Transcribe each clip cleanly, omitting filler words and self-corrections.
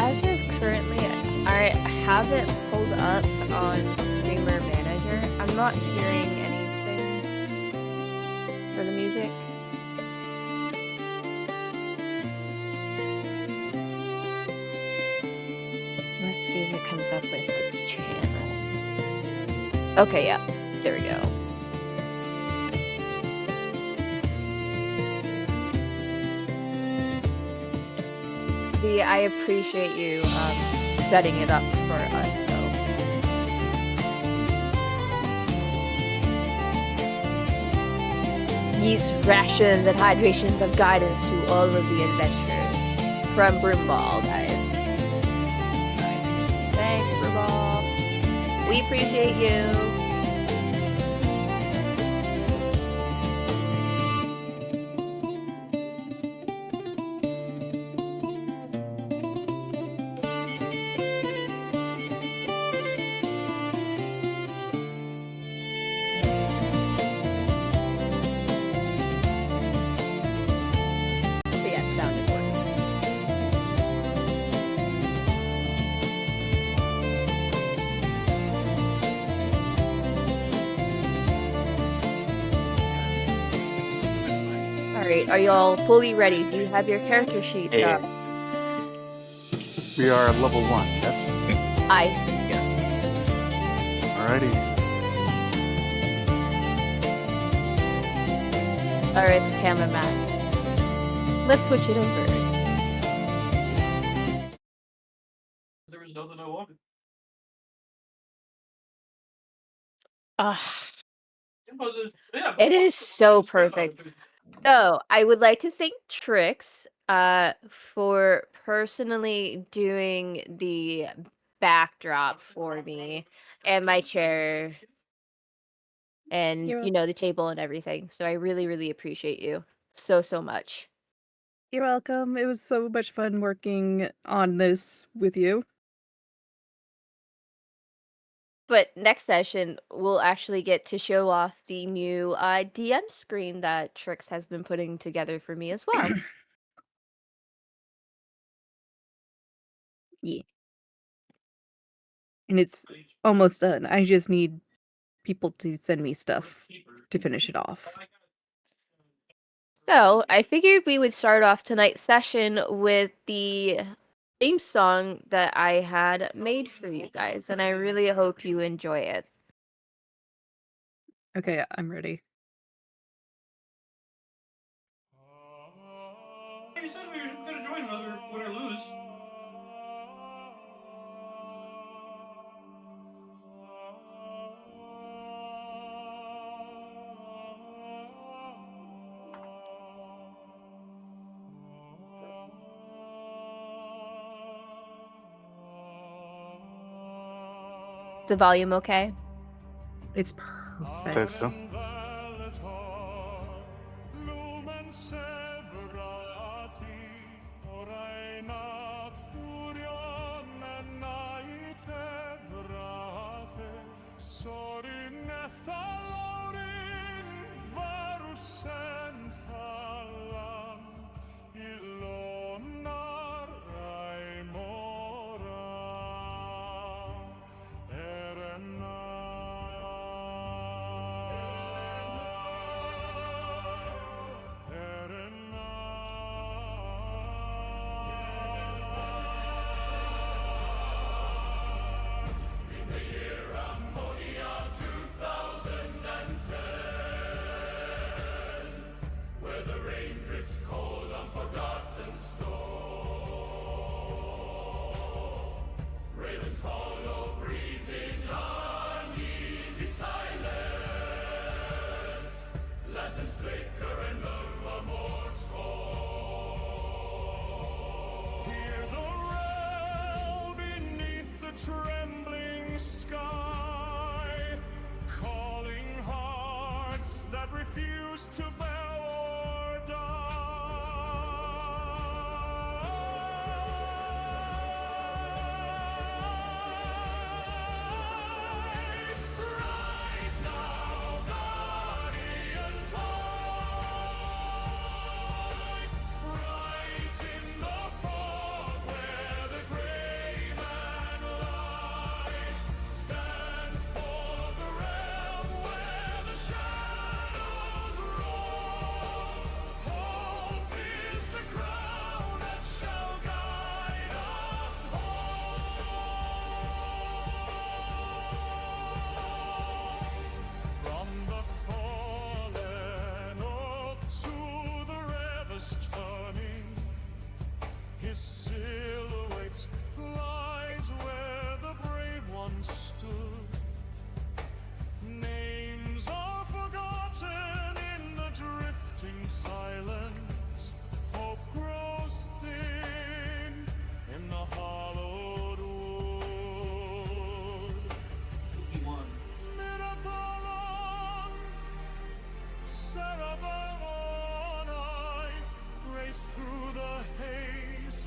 As of currently, I have it pulled up on Streamer Manager. I'm not hearing anything for the music. Let's see if it comes up with the channel. Okay, yeah, there we go. See, I appreciate you setting it up for us, though. These rations and hydrations of guidance to all of the adventurers from Broomball, guys. Nice. Thanks, Broomball. We appreciate you. Are you all fully ready? Do you have your character sheets up? We are level 1, yes? Aye. Yeah. Alrighty. Alright, cameraman. Let's switch it over. There was nothing I wanted. It is so perfect. So, I would like to thank Trix for personally doing the backdrop for me and my chair and, you know, the table and everything. So I really, really appreciate you so much. You're welcome. It was so much fun working on this with you. But next session, we'll actually get to show off the new DM screen that Trix has been putting together for me as well. Yeah. And it's almost done. I just need people to send me stuff to finish it off. So, I figured we would start off tonight's session with the theme song that I had made for you guys, and I really hope you enjoy it. Okay, I'm ready. You said we were going to join another win or lose. Is the volume okay? It's perfect. Say so.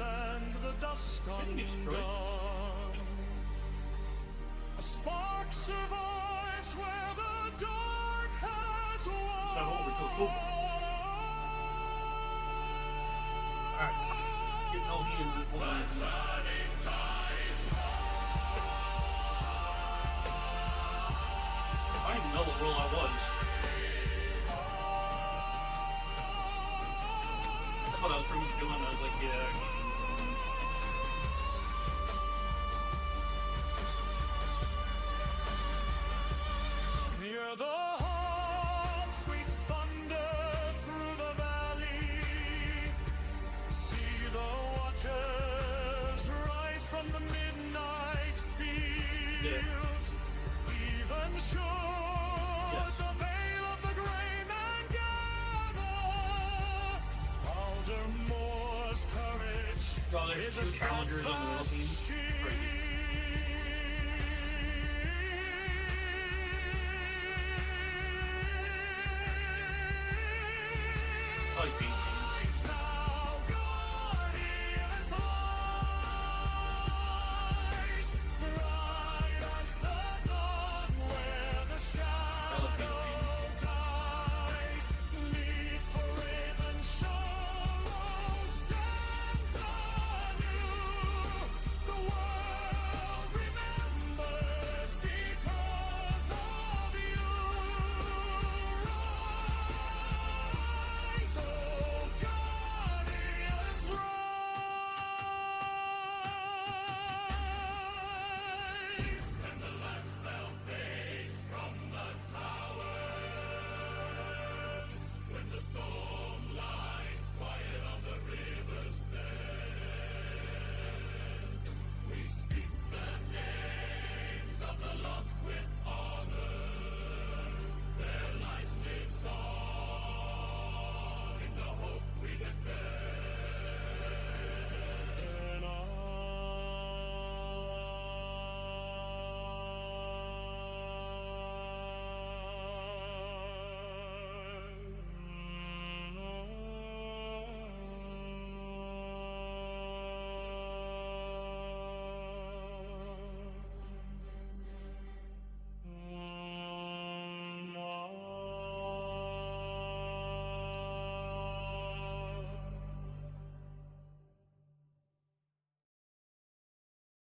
and the dusk undone. A spark survives where the dark has won. Alright. Getting all heated this morning. I didn't even know what role I was. That's what I was pretty much doing. I was like, yeah. Near the heart, great thunder through the valley. See the watchers rise from the midnight fields. Even should the veil of the gray man gather, Aldermoor's courage Oh, there's is two challengers on the middle team. Crazy. I like being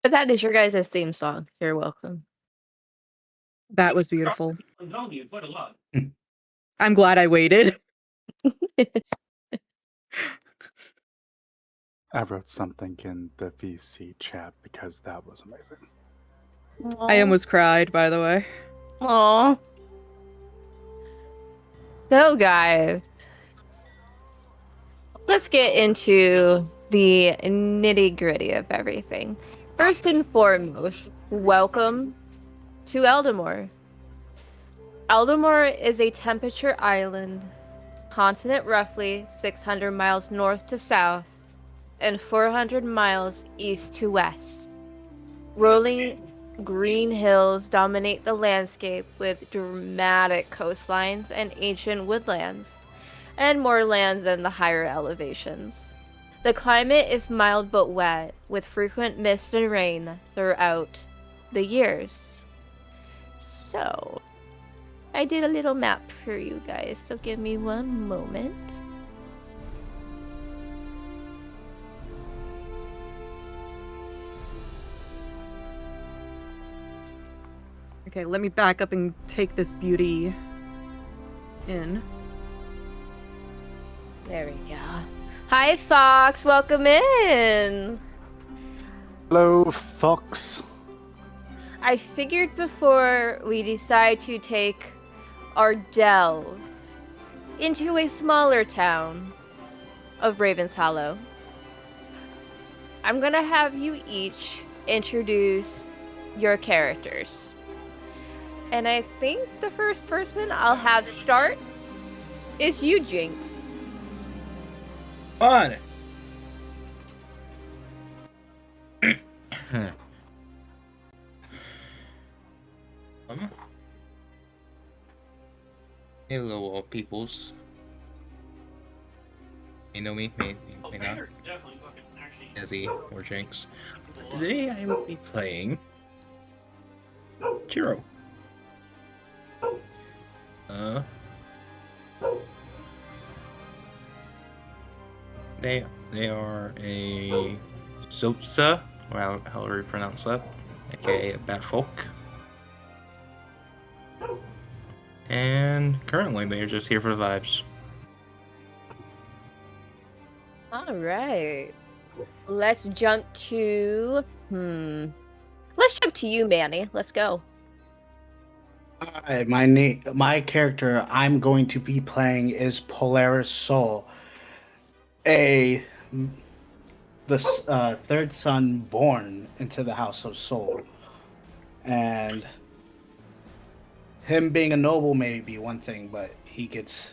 But that is your guys' theme song. You're welcome. That was beautiful. I'm telling you, quite a lot. I'm glad I waited. I wrote something in the VC chat because that was amazing. I almost cried, by the way. Aww. So, guys, let's get into the nitty-gritty of everything. First and foremost, welcome to Aldermoor. Aldermoor is a temperature island, continent roughly 600 miles north to south and 400 miles east to west. Rolling green hills dominate the landscape with dramatic coastlines and ancient woodlands, and more lands in the higher elevations. The climate is mild but wet, with frequent mist and rain throughout the years. So, I did a little map for you guys, so give me one moment. Okay, let me back up and take this beauty in. There we go. Hi, Fox. Welcome in. Hello, Fox. I figured before we decide to take our delve into a smaller town of Raven's Hollow, I'm gonna have you each introduce your characters. And I think the first person I'll have start is you, Jinx. Fun. Hello, all peoples. You know me, may not. Vader definitely fucking actually. Izzy or Jinx. Today I will be playing Chiro. They are a Zotsa, or however you pronounce that, aka a Batfolk. And currently they're just here for the vibes. All right. Let's jump to Let's jump to you, Manny. Let's go. Hi, my character I'm going to be playing is Polaris Soul, the third son born into the House of Soul, and him being a noble may be one thing, but he gets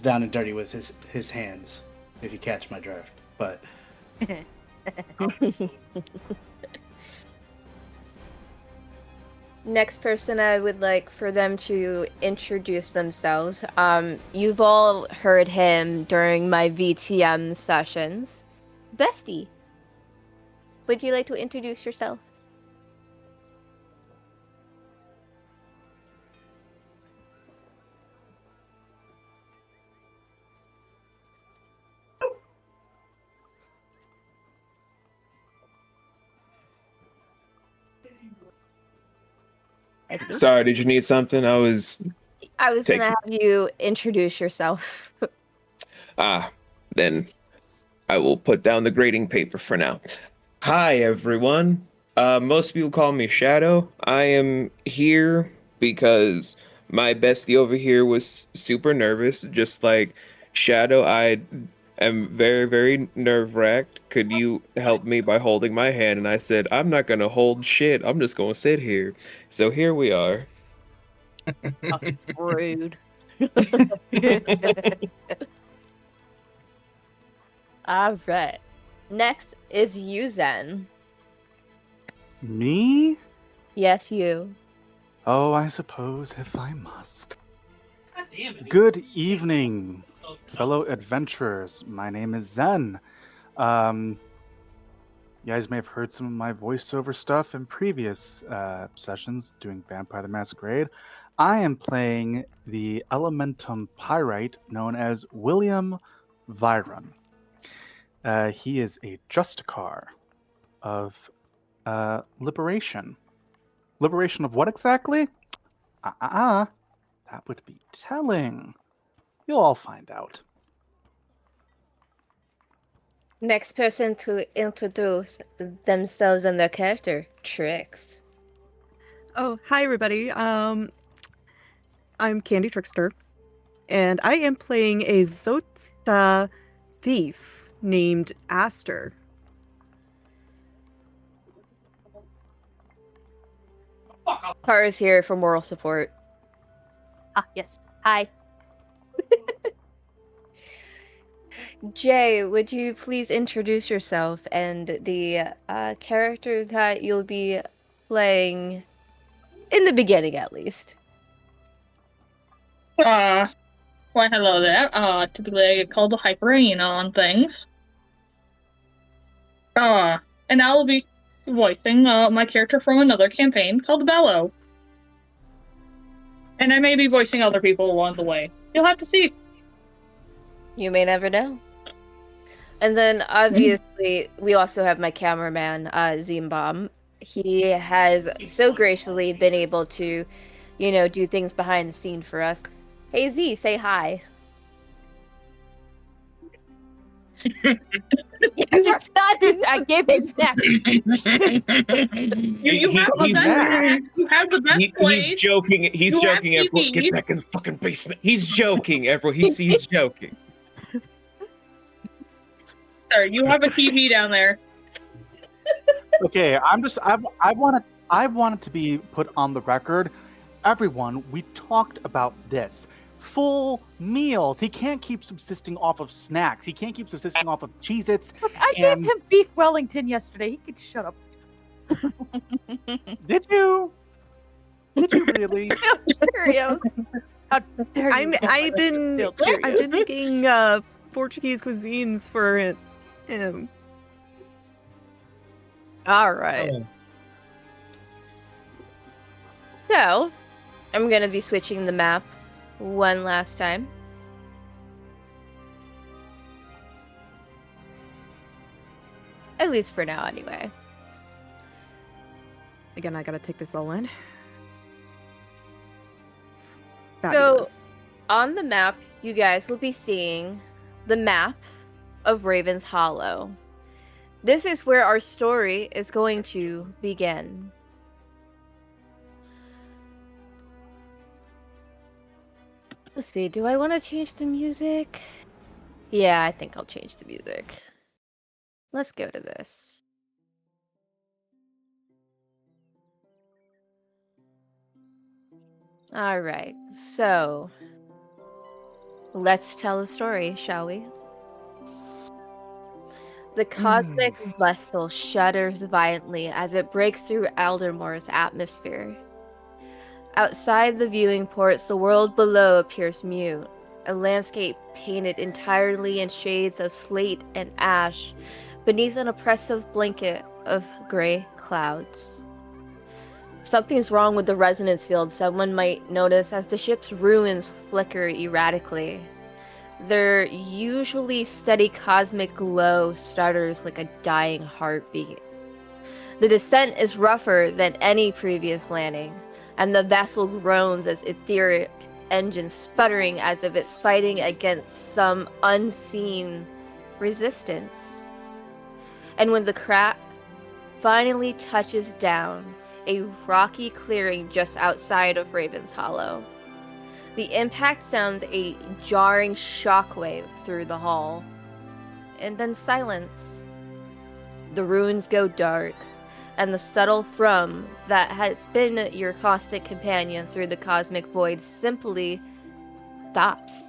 down and dirty with his hands, if you catch my drift. But Next person, I would like for them to introduce themselves. You've all heard him during my VTM sessions. Bestie, would you like to introduce yourself? Sorry, did you need something? I was gonna have you introduce yourself. Then I will put down the grading paper for now. Hi, everyone. Most people call me Shadow. I am here because my bestie over here was super nervous, just like Shadow. I am very, very nerve-wracked. Could you help me by holding my hand? And I said, I'm not gonna hold shit. I'm just gonna sit here. So here we are. Rude. All right. Next is you, Zen. Me? Yes, you. Oh, I suppose if I must. God damn it. Good evening, fellow adventurers. My name is Zen. You guys may have heard some of my voiceover stuff in previous sessions doing Vampire the Masquerade. I am playing the Elementum Pyrite known as William Viron. He is a Justicar of Liberation. Liberation of what exactly? That would be telling. You'll all find out. Next person to introduce themselves and their character, Trix. Oh, hi everybody. I'm Candy Trickster, and I am playing a Zota thief named Aster. Fuck off. Kara's here for moral support. Ah, yes. Hi. Jay, would you please introduce yourself and the characters that you'll be playing in the beginning, at least? Why, hello there. Typically I get called the Hyperina on things. And I will be voicing my character from another campaign called Bellow. And I may be voicing other people along the way. You'll have to see. You may never know. And then, obviously, we also have my cameraman, Zimbom. He has so graciously been able to, do things behind the scene for us. Hey, Z, say hi. I gave him snacks. You have the best place. He's joking. He's You have joking. Everyone, get TVs. back in the fucking basement. He's joking. Everyone, he's joking. Sir, you have a TV down there. Okay, I want it to be put on the record. Everyone, we talked about this. Full meals. He can't keep subsisting off of snacks. He can't keep subsisting off of Cheez-Its. Look, I gave him beef Wellington yesterday. He could shut up. Did you? Did you really? Cheerios. How dare you? I've been Still curious. I've been making Portuguese cuisines for him. All right. Oh. So, I'm going to be switching the map one last time. At least for now, anyway. Again, I gotta take this all in. Fabulous. So, on the map, you guys will be seeing the map of Raven's Hollow. This is where our story is going to begin. Let's see, do I want to change the music? Yeah, I think I'll change the music. Let's go to this. Alright, so let's tell the story, shall we? The cosmic vessel shudders violently as it breaks through Aldermoor's atmosphere. Outside the viewing ports, the world below appears mute, a landscape painted entirely in shades of slate and ash beneath an oppressive blanket of gray clouds. Something's wrong with the resonance field, someone might notice as the ship's ruins flicker erratically. Their usually steady cosmic glow stutters like a dying heartbeat. The descent is rougher than any previous landing, and the vessel groans as etheric engines sputtering as if it's fighting against some unseen resistance. And when the craft finally touches down, a rocky clearing just outside of Raven's Hollow. The impact sounds a jarring shockwave through the hall. And then silence. The ruins go dark, and the subtle thrum that has been your caustic companion through the cosmic void simply stops.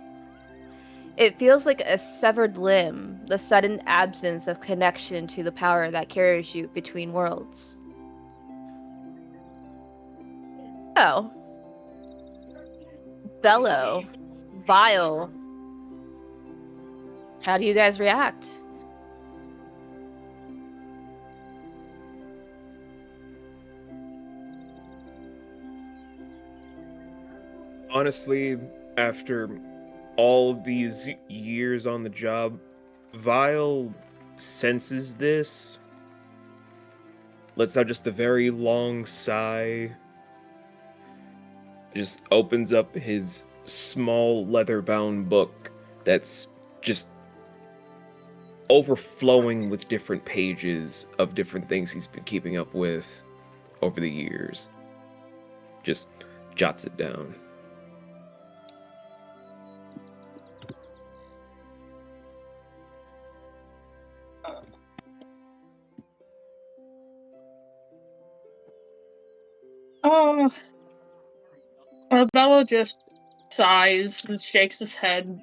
It feels like a severed limb, the sudden absence of connection to the power that carries you between worlds. Oh. Bello. Vile. How do you guys react? Honestly, after all these years on the job, Vile senses this, lets out just a very long sigh, just opens up his small leather-bound book that's just overflowing with different pages of different things he's been keeping up with over the years. Just jots it down. Bello just sighs and shakes his head.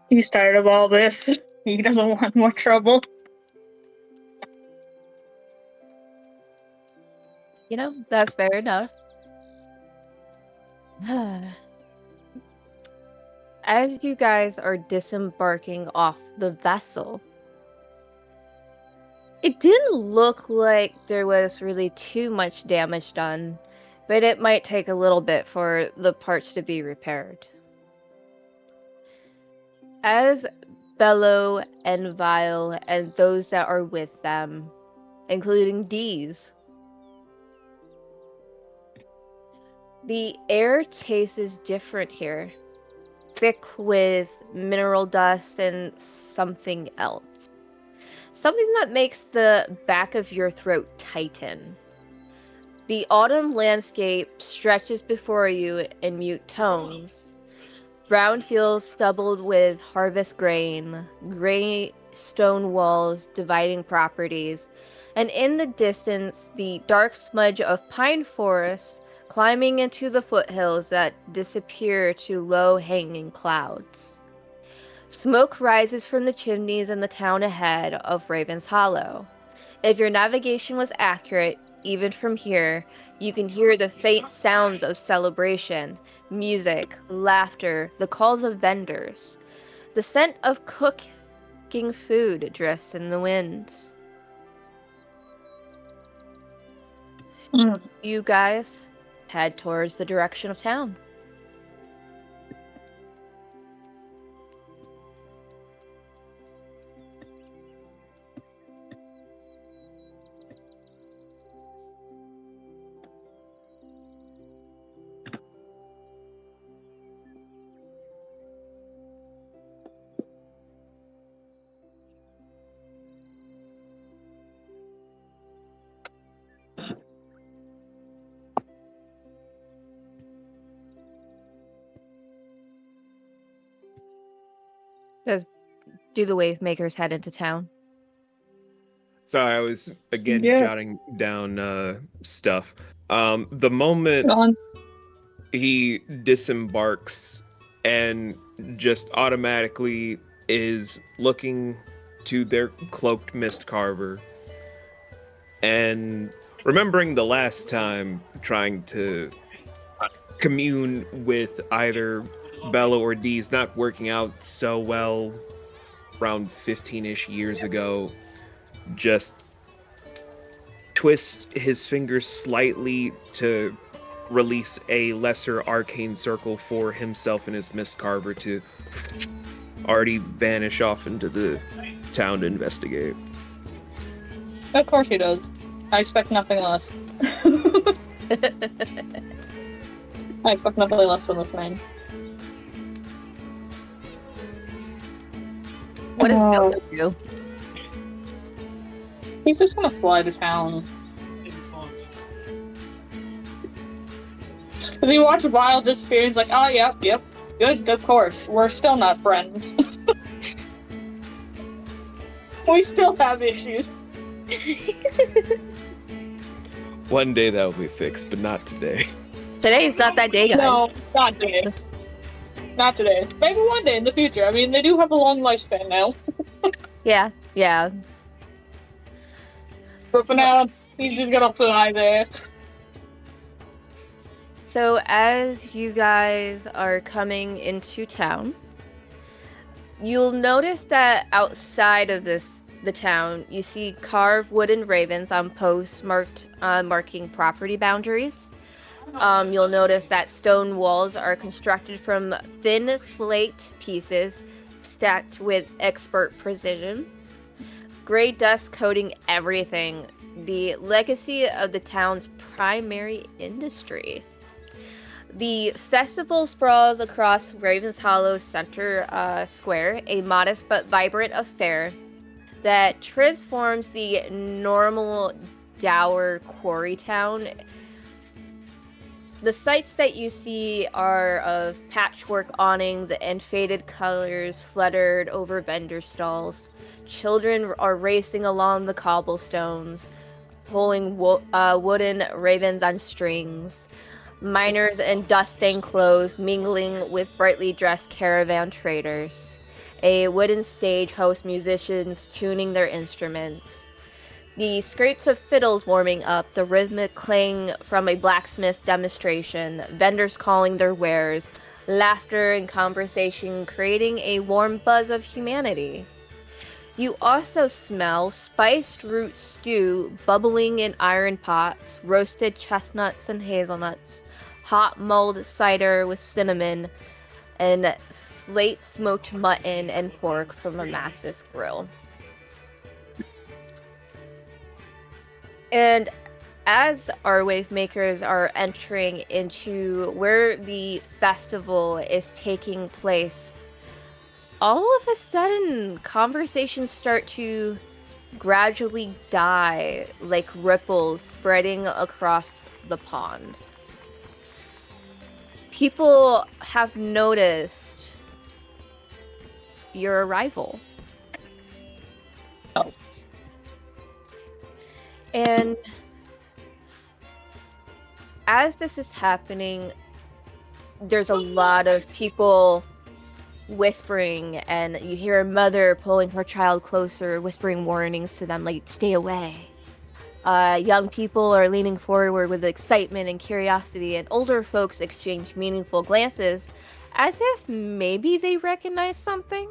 He's tired of all this. He doesn't want more trouble. You know, that's fair enough. As you guys are disembarking off the vessel, it didn't look like there was really too much damage done, but it might take a little bit for the parts to be repaired. As Bello and Vile and those that are with them, including Dees, the air tastes different here. Thick with mineral dust and something else. Something that makes the back of your throat tighten. The autumn landscape stretches before you in mute tones. Brown fields stubbled with harvest grain, gray stone walls dividing properties, and in the distance, the dark smudge of pine forest climbing into the foothills that disappear to low-hanging clouds. Smoke rises from the chimneys in the town ahead of Raven's Hollow. If your navigation was accurate, even from here, you can hear the faint sounds of celebration, Music, laughter, the calls of vendors. The scent of cooking food drifts in the wind. Mm. You guys head towards the direction of town. Do the Wavemakers head into town? Sorry, I was again Yeah. jotting down stuff. The moment On. he disembarks and just automatically is looking to their cloaked mist carver and remembering the last time trying to commune with either Bella or Dee's not working out so well around 15-ish years ago, just twist his fingers slightly to release a lesser arcane circle for himself and his mist carver to already vanish off into the town to investigate. Of course he does. I expect nothing less. I expect nothing less from this man. What does Bill do? He's just gonna fly to town. Cause he watched Wild disappear, he's like, oh, yep, good, of course. We're still not friends. We still have issues. One day that will be fixed, but not today. Today's not that day, guys. No, not today. Not today. Maybe one day in the future. I mean, they do have a long lifespan now. Yeah. But for now, he's just gonna fly there. So as you guys are coming into town, you'll notice that outside of the town, you see carved wooden ravens on posts marking property boundaries. You'll notice that stone walls are constructed from thin slate pieces stacked with expert precision. Gray dust coating everything, the legacy of the town's primary industry. The festival sprawls across Ravens Hollow Center Square, a modest but vibrant affair that transforms the normal dour quarry town. The sights that you see are of patchwork awnings and faded colors fluttered over vendor stalls. Children are racing along the cobblestones, pulling wooden ravens on strings. Miners in dust-stained clothes mingling with brightly dressed caravan traders. A wooden stage hosts musicians tuning their instruments. The scrapes of fiddles warming up, the rhythmic clang from a blacksmith demonstration, vendors calling their wares, laughter and conversation creating a warm buzz of humanity. You also smell spiced root stew bubbling in iron pots, roasted chestnuts and hazelnuts, hot mulled cider with cinnamon, and slate smoked mutton and pork from a massive grill. And as our Wavemakers are entering into where the festival is taking place, all of a sudden conversations start to gradually die like ripples spreading across the pond. People have noticed your arrival. Oh. And as this is happening, there's a lot of people whispering, and you hear a mother pulling her child closer, whispering warnings to them like, stay away. Young people are leaning forward with excitement and curiosity, and older folks exchange meaningful glances as if maybe they recognize something.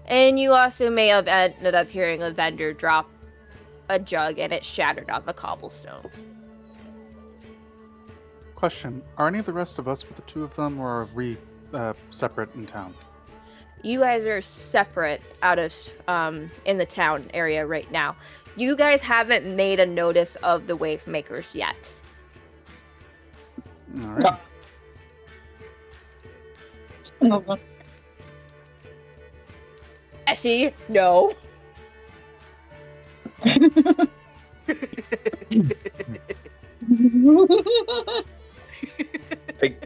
And you also may have ended up hearing a vendor drop a jug and it shattered on the cobblestones. Question: are any of the rest of us with the two of them, or are we separate in town? You guys are separate out of in the town area right now. You guys haven't made a notice of the Wavemakers yet. All right. No. Essie, no.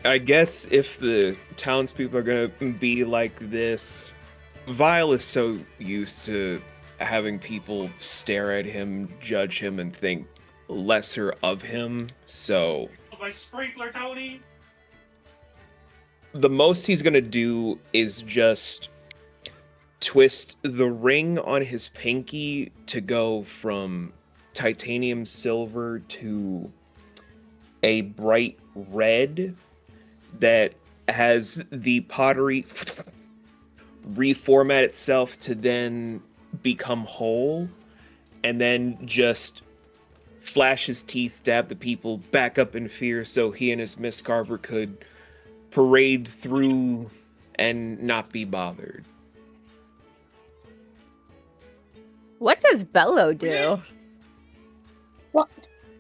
I guess if the townspeople are gonna be like this, Vile is so used to having people stare at him, judge him, and think lesser of him, so My sprinkler, Tony. the most he's gonna do is just twist the ring on his pinky to go from titanium silver to a bright red that has the pottery reformat itself to then become whole, and then just flash his teeth, stab the people back up in fear so he and his Miss Carver could parade through and not be bothered. What does Bello do? What?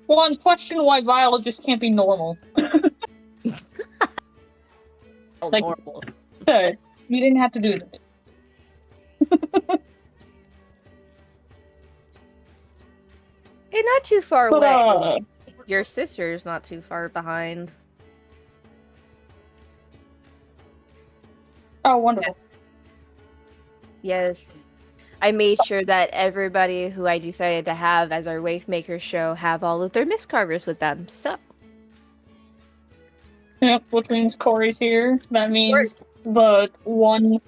One question why Vile just can't be normal. Like- Normal. Sure, you didn't have to do that. Hey, not too far But, away. Your sister's not too far behind. oh, wonderful. Yes. I made sure that everybody who I decided to have as our Wavemaker show have all of their miscarvers with them. So, Yep, which means Corey's here. That means the one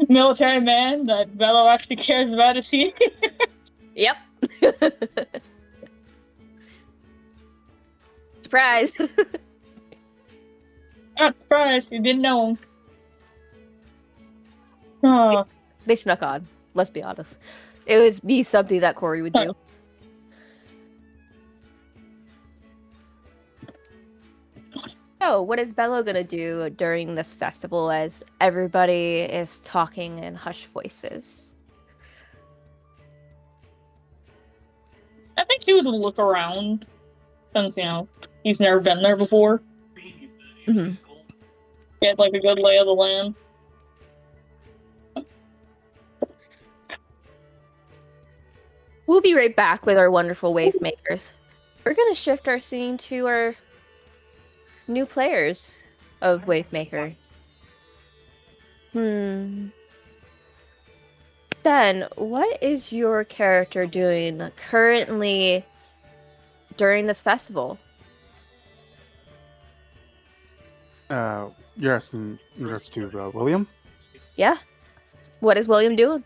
military man that Bello actually cares about is here. yep. Surprise. Not surprised, you didn't know him. Oh, They snuck on. Let's be honest. It would be something that Corey would do. So, what is Bello gonna do during this festival as everybody is talking in hushed voices? I think he would look around, since, he's never been there before. Mhm. Get, like, a good lay of the land. We'll be right back with our wonderful Wavemakers. We're gonna shift our scene to our new players of Wavemaker. Then, what is your character doing currently during this festival? You're asking in regards to William? Yeah? What is William doing?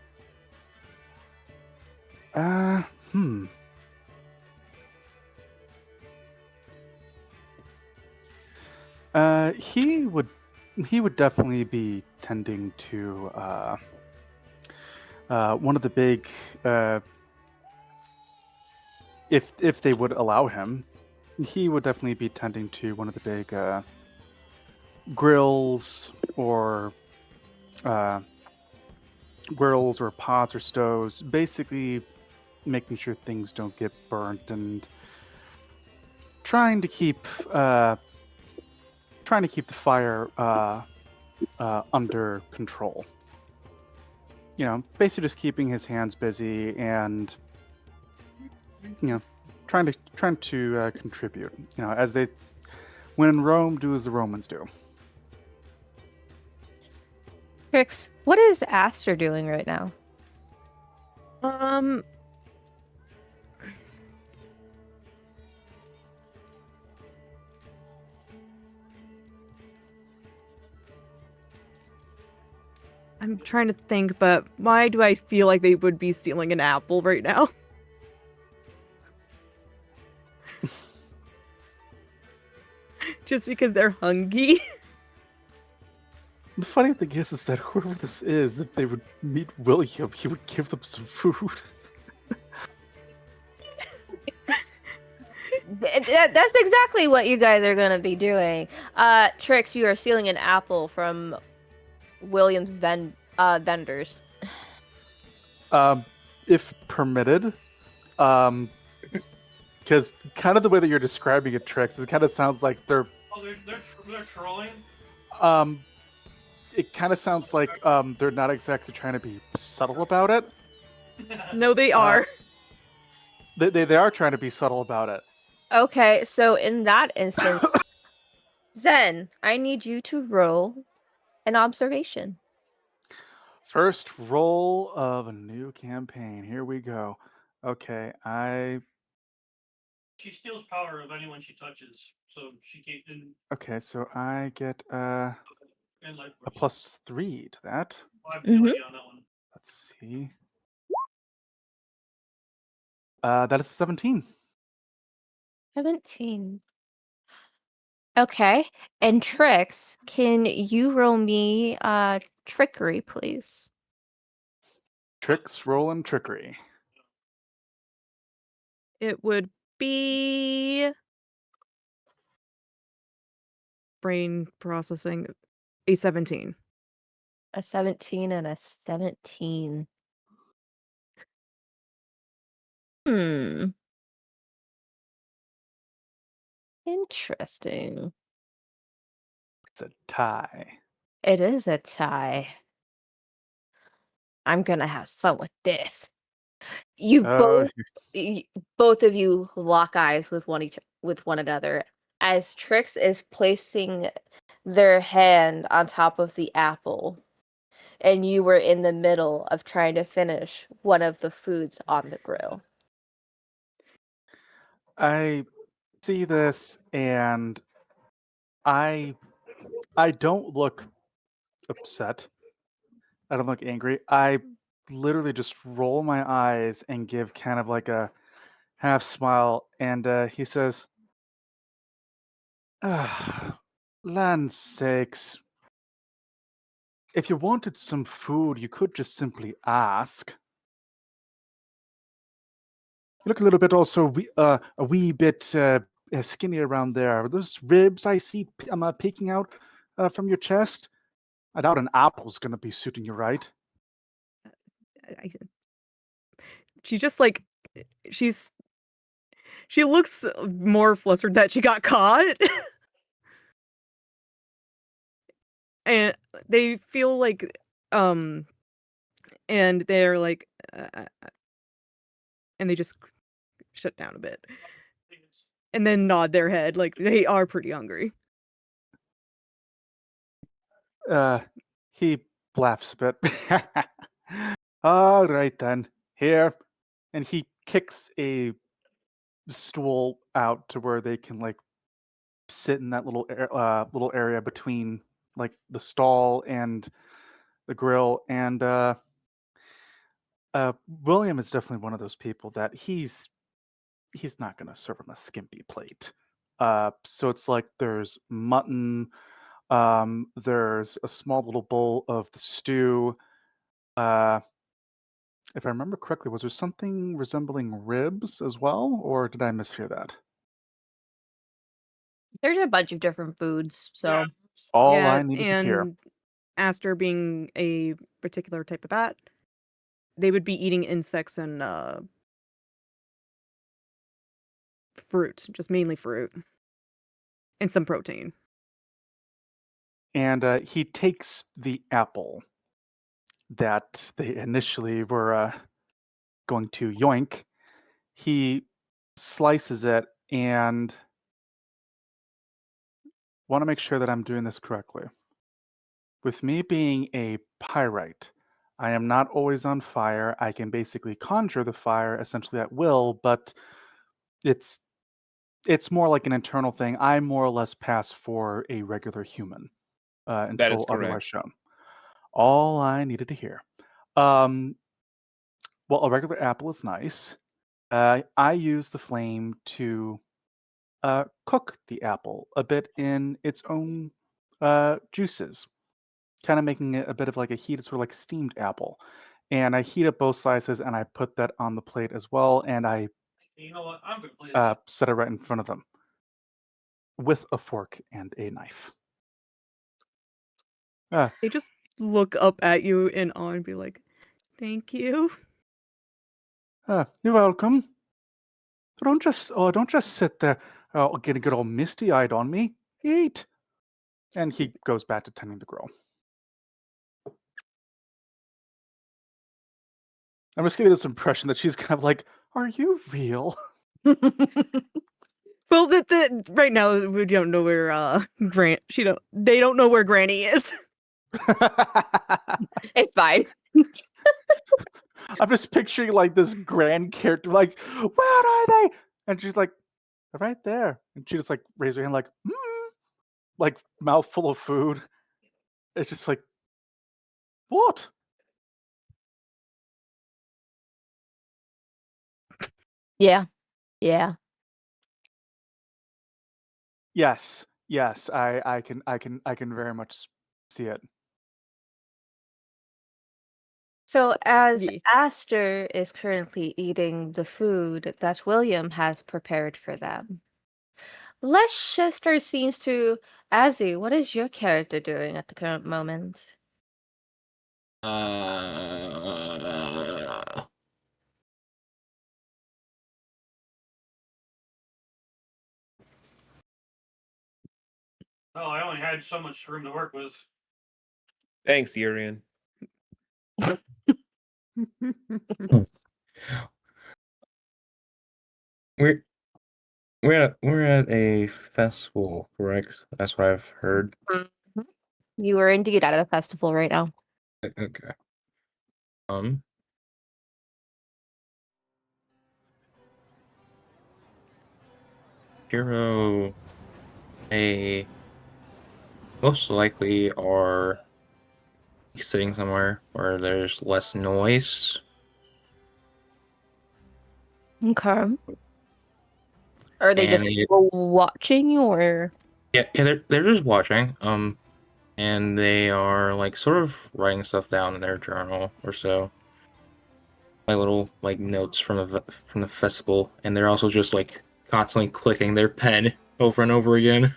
He would definitely be tending to one of the big if they would allow him, he would definitely be tending to one of the big grills or pots or stoves, basically making sure things don't get burnt and trying to keep the fire under control. Basically just keeping his hands busy and trying to contribute. As they, when in Rome, do as the Romans do. Trix, what is Aster doing right now? I'm trying to think, but why do I feel like they would be stealing an apple right now? Just because they're hungry. The funny thing is that whoever this is, if they would meet William, he would give them some food. That's exactly what you guys are gonna be doing. Trix, you are stealing an apple from William's vendors. If permitted, because kind of the way that you're describing it, Trix, it kind of sounds like they're trolling. It kind of sounds like they're not exactly trying to be subtle about it. No, they are. They are trying to be subtle about it. Okay, so in that instance, Zen, I need you to roll an observation. First roll of a new campaign. Here we go. Okay, She steals power of anyone she touches, so she can't. Okay, so I get a +3 to that. I have no idea on that one. Let's see. That is 17. 17. Okay, and Trix, can you roll me trickery, please? Tricks, roll, and trickery. It would be brain processing a 17. A 17 and a 17. Interesting. It's a tie. It is a tie. I'm gonna have fun with this. You both of you lock eyes with one another as Trix is placing their hand on top of the apple, and you were in the middle of trying to finish one of the foods on the grill. I see this and I don't look upset. I don't look angry. I literally just roll my eyes and give kind of like a half smile, and he says, "Land's sakes. If you wanted some food, you could just simply ask. You look a little bit also a wee bit skinny around there. Are those ribs I see peeking out from your chest? I doubt an apple's gonna be suiting you right." She just like she looks more flustered that she got caught. And they feel like and they're like and they just shut down a bit and then nod their head like they are pretty hungry. He laughs a bit. All right then, here. And he kicks a stool out to where they can like sit in that little area between like the stall and the grill. And William is definitely one of those people that he's not gonna serve him a skimpy plate. So it's like there's mutton, there's a small little bowl of the stew. If I remember correctly, was there something resembling ribs as well, or did I mishear that? There's a bunch of different foods, so All Yeah, I needed to hear. and Aster being a particular type of bat, they would be eating insects and fruit, just mainly fruit. And some protein. And he takes the apple that they initially were going to yoink. He slices it and want to make sure that I'm doing this correctly. With me being a pyrite, I am not always on fire. I can basically conjure the fire essentially at will, but it's more like an internal thing. I more or less pass for a regular human until otherwise shown. All I needed to hear. Well, a regular apple is nice. I use the flame to cook the apple a bit in its own juices, kind of making it a bit of like a heated, sort of like steamed apple. And I heat up both slices, and I put that on the plate as well, and I You know what? I'm gonna play that. set it right in front of them with a fork and a knife. They just look up at you in awe and be like, "Thank you." You're welcome. Don't just sit there getting all misty-eyed on me. Eat. And he goes back to tending the grill. I'm just getting this impression that she's kind of like, "Are you real?" Well, right now we don't know where they don't know where Granny is. It's fine. I'm just picturing like this grand character, like, "Where are they?" And she's like, "They're right there." And she just like raises her hand, like, like mouthful of food. It's just like, what? Yeah. Yeah. Yes, I can very much see it. So as Yeah. Aster is currently eating the food that William has prepared for them, let's shift our scenes to Azzy. What is your character doing at the current moment? Oh, I only had so much room to work with. Thanks, Urian. We're we're at a festival, correct? That's what I've heard. Mhm. You are indeed at a festival right now. Okay. Hero, a most likely are sitting somewhere where there's less noise. Okay. Are they just And watching or? yeah, they're just watching. And they are like sort of writing stuff down in their journal or so. Like little like notes from the festival, and they're also just like constantly clicking their pen over and over again.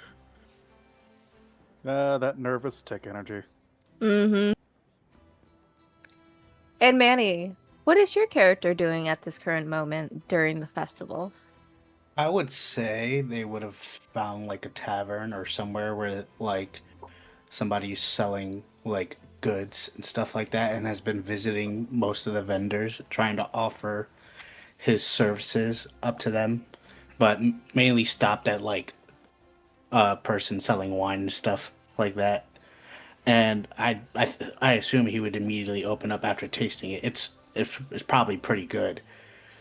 That nervous tick energy. Mm-hmm. And Manny, what is your character doing at this current moment during the festival? I would say they would have found like a tavern or somewhere where like somebody's selling like goods and stuff like that and has been visiting most of the vendors trying to offer his services up to them, but mainly stopped at like a person selling wine and stuff like that. And I assume he would immediately open up after tasting it. It's probably pretty good.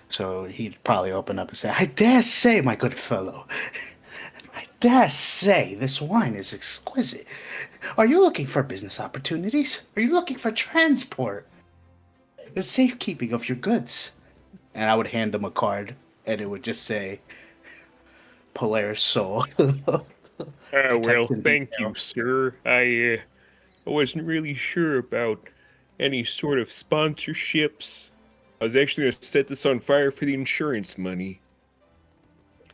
So he'd probably open up and say, "I dare say, my good fellow, I dare say this wine is exquisite. Are you looking for business opportunities? Are you looking for transport? The safekeeping of your goods?" And I would hand them a card, and it would just say, "Polaris Soul." Well, Protection thank detail. you, sir. I wasn't really sure about any sort of sponsorships. I was actually going to set this on fire for the insurance money.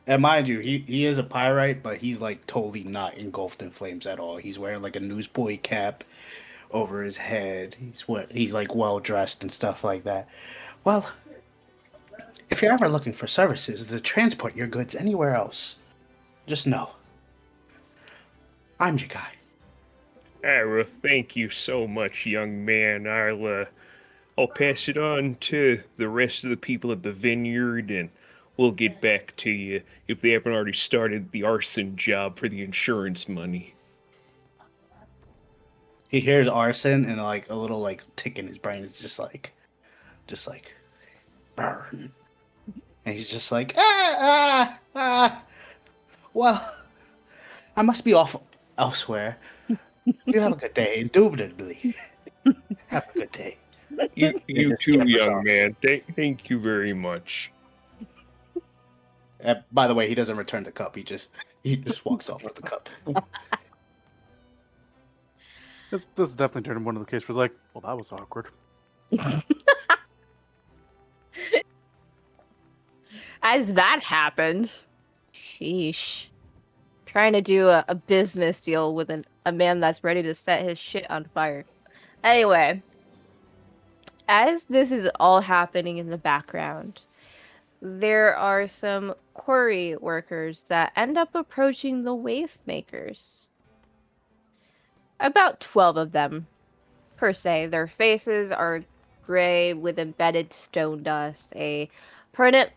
And mind you, he is a pyrite, but he's like totally not engulfed in flames at all. He's wearing like a newsboy cap over his head. He's like well dressed and stuff like that. Well, if you're ever looking for services to transport your goods anywhere else, just know I'm your guy. Well, thank you so much, young man. I'll pass it on to the rest of the people at the vineyard, and we'll get back to you if they haven't already started the arson job for the insurance money. He hears arson and like a little like tick in his brain is just like burn. And he's just like, well, I must be off elsewhere. You have a good day, indubitably. Have a good day. You just too, scampers young off. man. Thank you very much. By the way, he doesn't return the cup. He just walks off with the cup. This is definitely turned into one of the cases where it's like, well, that was awkward. As that happened, sheesh. Trying to do a business deal with a man that's ready to set his shit on fire. Anyway, as this is all happening in the background, there are some quarry workers that end up approaching the Wavemakers. About 12 of them, per se. Their faces are gray with embedded stone dust, a permanent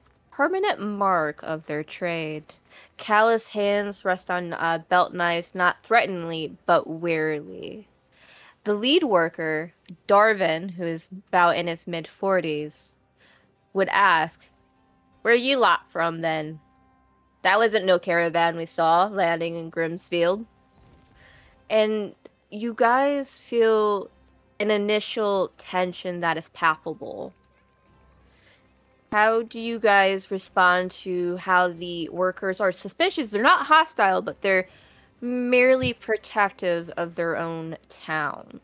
mark of their trade. Callous hands rest on belt knives, not threateningly, but warily. The lead worker, Darvin, who is about in his mid-40s, would ask, "Where you lot from, then? That wasn't no caravan we saw landing in Grimsfield." And you guys feel an initial tension that is palpable. How do you guys respond to how the workers are suspicious? They're not hostile, but they're merely protective of their own town.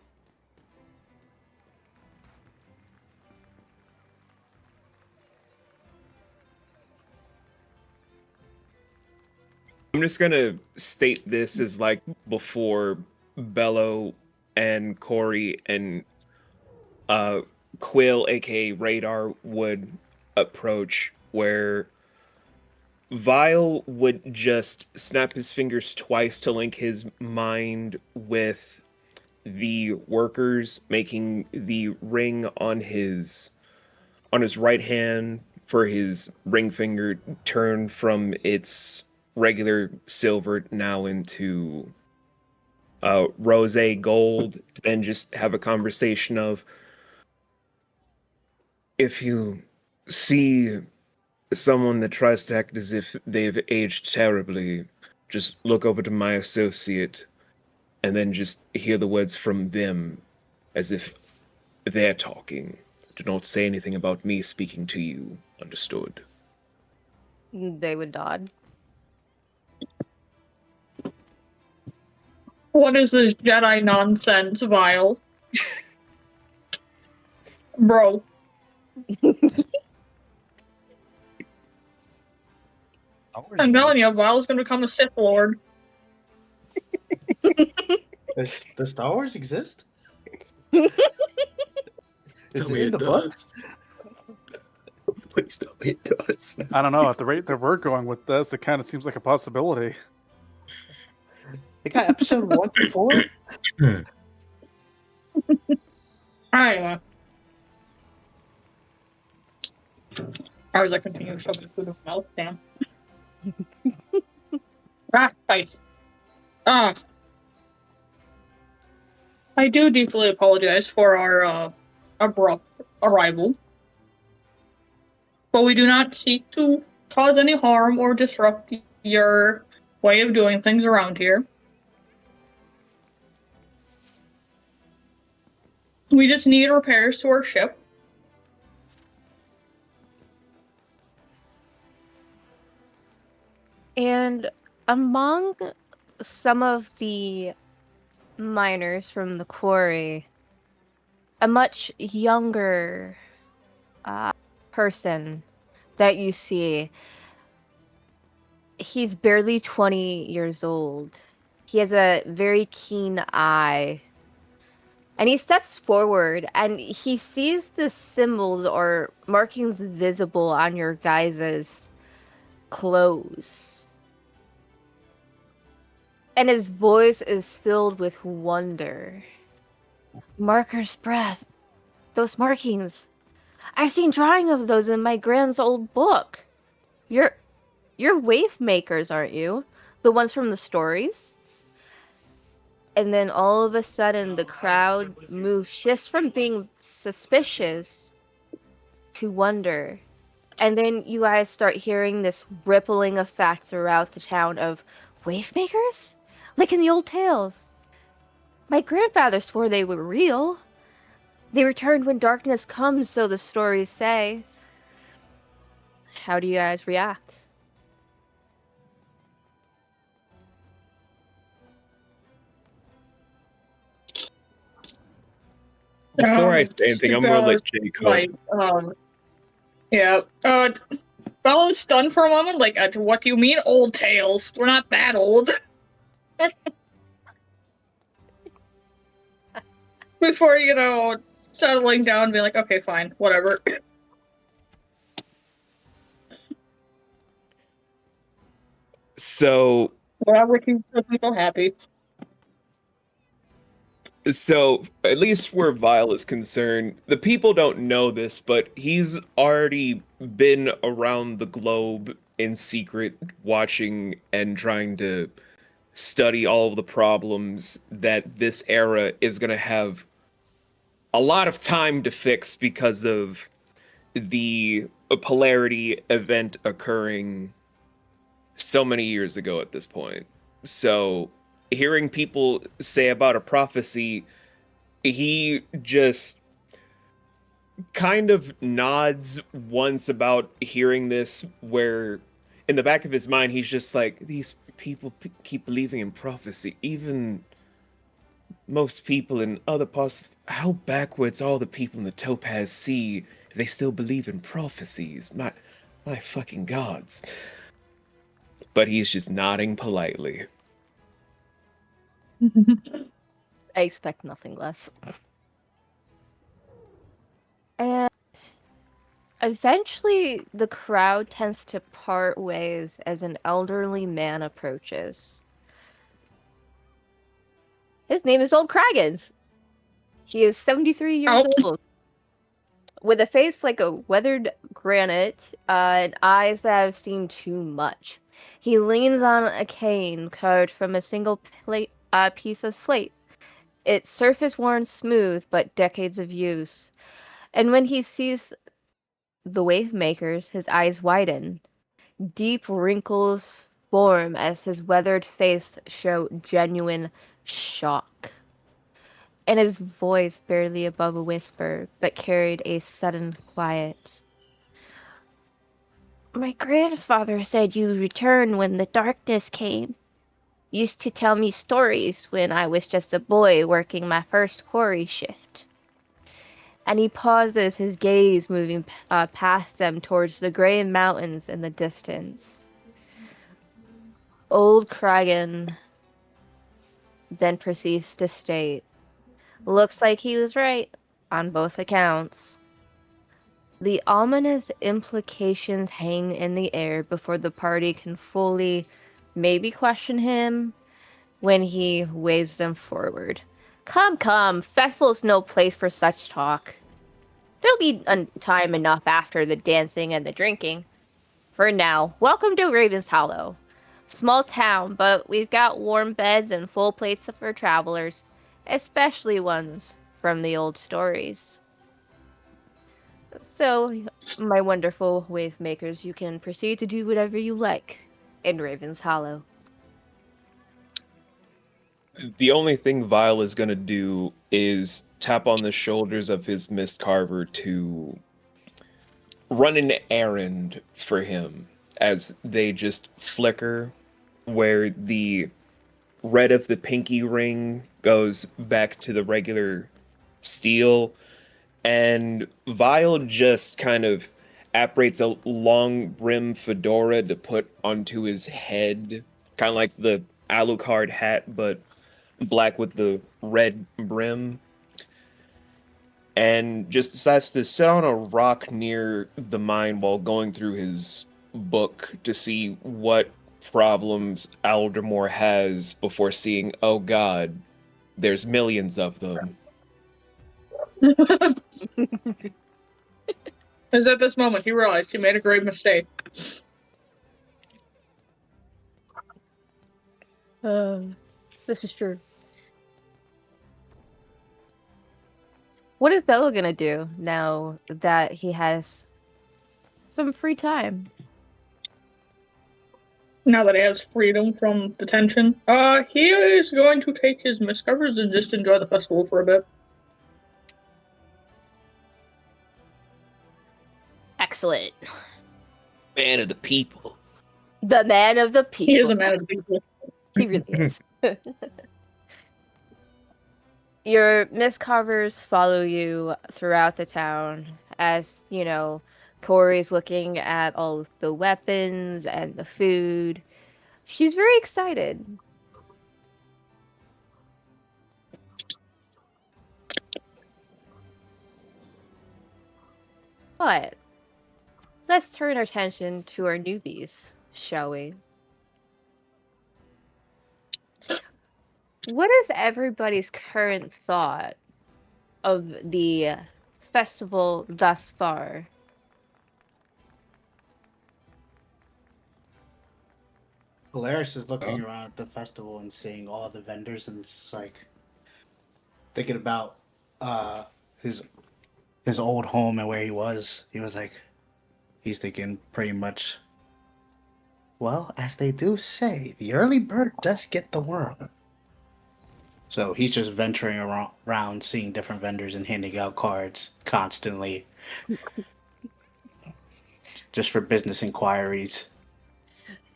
I'm just gonna state this as like before Bello and Corey and Quill, aka Radar, would approach, where Vile would just snap his fingers twice to link his mind with the workers, making the ring on his right hand for his ring finger turn from its regular silver now into rose gold, then just have a conversation of, if you see someone that tries to act as if they've aged terribly, just look over to my associate and then just hear the words from them as if they're talking. Do not say anything about me speaking to you. Understood? They would nod. What is this Jedi nonsense, Vile? Bro. I'm telling you, Vile's gonna become a Sith Lord. Does Star Wars exist? Is it in the books? Please tell me it does. I don't know. At the rate that we're going with this, it kind of seems like a possibility. They got episode 1 through 4? Anyway. As I continue shoving food in my mouth, damn. Nice. I do deeply apologize for our abrupt arrival. But we do not seek to cause any harm or disrupt your way of doing things around here. We just need repairs to our ship. And among some of the miners from the quarry, a much younger person that you see, he's barely 20 years old. He has a very keen eye. And he steps forward and he sees the symbols or markings visible on your guys' clothes. And his voice is filled with wonder. Marker's breath. Those markings. I've seen drawing of those in my grand's old book. You're Wavemakers, aren't you? The ones from the stories? And then all of a sudden the crowd shifts from being suspicious to wonder. And then you guys start hearing this rippling effect throughout the town of Wavemakers? Like in the old tales. My grandfather swore they were real. They returned when darkness comes, so the stories say. How do you guys react? Before I say anything, I'm gonna let Jay cook. Like, yeah. Bellow's stunned for a moment, like, what do you mean old tales? We're not that old. Before, settling down and being like, okay, fine, whatever. So, Whatever keeps the people happy. So, at least where Vile is concerned, the people don't know this, but he's already been around the globe in secret, watching and trying to study all of the problems that this era is going to have a lot of time to fix because of the polarity event occurring so many years ago at this point. So, hearing people say about a prophecy, he just kind of nods once about hearing this, where in the back of his mind he's just like, these people keep believing in prophecy. Even most people in other parts, how backwards all the people in the Topaz Sea if they still believe in prophecies. My fucking gods. But he's just nodding politely. I expect nothing less. And eventually, the crowd tends to part ways as an elderly man approaches. His name is Old Kraggins. He is 73 years old, with a face like a weathered granite, and eyes that have seen too much. He leans on a cane carved from a single piece of slate. Its surface worn smooth, but decades of use. And when he sees the Wavemakers, his eyes widen. Deep wrinkles form as his weathered face show genuine shock. And his voice barely above a whisper, but carried a sudden quiet. My grandfather said you returned when the darkness came. Used to tell me stories when I was just a boy working my first quarry shift. And he pauses, his gaze moving past them towards the gray mountains in the distance. Old Kragan then proceeds to state, looks like he was right on both accounts. The ominous implications hang in the air before the party can fully maybe question him when he waves them forward. Come, festival's no place for such talk. There'll be time enough after the dancing and the drinking. For now, welcome to Raven's Hollow. Small town, but we've got warm beds and full plates for travelers, especially ones from the old stories. So, my wonderful Wavemakers, you can proceed to do whatever you like in Raven's Hollow. The only thing Vile is gonna do is tap on the shoulders of his Mist Carver to run an errand for him as they just flicker, where the red of the pinky ring goes back to the regular steel, and Vile just kind of apparates a long brim fedora to put onto his head, kind of like the Alucard hat, but black with the red brim, and just decides to sit on a rock near the mine while going through his book to see what problems Aldermoor has before seeing, oh god, there's millions of them. Is at this moment he realized he made a grave mistake. This is true. What is Bello gonna do now that he has some free time? Now that he has freedom from detention, he is going to take his miscovers and just enjoy the festival for a bit. Excellent. Man of the people. The man of the people. He is a man of the people. He really is. Your Miss Carvers follow you throughout the town as, Corey's looking at all of the weapons and the food. She's very excited. But let's turn our attention to our newbies, shall we? What is everybody's current thought of the festival thus far? Polaris is looking around at the festival and seeing all the vendors, and it's just like thinking about his old home and where he was. He was like, he's thinking pretty much. Well, as they do say, the early bird does get the worm. So he's just venturing around, seeing different vendors and handing out cards constantly, just for business inquiries.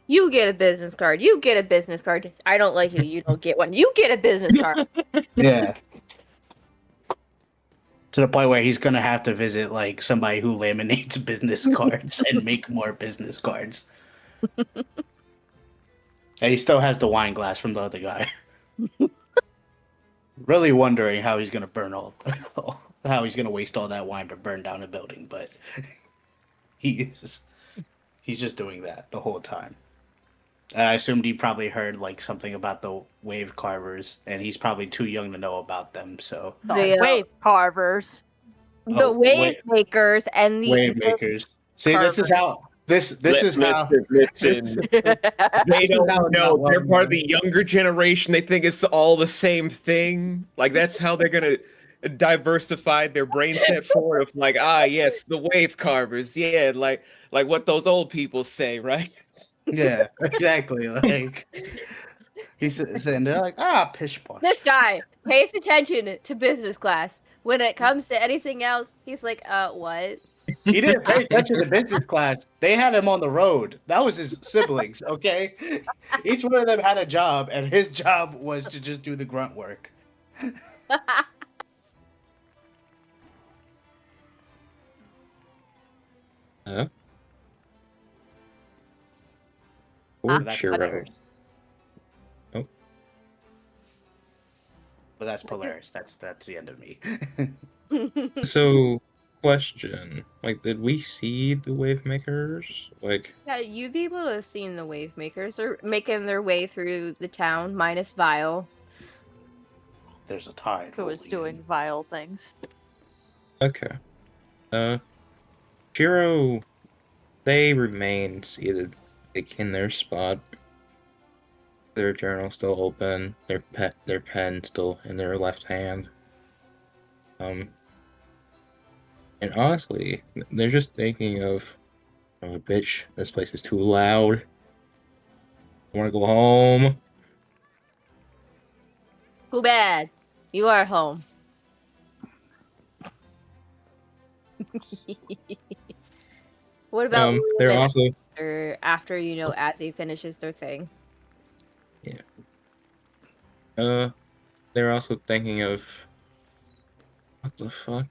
You get a business card. You get a business card. I don't like you. You don't get one. You get a business card. Yeah. To the point where he's gonna have to visit like somebody who laminates business cards and make more business cards. And he still has the wine glass from the other guy. Really wondering how he's gonna how he's gonna waste all that wine to burn down a building, but he's just doing that the whole time. And I assumed he probably heard like something about the wave carvers, and he's probably too young to know about them. So The Wave carvers. the wave makers and the wave makers. See, this is how this is how. Listen. They don't know. They're part of the younger generation. They think it's all the same thing. Like that's how they're gonna diversify their brain set forward of like, yes, the wave carvers. Yeah, like what those old people say, right? Yeah, exactly. Like he's saying, they're like, pish posh. This guy pays attention to business class. When it comes to anything else, he's like, what? He didn't pay attention to business class. They had him on the road. That was his siblings, okay? Each one of them had a job, and his job was to just do the grunt work. Or That's Chiro. Polaris. Oh. But that's Polaris. That's the end of me. So, question. Like, did we see the Wavemakers? Like, Yeah, you'd be able to have seen the wave makers. They're making their way through the town, minus Vile. There's a tide. Who was doing vile things. okay. Chiro, they remain seated, like, in their spot. Their journal still open, their pen still in their left hand. And honestly, they're just thinking of, oh, bitch, this place is too loud. I want to go home. Too bad. You are home. What about they're also after Azzy finishes their thing? Yeah. They're also thinking of what the fuck?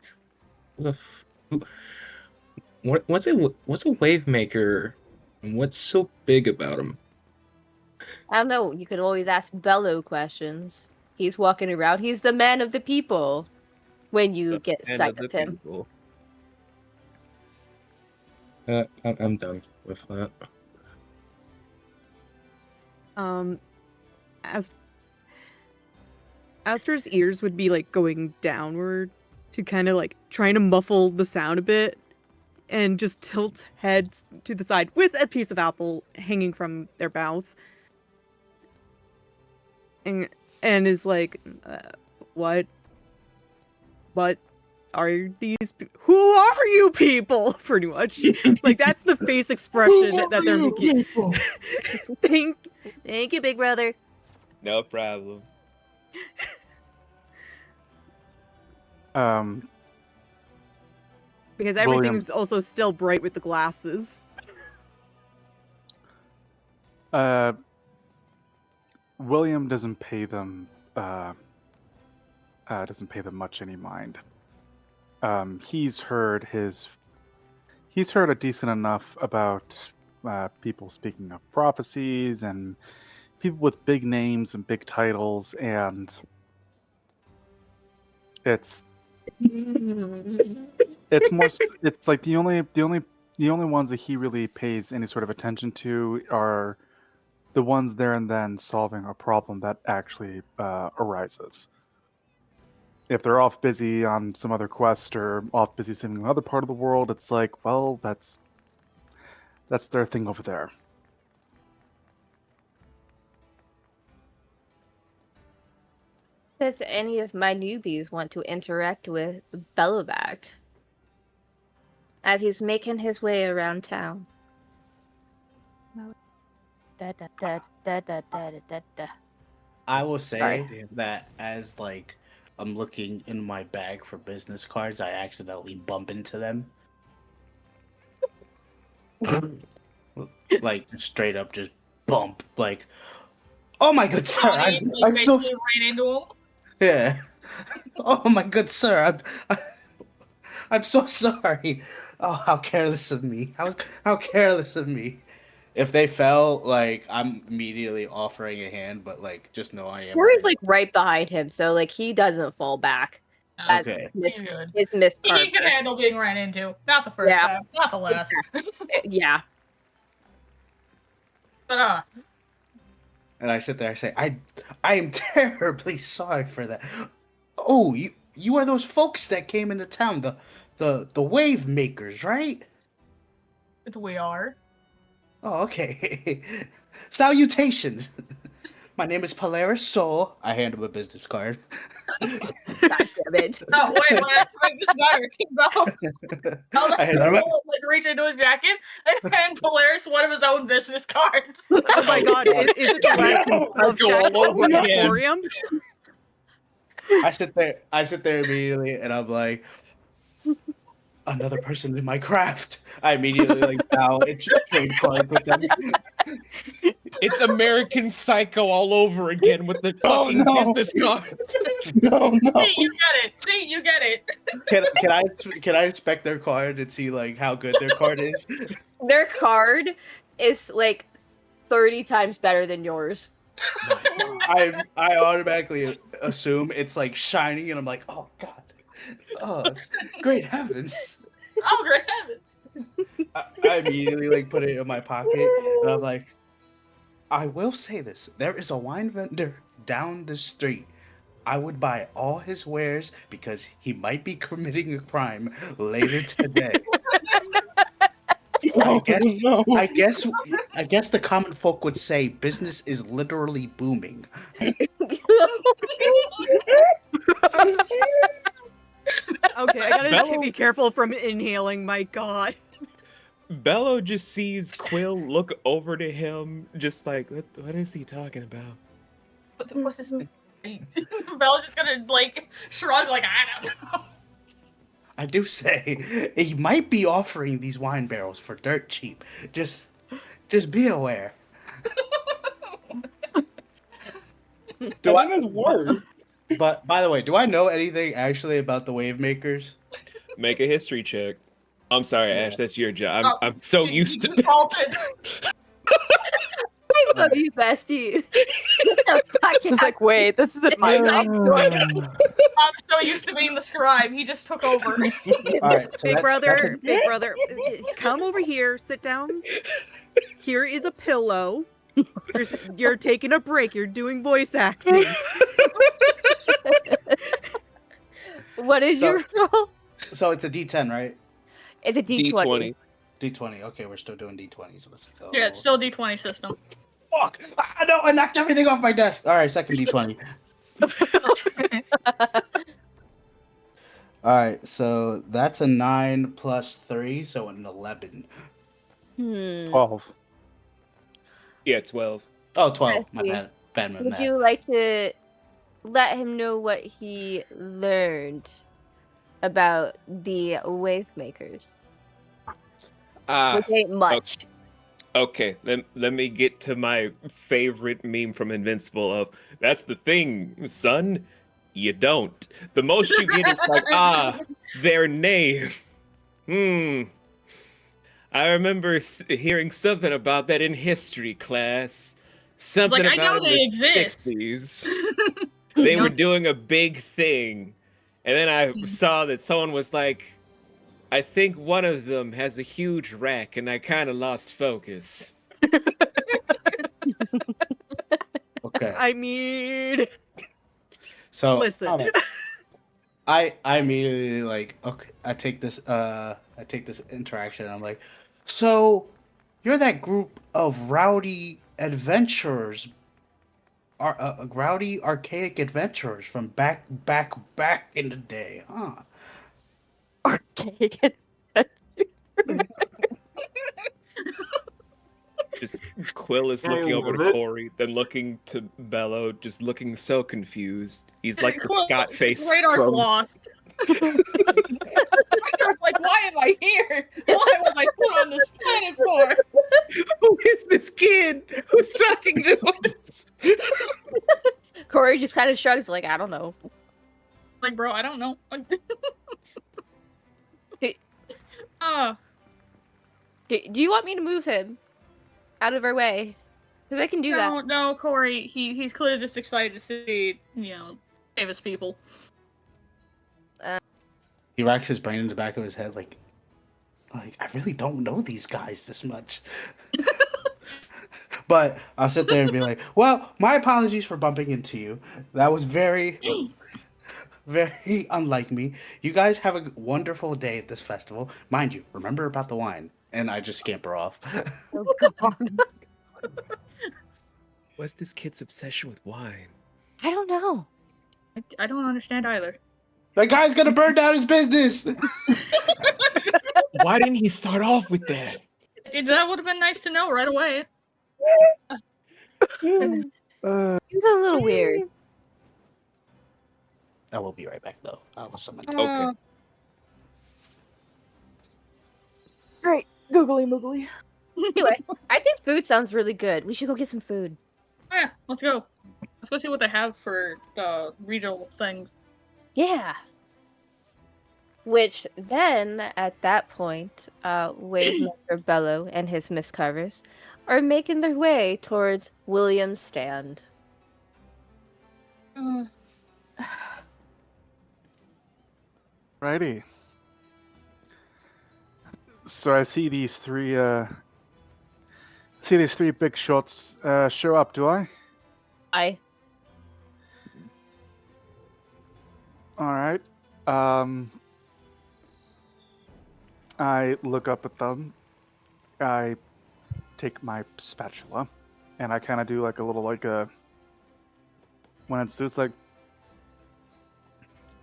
What's a Wavemaker? And what's so big about him? I don't know. You could always ask Bello questions. He's walking around. He's the man of the people. When you get sight of him. I'm done with that. Aster's ears would be like going downward to kind of like trying to muffle the sound a bit, and just tilt head to the side with a piece of apple hanging from their mouth, and is like, what are these? Who are you people? Pretty much, like that's the face expression that they're making. Thank you, big brother. No problem. Because everything's also still bright with the glasses. William doesn't pay them doesn't pay them much any mind. He's heard a decent enough about people speaking of prophecies and people with big names and big titles, and it's more. It's like the only ones that he really pays any sort of attention to are the ones there and then solving a problem that actually arises. If they're off busy on some other quest or off busy saving another part of the world, it's like, well, that's their thing over there. Does any of my newbies want to interact with Bellovac as he's making his way around town? I will say Sorry. that as like I'm looking in my bag for business cards, I accidentally bump into them. Like straight up, just bump. Like, oh my good sir, I'm so right into him. yeah. Oh my good sir, I'm so sorry. Oh, how careless of me. How careless of me. If they fell, like I'm immediately offering a hand, but like just know I am. Corey's like right behind him, so like he doesn't fall back. That's Okay. Miss, He's good. is Miss He Carter. can handle being ran into. Not the first Yeah. time, not the last. Yeah. But And I sit there, I say, I am terribly sorry for that. Oh, you are those folks that came into town, the Wavemakers, right? we are. Oh, okay. Salutations. My name is Polaris Soul. I hand him a business card. God damn it. Oh wait, let's make this better. Oh, I let's hand him a- like reach into his jacket and hand Polaris one of his own business cards. Oh my god, is it the love shack emporium? I sit there immediately, and I'm like, another person in my craft. I immediately like bow and trade cards with them. It's American Psycho all over again with the fucking business cards. No. See, you get it. See, you get it. Can I inspect their card and see like how good their card is? Their card is like 30 times better than yours. I automatically assume it's like shining, and I'm like, oh god, oh great heavens! Oh, great heavens. I immediately like put it in my pocket, and I'm like, I will say this: there is a wine vendor down the street. I would buy all his wares because he might be committing a crime later today. I guess the common folk would say business is literally booming. Okay, I gotta be careful from inhaling, my god. Bello just sees Quill look over to him, just like, what is he talking about? What is this? Bella's just gonna like shrug, like I don't know. I do say he might be offering these wine barrels for dirt cheap. Just be aware. That is worse. But by the way, do I know anything actually about the Wavemakers? Make a history check. I'm sorry, Ash, that's your job. I'm so used to it. I love you, bestie. It's like, wait, this is my I'm so used to being the scribe. He just took over. All right, so Big brother, come over here, sit down. Here is a pillow. You're taking a break. You're doing voice acting. What is your roll? So it's a D10, right? It's a D20. D20. Okay, we're still doing D20s. So let's go. Yeah, it's still a D20 system. Fuck! No, I knocked everything off my desk. All right, second D20. All right, so that's a 9 plus 3, so an 11. 12. Yeah, 12. Oh, 12. My Bestie, bad. Bad would you like to let him know what he learned about the Wavemakers? Which ain't much. Okay, let me get to my favorite meme from Invincible of, that's the thing, son. You don't. The most you get is like, their name. I remember hearing something about that in history class. Something I know about in they the exist. 60s. They were doing a big thing. And then I saw that someone was like, I think one of them has a huge rack, and I kind of lost focus. Okay. I mean, So listen. I immediately like, okay, I take this interaction and I'm like, so you're that group of rowdy adventurers, rowdy archaic adventurers from back in the day, huh? Archaic. Just Quill is looking over to Corey, then looking to Bello, just looking so confused. He's like the Scott face Radar's from... lost. Radar's like, why am I here? Why was I put on this planet for? Who is this kid who's talking to us? Corey just kind of shrugs, like, I don't know. Like, bro, I don't know. Do you want me to move him out of our way? Because I can do that. No, Corey. He's clearly just excited to see, famous people. He racks his brain in the back of his head, like I really don't know these guys this much. But I'll sit there and be like, well, my apologies for bumping into you. That was very, very unlike me. You guys have a wonderful day at this festival. Mind you, remember about the wine. And I just scamper off. Oh, God. What's this kid's obsession with wine? I don't know. I don't understand either. That guy's gonna burn down his business. Why didn't he start off with that? That would have been nice to know right away. Seems a little weird. I will be right back, though. I will summon. Okay. Alright, googly moogly. Anyway, I think food sounds really good. We should go get some food. Oh, yeah, let's go. Let's go see what they have for regional things. Yeah. Which then, at that point, Wavemaker Bello and his Miss Carvers are making their way towards William's stand. Righty. So I see these three big shots show up, do I? Aye. Alright. I look up at them. I take my spatula and I kind of do like a little when it's just like,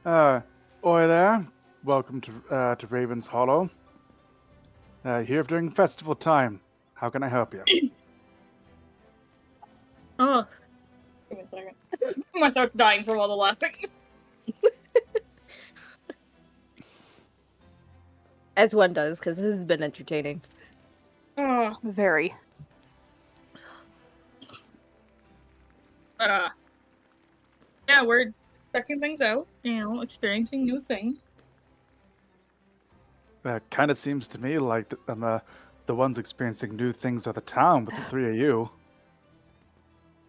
oi there, welcome to Raven's Hollow. Here during festival time. How can I help you? Oh, give me a second. My throat's dying from all the laughing. As one does, because this has been entertaining. Very. But, yeah, we're checking things out, experiencing new things. Kind of seems to me like the ones experiencing new things are the town with the three of you.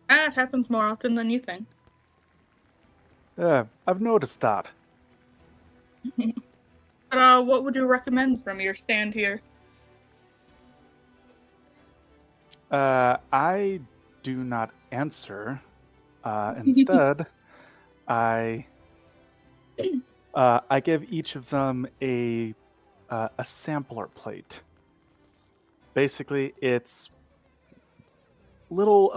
It happens more often than you think. Yeah, I've noticed that. But, what would you recommend from your stand here? I do not answer. Instead, I give each of them a sampler plate. Basically, it's little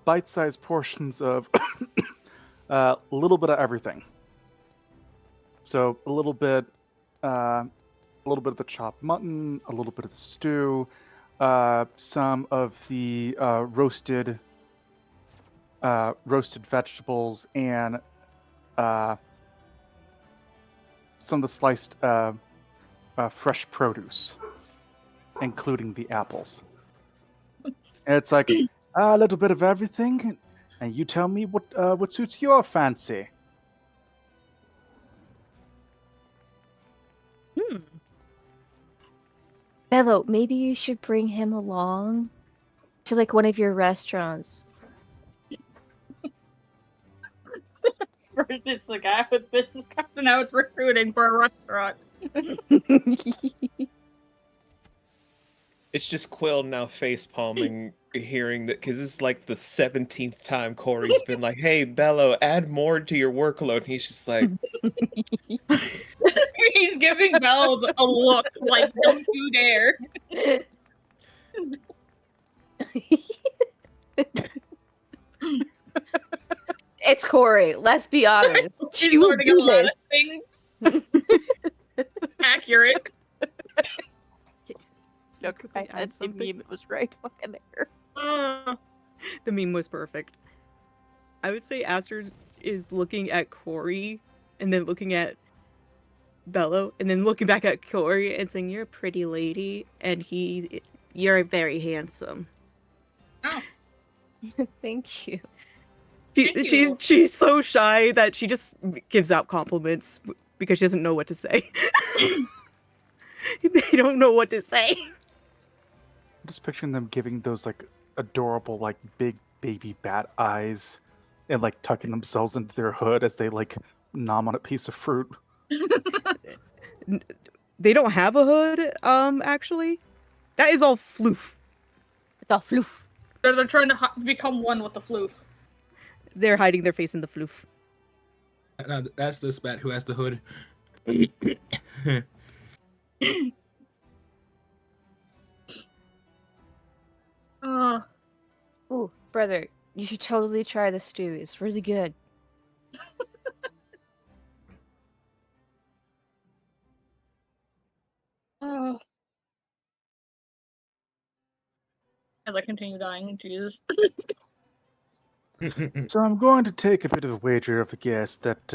bite-sized portions of a little bit of everything. So a little bit of the chopped mutton, a little bit of the stew, some of the roasted vegetables, and some of the sliced fresh produce, including the apples. And it's like a little bit of everything. and you tell me what suits your fancy. Bello, maybe you should bring him along to like one of your restaurants. First it's the guy with business cards, and now it's recruiting for a restaurant. It's just Quill now face palming, hearing that, because this is like the 17th time Corey's been like, "Hey, Bello, add more to your workload." And he's just like, He's giving Belle a look like, "Don't you dare!" It's Corey. Let's be honest. She's She will learning a do lot this. of things. Accurate. Look, I add had the something? meme. It was right fucking there. The meme was perfect. I would say Aster is looking at Corey and then looking at Bello and then looking back at Corey and saying, "You're a pretty lady," and "You're very handsome." Oh. Thank you. She's so shy that she just gives out compliments because she doesn't know what to say. They don't know what to say. I'm just picturing them giving those like adorable like big baby bat eyes and like tucking themselves into their hood as they like nom on a piece of fruit. They don't have a hood, actually. That is all floof. It's all floof. They're trying to become one with the floof. They're hiding their face in the floof. That's the spat who has the hood. Ooh, brother, you should totally try the stew. It's really good. As I continue dying, Jesus. So I'm going to take a bit of a wager of a guess that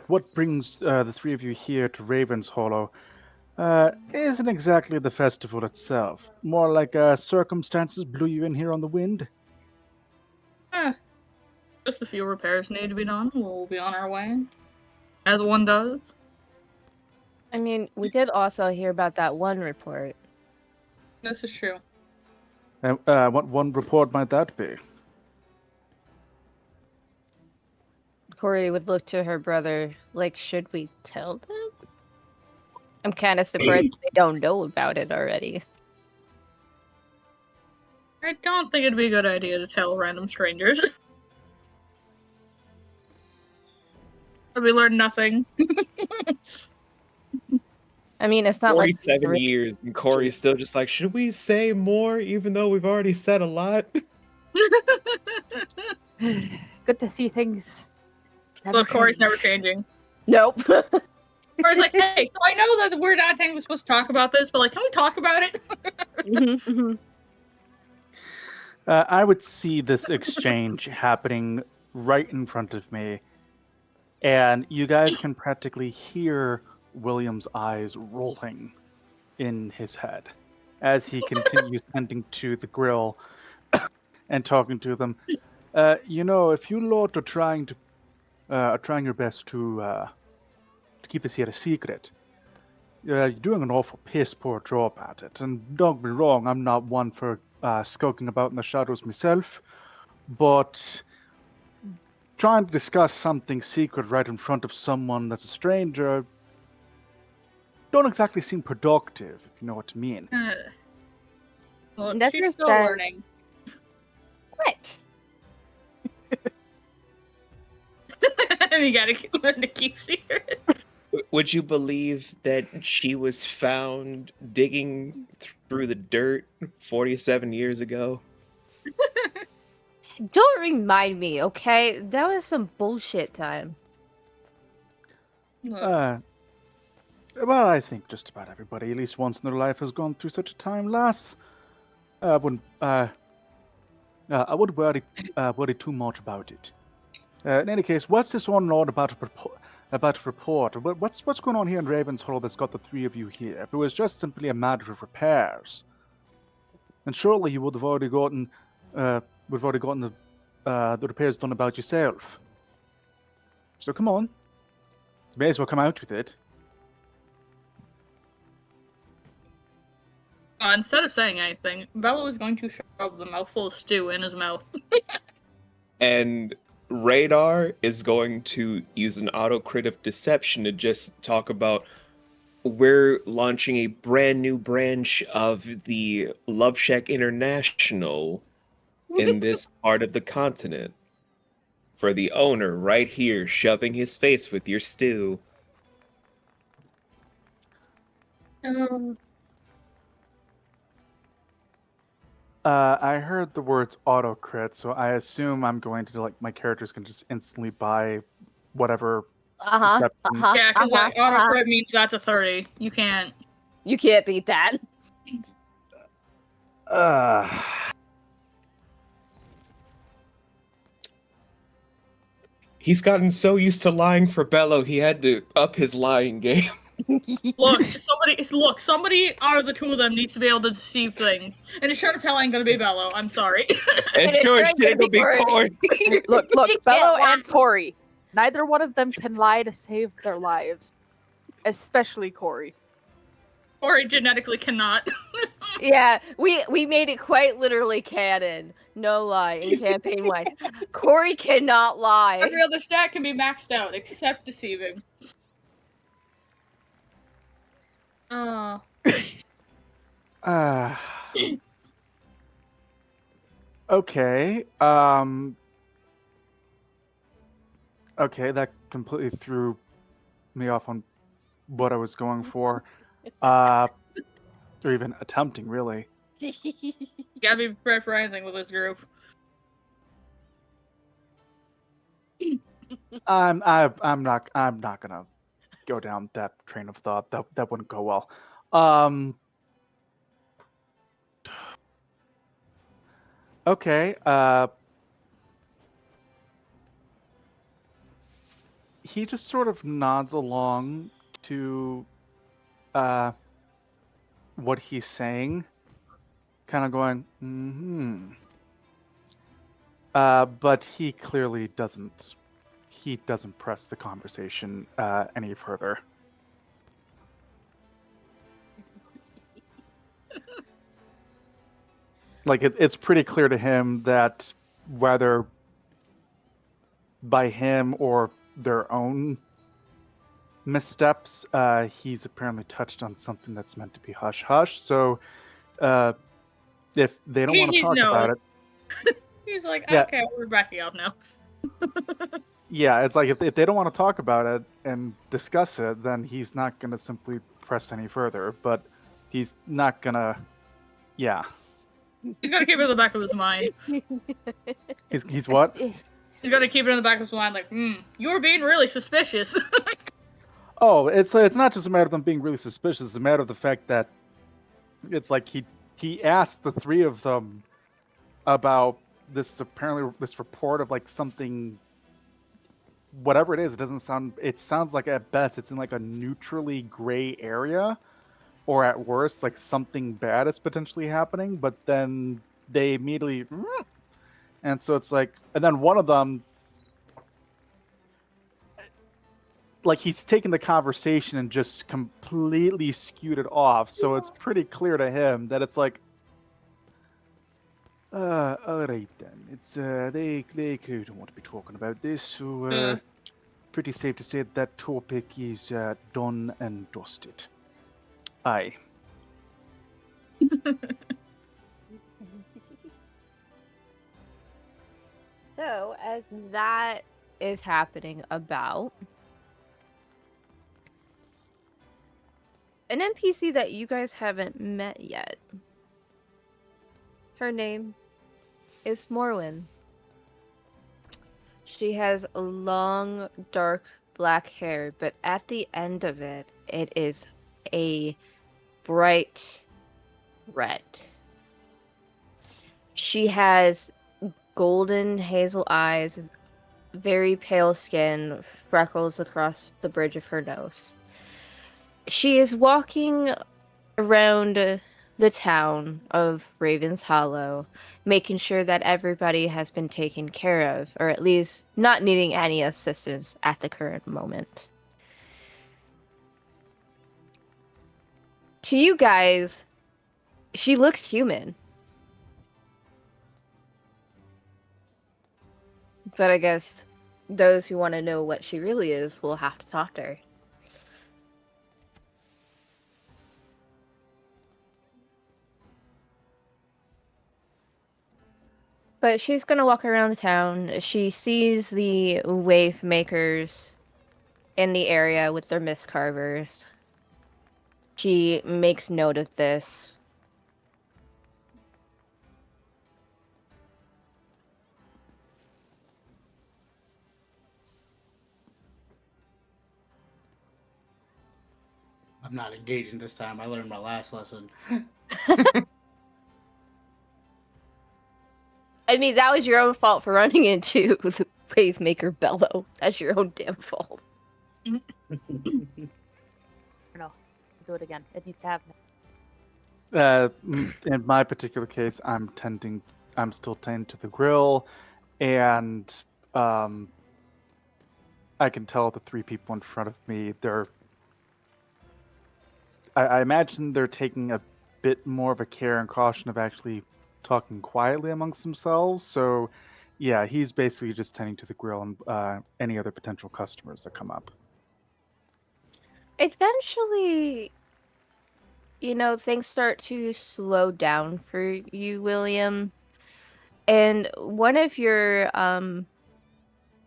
what brings the three of you here to Raven's Hollow isn't exactly the festival itself. More like circumstances blew you in here on the wind. Just a few repairs need to be done. We'll be on our way. As one does. I mean, we did also hear about that one report. This is true. And what one report might that be? Corey would look to her brother like, should we tell them? I'm kind of surprised they don't know about it already. I don't think it'd be a good idea to tell random strangers. But we learned nothing. I mean, it's not like 47 years, and Corey's still just like, should we say more, even though we've already said a lot? Good to see things. Look, Corey's never changing. Nope. Corey's like, hey, so I know that we're not saying we're supposed to talk about this, but like, can we talk about it? I would see this exchange happening right in front of me, and you guys can practically hear William's eyes rolling in his head as he continues tending to the grill and talking to them. If you lot are trying your best to keep this here a secret, you're doing an awful piss poor job at it. And don't get me wrong, I'm not one for skulking about in the shadows myself, but trying to discuss something secret right in front of someone that's a stranger don't exactly seem productive, if you know what I mean. Well, That's she's just still that- learning. What? You gotta learn to keep secrets. Would you believe that she was found digging through the dirt 47 years ago? Don't remind me, okay? That was some bullshit time. Well, I think just about everybody, at least once in their life, has gone through such a time, lass. I wouldn't worry too much about it. In any case, what's this one all about to report? What's going on here in Raven's Hollow that's got the three of you here? If it was just simply a matter of repairs. and surely you would have already gotten the repairs done about yourself. So come on, you may as well come out with it. Instead of saying anything, Bello is going to shove the mouthful of stew in his mouth. And Radar is going to use an auto-crit of deception to just talk about we're launching a brand new branch of the Love Shack International in this part of the continent. For the owner right here shoving his face with your stew. I heard the words auto crit, so I assume I'm going to like my characters can just instantly buy whatever. deception- Yeah, because that auto crit means that's a 30. You can't beat that. He's gotten so used to lying for Bello, he had to up his lying game. Somebody out of the two of them needs to be able to deceive things. And it sure as hell ain't gonna be Bello, I'm sorry. And sure as shit it'll be Corey. Look, Bello and Corey. Neither one of them can lie to save their lives. Especially Corey. Corey genetically cannot. Yeah, we made it quite literally canon. No lie in campaign wide. Corey cannot lie. Every other stat can be maxed out, except deceiving. Okay. Okay, that completely threw me off on what I was going for. Or even attempting, really. You gotta be prepared for anything with this group. I'm not gonna go down that train of thought. That wouldn't go well. Okay. He just sort of nods along to what he's saying, kind of going, but he clearly doesn't. He doesn't press the conversation any further. Like it's pretty clear to him that whether by him or their own missteps, he's apparently touched on something that's meant to be hush hush. So if they don't want to talk about it, He's like, Yeah. okay, we're backing up now. yeah, it's like if they don't want to talk about it and discuss it, then he's not gonna simply press any further. But he's not gonna, yeah. He's gonna keep it in the back of his mind. He's what? He's gonna keep it in the back of his mind, like, you were being really suspicious. Oh, it's not just a matter of them being really suspicious. It's a matter of the fact that it's like he asked the three of them about this report of like something, whatever it is. It sounds like at best it's in like a neutrally gray area, or at worst like something bad is potentially happening. But then they immediately, and so it's like, and then one of them, like he's taken the conversation and just completely skewed it off. So it's pretty clear to him that it's like, all right then. It's they clearly don't want to be talking about this. So pretty safe to say that topic is done and dusted. Aye. So, as that is happening about, an NPC that you guys haven't met yet. Her name is Morwyn. She has long, dark black hair, but at the end of it, it is a bright red. She has golden hazel eyes, very pale skin, freckles across the bridge of her nose. She is walking around the town of Raven's Hollow, making sure that everybody has been taken care of, or at least not needing any assistance at the current moment. To you guys, she looks human. But I guess those who want to know what she really is will have to talk to her. But she's gonna walk around the town. She sees the Wavemakers in the area with their mist carvers. She makes note of this. I'm not engaging this time. I learned my last lesson. I mean, that was your own fault for running into the Wavemaker Bellow. That's your own damn fault. No, do it again. It needs to happen. In my particular case, I'm still tending to the grill, and I can tell the three people in front of me, I imagine they're taking a bit more of a care and caution of actually talking quietly amongst themselves. So, yeah, he's basically just tending to the grill and any other potential customers that come up. Eventually, things start to slow down for you, William. And one of your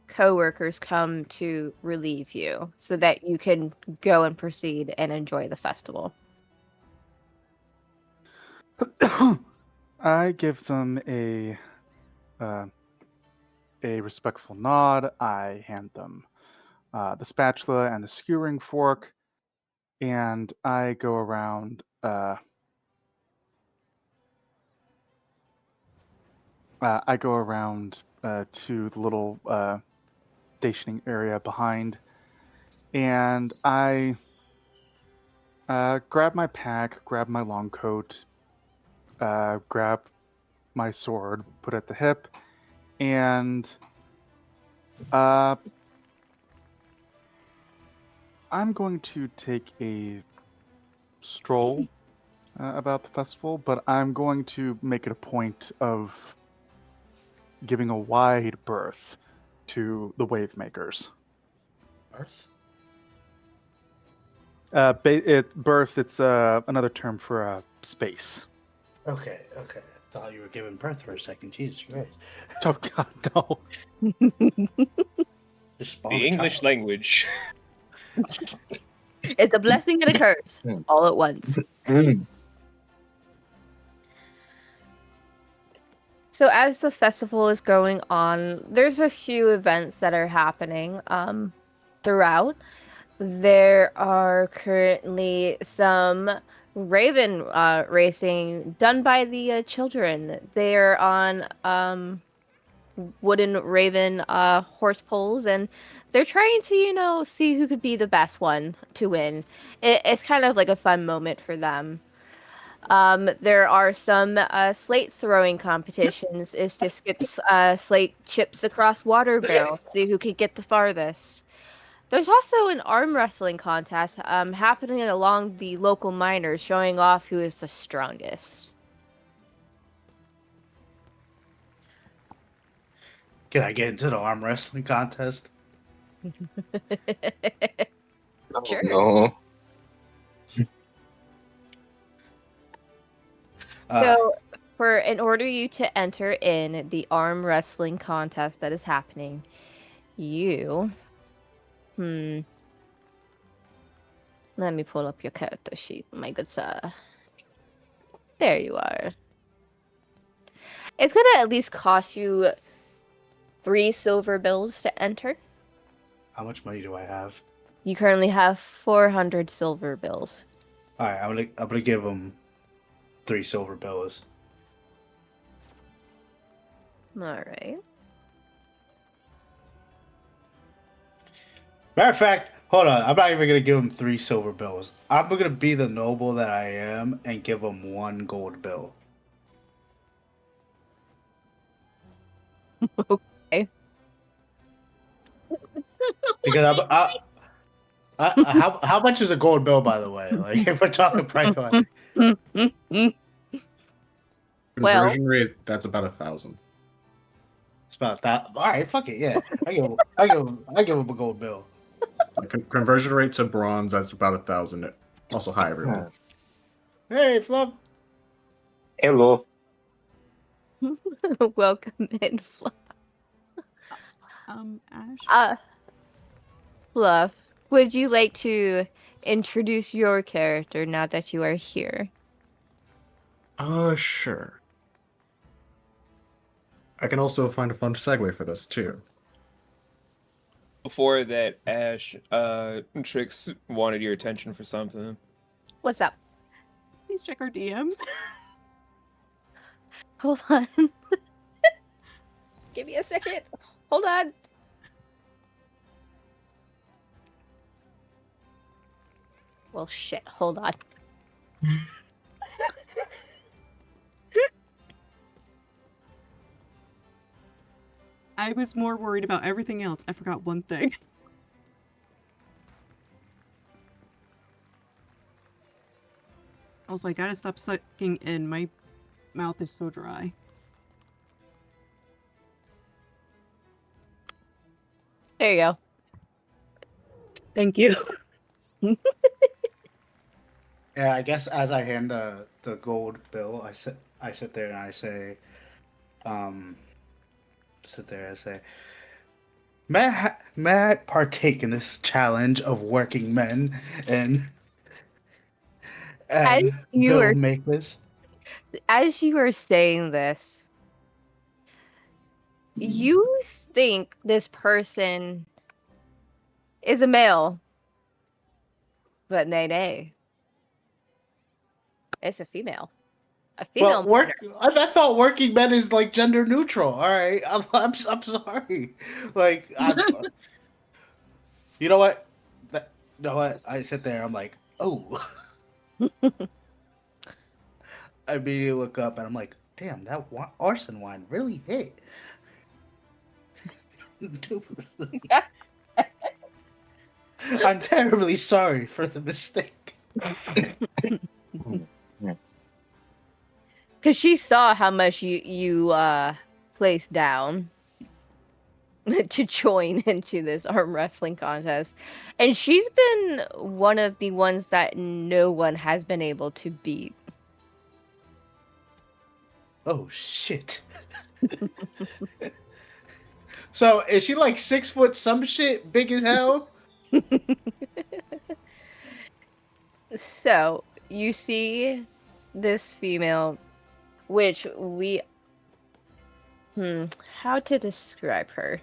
co-workers come to relieve you so that you can go and proceed and enjoy the festival. I give them a respectful nod. I hand them the spatula and the skewering fork, and I go around. To the little stationing area behind, and I grab my pack, grab my long coat, grab my sword, put it at the hip, and I'm going to take a stroll about the festival, but I'm going to make it a point of giving a wide berth to the Wavemakers. Earth? Berth, it's another term for space. Okay. I thought you were giving birth for a second. Jesus Christ. Oh, God, no. The English language. It's a blessing and a curse all at once. So as the festival is going on, there's a few events that are happening throughout. There are currently some raven racing done by the children. They're on wooden raven horse poles, and they're trying to, see who could be the best one to win. It's kind of like a fun moment for them. There are some slate throwing competitions. Is to skip slate chips across water barrels, see who could get the farthest. There's also an arm wrestling contest happening along the local miners, showing off who is the strongest. Can I get into the arm wrestling contest? Sure. No. So, in order you to enter in the arm wrestling contest that is happening, you, let me pull up your character sheet, my good sir. There you are. It's gonna at least cost you 3 silver bills to enter. How much money do I have? You currently have 400 silver bills. All right, I'm gonna give them 3 silver bills. All right. Matter of fact, Hold on, I'm not even gonna give him 3 silver bills. I'm gonna be the noble that I am and give him 1 gold bill. Okay. Because how much is a gold bill, by the way? Like, if we're talking price wise. Well, Conversion rate, that's about 1,000. It's about that. All right, fuck it, yeah. I give him a gold bill. Conversion rate to bronze, that's about 1,000. Also, hi everyone. Hey, Flub. Hello. welcome in, Fluff. Ash. Fluff, would you like to introduce your character now that you are here? Sure. I can also find a fun segue for this too. Before that, Ash, Trix wanted your attention for something. What's up? Please check our DMs. Hold on. Give me a second. Hold on. Well, shit. Hold on. I was more worried about everything else. I forgot one thing. I was like, gotta stop sucking in. My mouth is so dry. There you go. Thank you. Yeah, I guess as I hand the gold bill, I sit there and I say, may I partake in this challenge of working men and you bill are- makers? As you are saying this, you think this person is a male, but nay. It's a female. A female. Well, I thought working men is like gender neutral. All right, I'm sorry. Like, you know what? You know what? I sit there. I'm like, oh. I immediately look up and I'm like, damn, that arson wine really hit. I'm terribly sorry for the mistake. Because she saw how much you placed down to join into this arm wrestling contest. And she's been one of the ones that no one has been able to beat. Oh, shit. So, is she like 6 foot some shit, big as hell? So, you see this female, which how to describe her?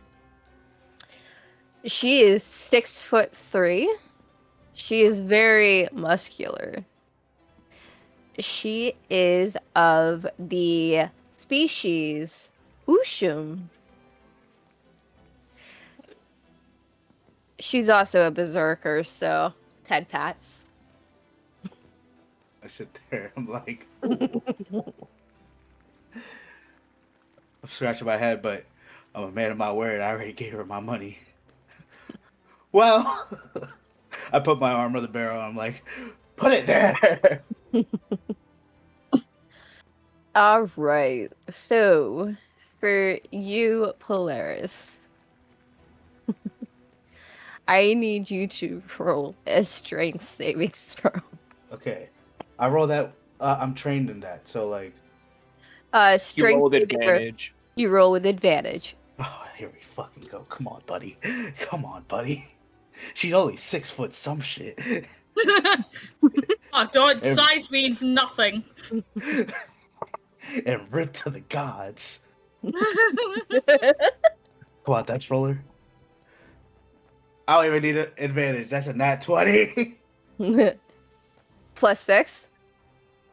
She is 6'3". She is very muscular. She is of the species Ushum. She's also a berserker, so Ted Pats. I sit there, I'm like, ooh. I'm scratching my head, but I'm a man of my word. I already gave her my money. Well, I put my arm on the barrel. I'm like, put it there. All right. So, for you, Polaris, I need you to roll a strength saving throw. Okay, I roll that. I'm trained in that, so like. Strength You roll with saving throw. advantage. You roll with advantage. Oh, here we fucking go. Come on, buddy. Come on, buddy. She's only 6 foot some shit. Oh god, size means nothing. And ripped to the gods. Come on, dice roller. I don't even need an advantage. That's a nat 20. Plus 6?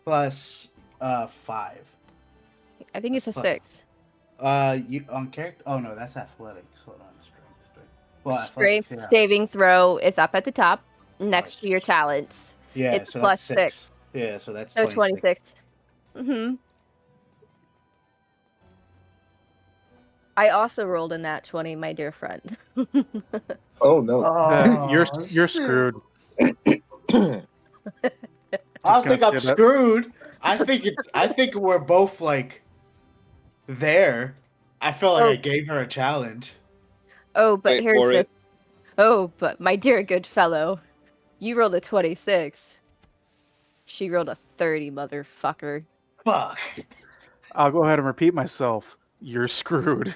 Plus 5. I think it's a 6. You on character? Oh no, that's athletics. Hold on, strength. Well, Strength yeah. saving throw is up at the top, next Right. to your talents. Yeah, It's so plus that's 6. 6. Yeah, so that's So 26. 26. Mm-hmm. I also rolled a nat 20, my dear friend. Oh no. You're screwed. I don't think I'm screwed. I think we're both like there. I felt like I gave her a challenge. Oh, but Wait here's for the. it. Oh, but my dear good fellow, you rolled a 26. She rolled a 30, motherfucker. Fuck. I'll go ahead and repeat myself. You're screwed.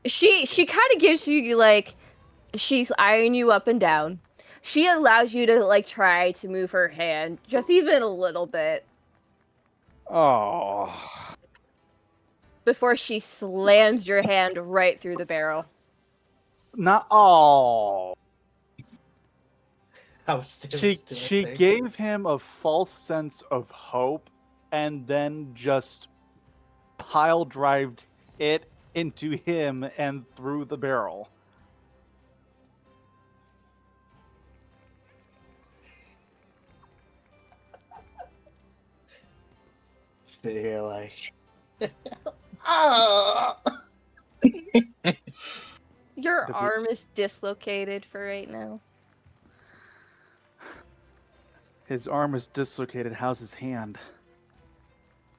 She kind of gives you like, she's eyeing you up and down. She allows you to like try to move her hand just even a little bit Oh. before she slams your hand right through the barrel. Not all. She She gave him a false sense of hope and then just pile drived it into him and through the barrel. sit here like ah. Your Does it- arm is dislocated for right now. His arm is dislocated. How's his hand?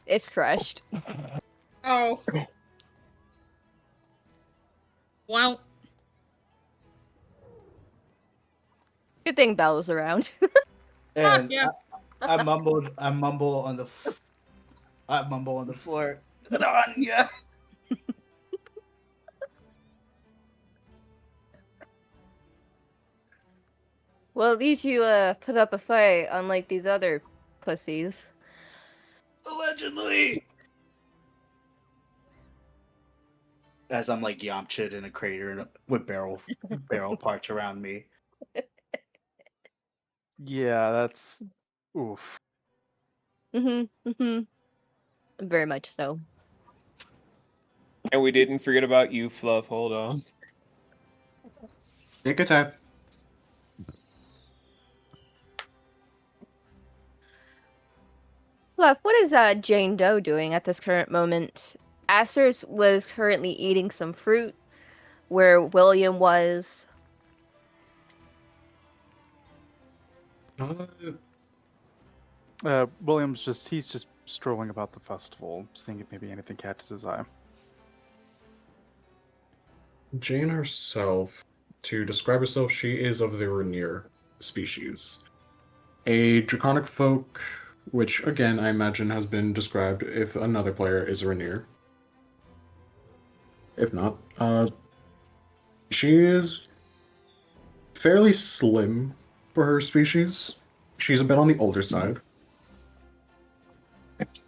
It's crushed. Oh. Well. Good thing Belle was around. And Yeah. I mumble on the floor. Good on ya. Well, at least you put up a fight, unlike these other pussies. Allegedly. As I'm like Yamcha'd in a crater with barrel parts around me. Yeah, that's oof. Very much so. And we didn't forget about you, Fluff. Hold on. Take a time. Fluff, what is Jane Doe doing at this current moment? Asters was currently eating some fruit where William was. William's he's just strolling about the festival, seeing if maybe anything catches his eye. Jane herself, to describe herself, she is of the Rainier species. A draconic folk, which again I imagine has been described if another player is a Rainier. If not, she is fairly slim for her species. She's a bit on the older side.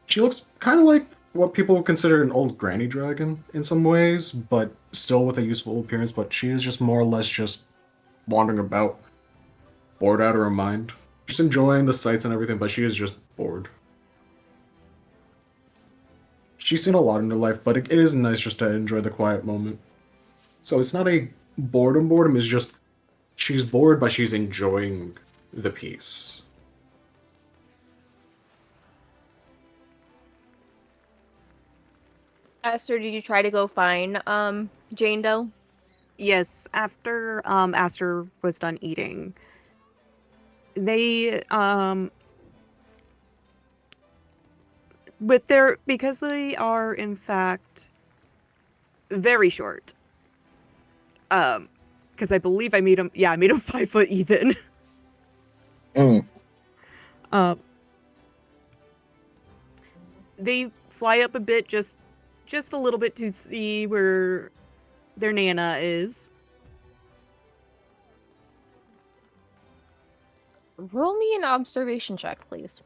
She looks kind of like what people would consider an old granny dragon in some ways, but still with a useful appearance. But she is just more or less just wandering about, bored out of her mind. Just enjoying the sights and everything, but she is just bored. She's seen a lot in her life, but it is nice just to enjoy the quiet moment. So it's not a boredom. Boredom is just she's bored, but she's enjoying the peace. Aster, did you try to go find Jane Doe? Yes, after Aster was done eating, they because they are in fact very short. Because I believe I made them 5 foot even. They fly up a bit, just a little bit to see where their Nana is. Roll me an observation check, please.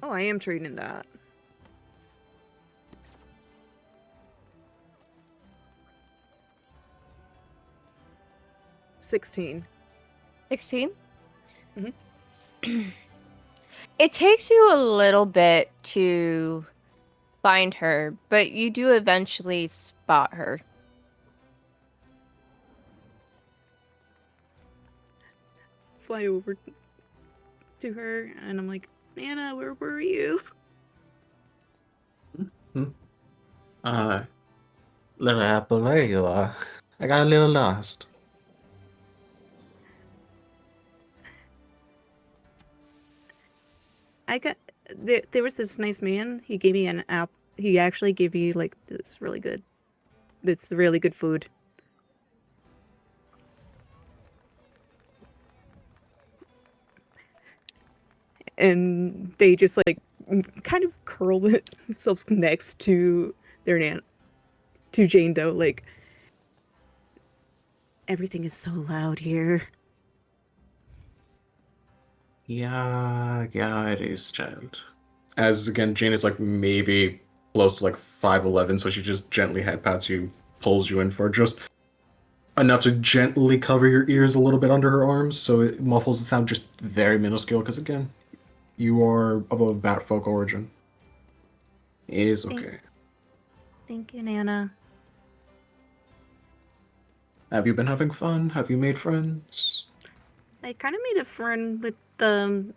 Oh, I am trading that. 16. 16? Mhm. It takes you a little bit to find her, but you do eventually spot her. Fly over to her, and I'm like, Nana, where were you? Little apple, there you are. I got a little lost. There was this nice man. He gave me an app. He actually gave me like this really good food. And they just like kind of curl themselves next to to Jane Doe. Like, everything is so loud here. Yeah, it is, child. As again, Jane is like maybe close to like 5'11", so she just gently head pats you, pulls you in for just enough to gently cover your ears a little bit under her arms, so it muffles the sound just very minuscule. Because again, you are of a Batfolk origin. It is okay. Thank you, Nana. Have you been having fun? Have you made friends? I kind of made a friend with the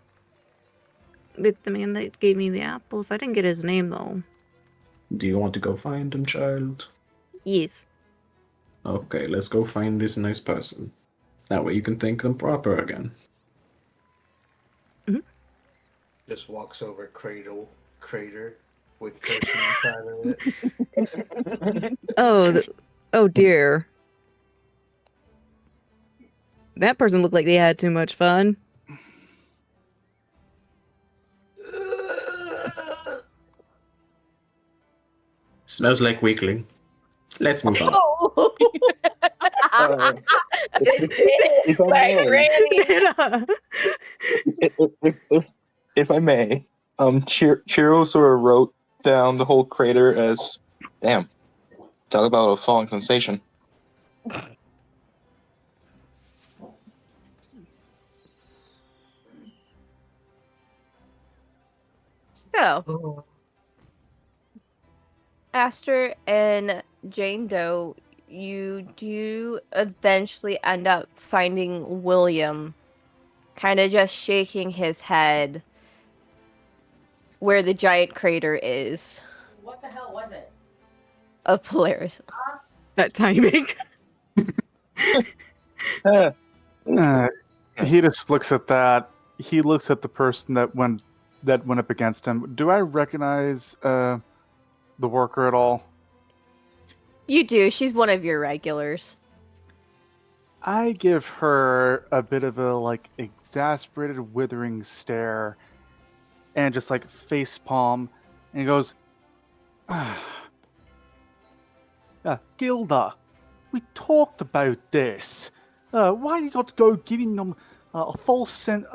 man that gave me the apples. I didn't get his name though. Do you want to go find him, child? Yes. Okay, let's go find this nice person. That way you can thank them proper again. Just walks over crater with person inside of it. Oh dear. That person looked like they had too much fun. Smells like weakling. Let's move on. Oh! If I may, if I may, Chiro sort of wrote down the whole crater as, damn, talk about a falling sensation. So, Aster and Jane Doe, you do eventually end up finding William kind of just shaking his head where the giant crater is. What the hell was it? Of Polaris. That timing. He just looks at that. He looks at the person that went up against him. Do I recognize the worker at all? You do. She's one of your regulars. I give her a bit of a like exasperated, withering stare, and just like face palm, and he goes, Gilda, we talked about this. Why you got to go giving them a false sense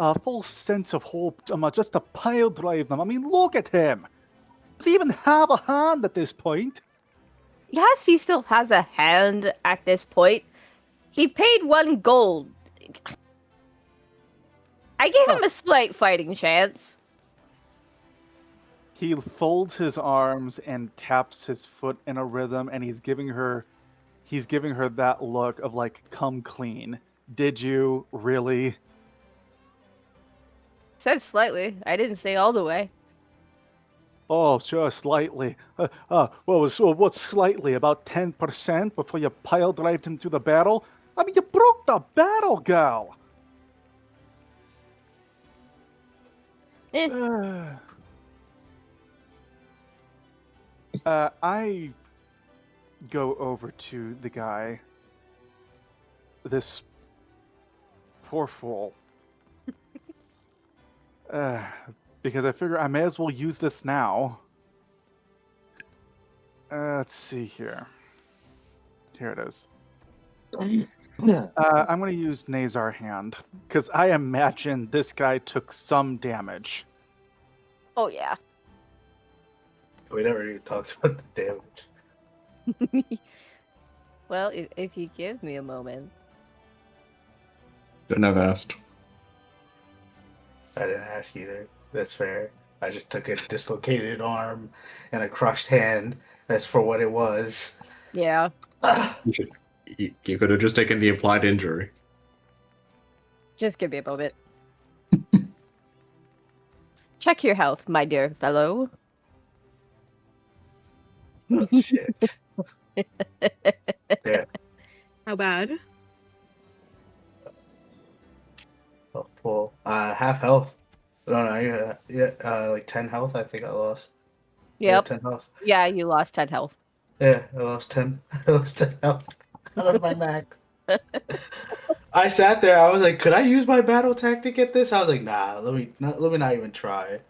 of hope just to pile drive them? I mean, look at him. Does he even have a hand at this point? Yes, he still has a hand at this point. He paid 1 gold. I gave him a slight fighting chance. He folds his arms and taps his foot in a rhythm, and he's giving her that look of like, come clean. Did you really? Said slightly. I didn't say all the way. Oh, sure, slightly. What's slightly? About 10% before you pile drived him through the barrel? I mean, you broke the barrel, girl! I go over to the guy. This poor fool. Because I figure I may as well use this now. Let's see here. Here it is. I'm going to use Nazar Hand, because I imagine this guy took some damage. Oh, yeah. We never even talked about the damage. Well, if you give me a moment. Shouldn't have asked. I didn't ask either. That's fair. I just took a dislocated arm and a crushed hand as for what it was. Yeah. You could have just taken the implied injury. Just give me a moment. Check your health, my dear fellow. Oh, shit. Yeah. How bad? Oh, full. Half health. No, like 10 health. I think I lost. Yeah, Yep. 10 health. Yeah, you lost 10 health. Yeah, I lost 10. I lost 10 health out of my max. I sat there. I was like, "Could I use my battle tactic at this?" I was like, "Nah, let me not even try."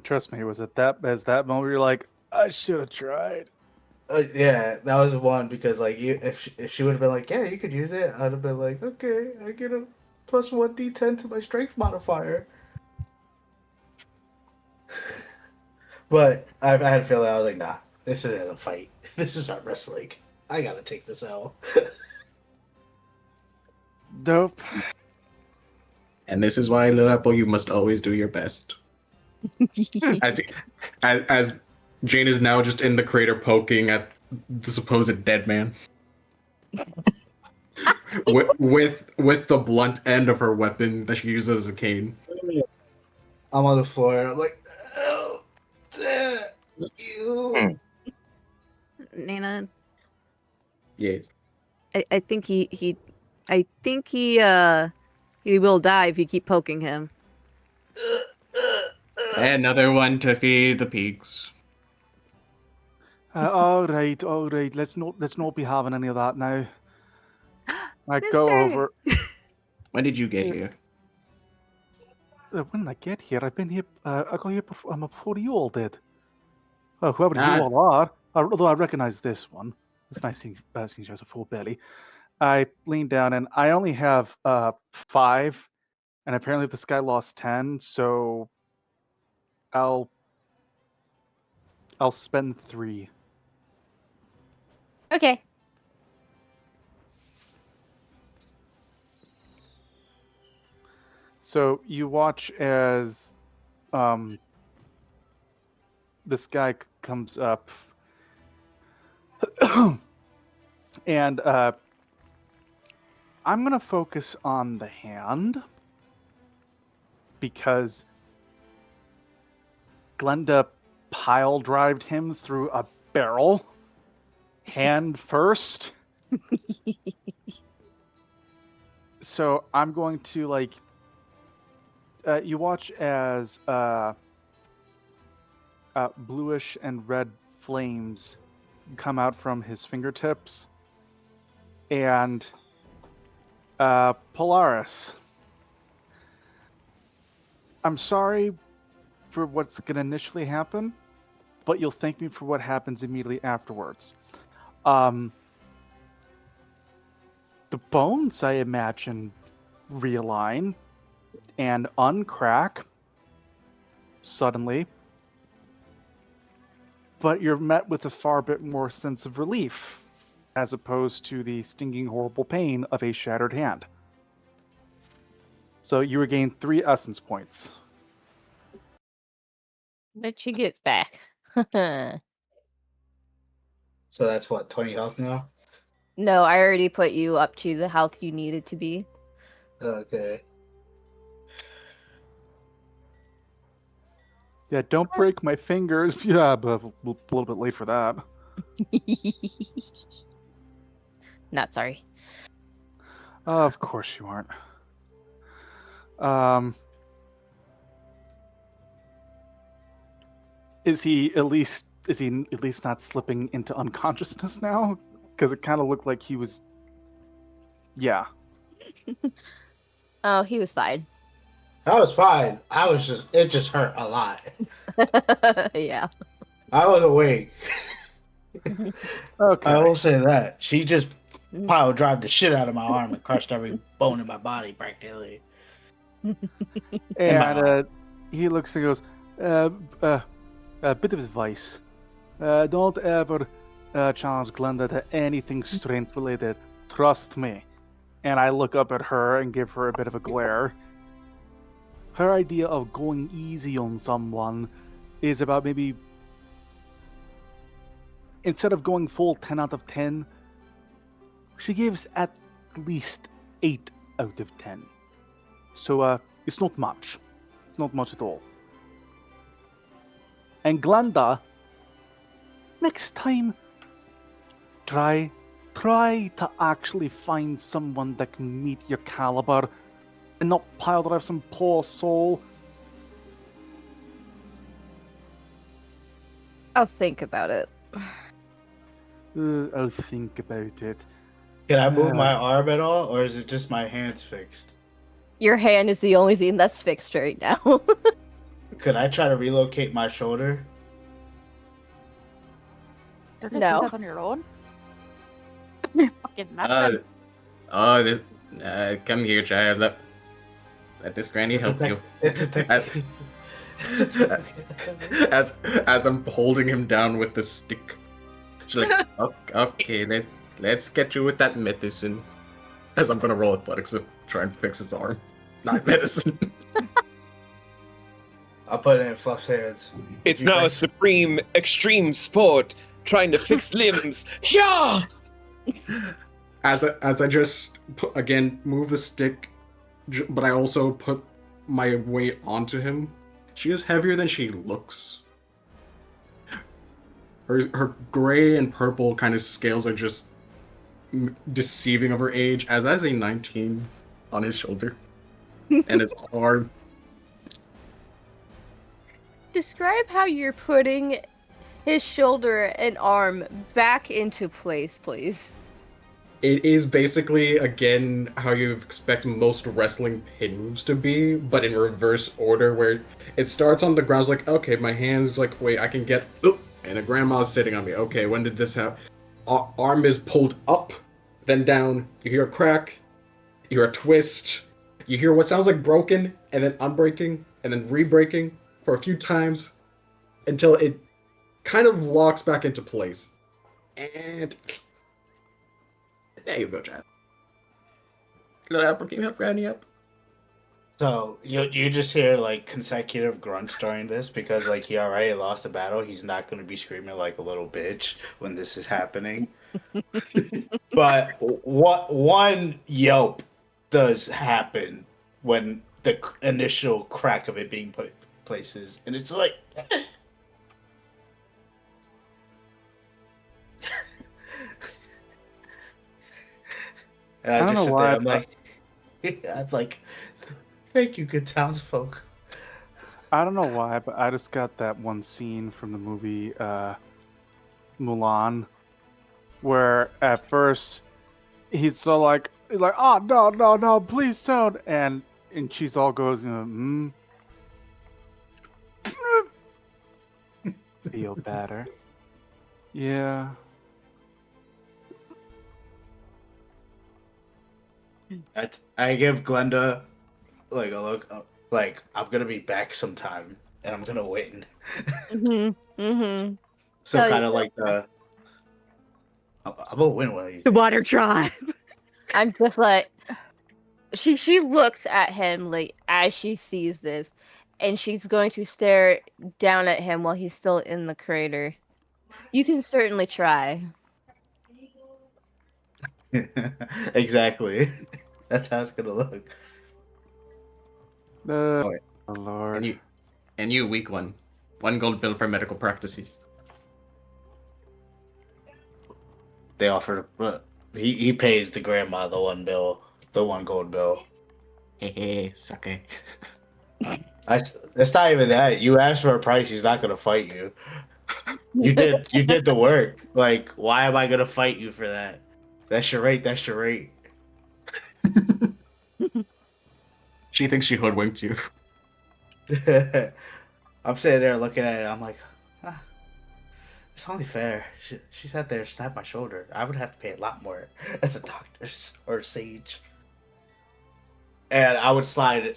Trust me, it was at that moment you're like, I should have tried. Yeah, that was one because like if she would have been like, "Yeah, you could use it," I'd have been like, "Okay, I get a plus 1d10 to my strength modifier." But I had a feeling. I was like, "Nah, this isn't a fight. This is arm wrestling. I gotta take this L." Dope. And this is why, little Apple, you must always do your best. as Jane is now just in the crater poking at the supposed dead man. with the blunt end of her weapon that she uses as a cane. I'm on the floor. And I'm like, "Oh, you." Nana, Yes. I think he will die if you keep poking him. Another one to feed the pigs. All right. Let's not be having any of that now. I go Mister! over. When did you get here? When did I get here? I've been here. I got here before you all did. Well, whoever Ah. you all are, although I recognize this one. It's nice seeing she has a full belly. I lean down and I only have 5, and apparently this guy lost 10, so I'll spend 3. Okay. So you watch as this guy comes up and I'm going to focus on the hand because Glenda pile-drived him through a barrel, hand first. So I'm going to, you watch as bluish and red flames come out from his fingertips. And Polaris, I'm sorry for what's going to initially happen, but you'll thank me for what happens immediately afterwards. The bones, I imagine, realign and uncrack suddenly, but you're met with a far bit more sense of relief as opposed to the stinging, horrible pain of a shattered hand. So you regain 3 essence points. But she gets back. So that's what, 20 health now? No, I already put you up to the health you needed to be. Okay. Yeah, don't break my fingers. Yeah, but a little bit late for that. Not sorry. Of course you aren't. Is he at least not slipping into unconsciousness now? Because it kind of looked like he was. Yeah. Oh, he was fine. I was fine. It just hurt a lot. Yeah. I was awake. Okay. I will say that. She just pile drive the shit out of my arm and crushed every bone in my body practically. And he looks and goes, a bit of advice. Don't ever challenge Glenda to anything strength related. Trust me. And I look up at her and give her a bit of a glare. Her idea of going easy on someone is about maybe, instead of going full 10 out of 10, she gives at least 8 out of 10. So it's not much. It's not much at all. And Glenda, next time, try to actually find someone that can meet your caliber and not pile drive some poor soul. I'll think about it. I'll think about it. Can I move my arm at all, or is it just my hands fixed? Your hand is the only thing that's fixed right now. Could I try to relocate my shoulder? Is there to No. do that on your own? Fucking nuts. Come here, child. Let this granny help you. It's a technique. As I'm holding him down with the stick. She's like, okay, let's get you with that medicine. As I'm gonna roll athletics to try and fix his arm. Not medicine. I'll put it in Fluff's hands. It's now a supreme extreme sport trying to fix limbs. Yeah. As I just again move the stick, but I also put my weight onto him. She is heavier than she looks. Her gray and purple kind of scales are just deceiving of her age, as has a 19 on his shoulder and his arm. Describe how you're putting his shoulder and arm back into place, please. It is basically, again, how you expect most wrestling pin moves to be, but in reverse order, where it starts on the ground, it's like, okay, my hand's like, wait, I can get, and a grandma's sitting on me. Okay, when did this happen? Arm is pulled up, then down, you hear a crack, you hear a twist, you hear what sounds like broken, and then unbreaking, and then re-breaking for a few times, until it kind of locks back into place. And there you go, Chad. Little apple, can you help Granny up? So you just hear like consecutive grunts during this because like he already lost a battle. He's not going to be screaming like a little bitch when this is happening. But what one yelp does happen when the initial crack of it being put places, and it's like. And I just sit there, I'm like, thank you, good townsfolk. I don't know why, but I just got that one scene from the movie Mulan, where at first he's so like, oh no, please don't, and she's all goes, feel better, yeah. I give Glenda like a look, like I'm gonna be back sometime, and I'm gonna win. So kind of like I'm gonna win one of these. The Water Tribe. I'm just like, she looks at him like as she sees this, and she's going to stare down at him while he's still in the crater. You can certainly try. Exactly. That's how it's gonna look. Oh, Lord. And you, weak one. 1 gold bill for medical practices. They offer. He pays the grandma the 1 bill, the 1 gold bill. Hey, sucker. It's not even that. You asked for a price. He's not gonna fight you. You did the work. Like, why am I gonna fight you for that? That's your rate. That's your rate. She thinks she hoodwinked you. I'm sitting there looking at it. I'm like, it's only fair. She sat there and snapped my shoulder. I would have to pay a lot more at the doctor's or Sage. And I would slide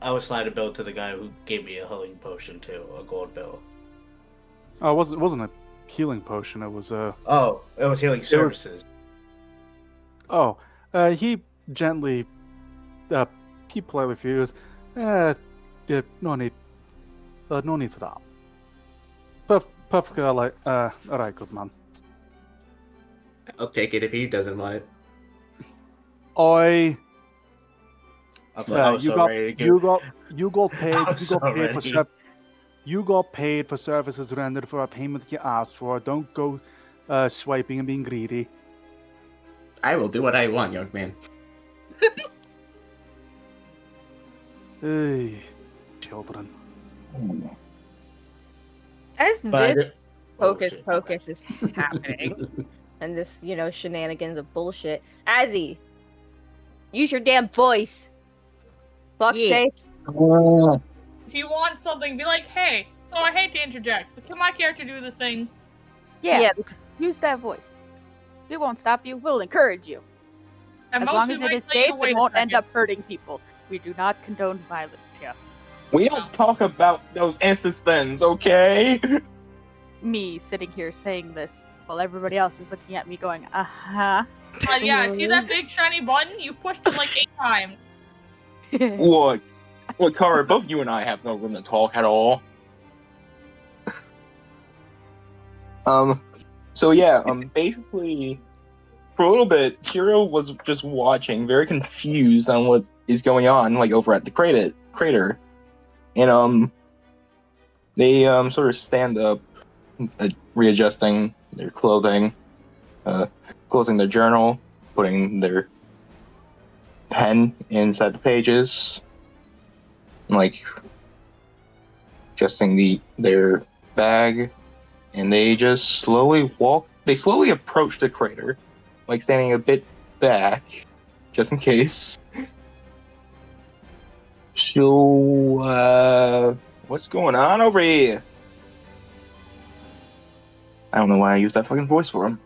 a bill to the guy who gave me a healing potion too, a gold bill. Oh, it wasn't a healing potion. It was a. Oh, it was healing services. Oh, He gently, he politely refused. Yeah, no need for that. Perfectly alright, good man. I'll take it if he doesn't want it. I was you so got ready to you go. got you got paid I was so ready. You got paid for services rendered for a payment you asked for. Don't go swiping and being greedy. I will do what I want, young man. Hey, children. As But this Hocus shit, Pocus is happening, and this, shenanigans of bullshit, Azzy, use your damn voice. Fuck's sakes. If you want something, be like, hey, so I hate to interject, but can my character do the thing? Yeah, use that voice. We won't stop you. We'll encourage you. And As long as mostly, it is like, say, safe wait and a won't end second. up hurting people. We do not condone violence here. We don't talk about those instance things, okay? Me sitting here saying this while everybody else is looking at me going, uh-huh. Yeah, see that big shiny button? You pushed it like 8 times. Look, Kara, both you and I have no room to talk at all. So yeah, basically, for a little bit, Hiro was just watching, very confused on what is going on, like, over at the crater. And, they, sort of stand up, readjusting their clothing, closing their journal, putting their pen inside the pages, like, adjusting their bag, and they just slowly approach the crater, like standing a bit back, just in case. So, what's going on over here? I don't know why I used that fucking voice for him.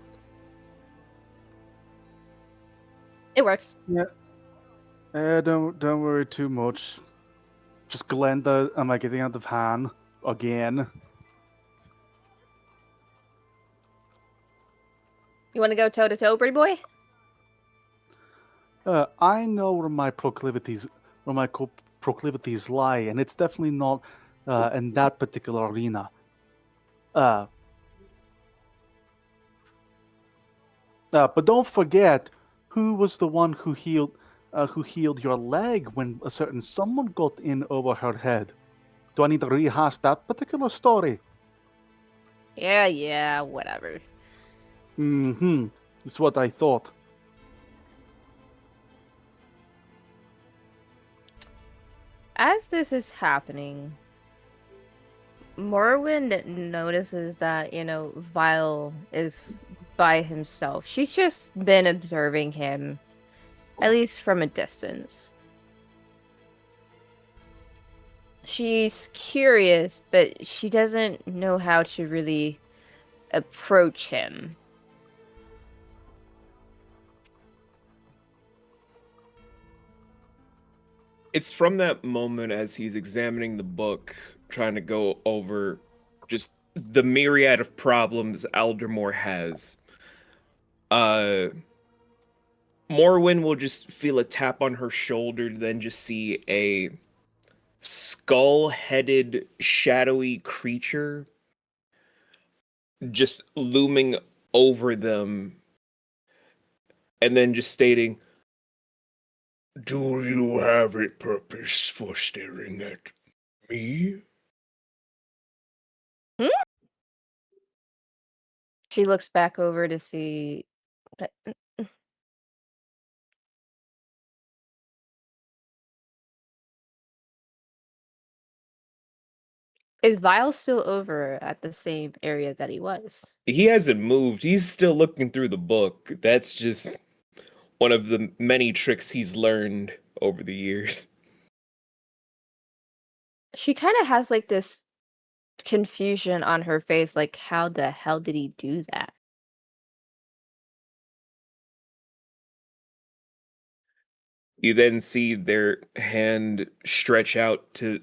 It works. Yeah. Don't worry too much. Just Glenda, am I getting out of hand again? You want to go toe to toe, pretty boy? I know where my proclivities lie, and it's definitely not in that particular arena. But don't forget, who was the one who healed your leg when a certain someone got in over her head? Do I need to rehash that particular story? Yeah, whatever. That's what I thought. As this is happening, Morwen notices that, Vile is by himself. She's just been observing him, at least from a distance. She's curious, but she doesn't know how to really approach him. It's from that moment as he's examining the book, trying to go over just the myriad of problems Aldermoor has. Morwen will just feel a tap on her shoulder, then just see a skull-headed, shadowy creature just looming over them, and then just stating, "Do you have a purpose for staring at me?" She looks back over to see that. Is Vile still over at the same area that he was? He hasn't moved. He's still looking through the book. That's just one of the many tricks he's learned over the years. She kind of has like this confusion on her face, like, how the hell did he do that? You then see their hand stretch out to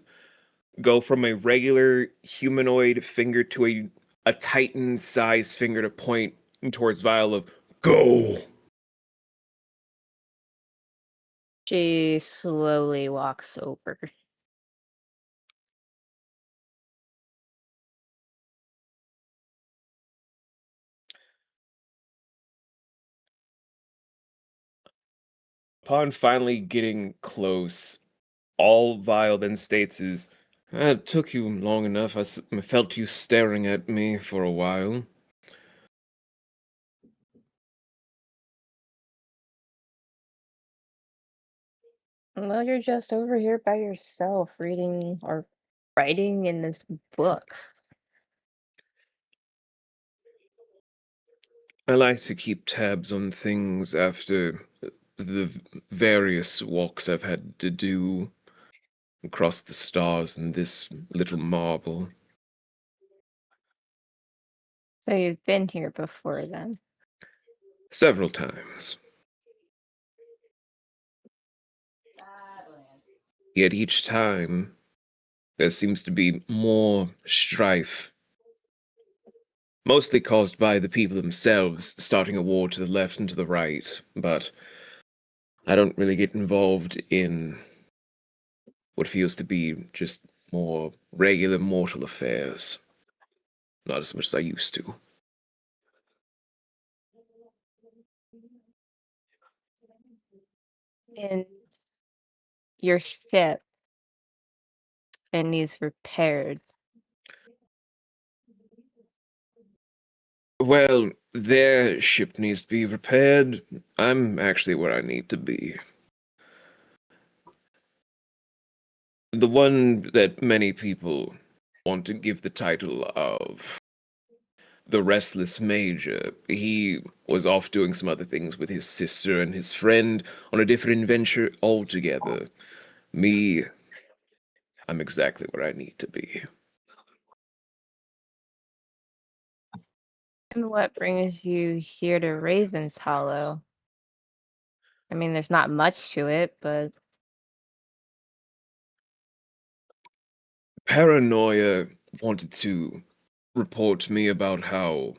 go from a regular humanoid finger to a titan-sized finger to point towards Vile of, "Go!" She slowly walks over. Upon finally getting close, all Vile then states is, "It took you long enough. I felt you staring at me for a while." Well, you're just over here by yourself reading or writing in this book. I like to keep tabs on things after the various walks I've had to do across the stars in this little marble. So you've been here before then. Several times. Yet each time, there seems to be more strife. Mostly caused by the people themselves starting a war to the left and to the right, but I don't really get involved in what feels to be just more regular mortal affairs. Not as much as I used to. And your ship and needs repaired. Well, their ship needs to be repaired. I'm actually where I need to be. The one that many people want to give the title of the Restless Major. He was off doing some other things with his sister and his friend on a different adventure altogether. Me, I'm exactly where I need to be. And what brings you here to Raven's Hollow? I mean, there's not much to it, but Paranoia wanted to report to me about how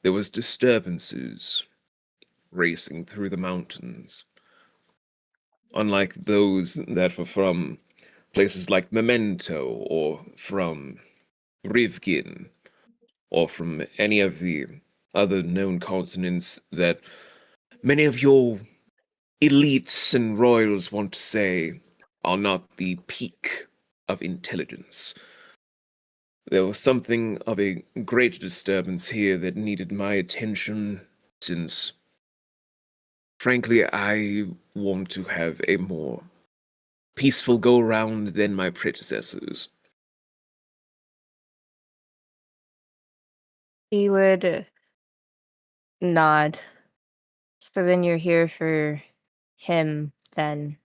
there was disturbances racing through the mountains. Unlike those that were from places like Memento or from Rivgin or from any of the other known continents that many of your elites and royals want to say are not the peak of intelligence. There was something of a great disturbance here that needed my attention, since, frankly, I want to have a more peaceful go-round than my predecessors. he would nod. So then you're here for him, then.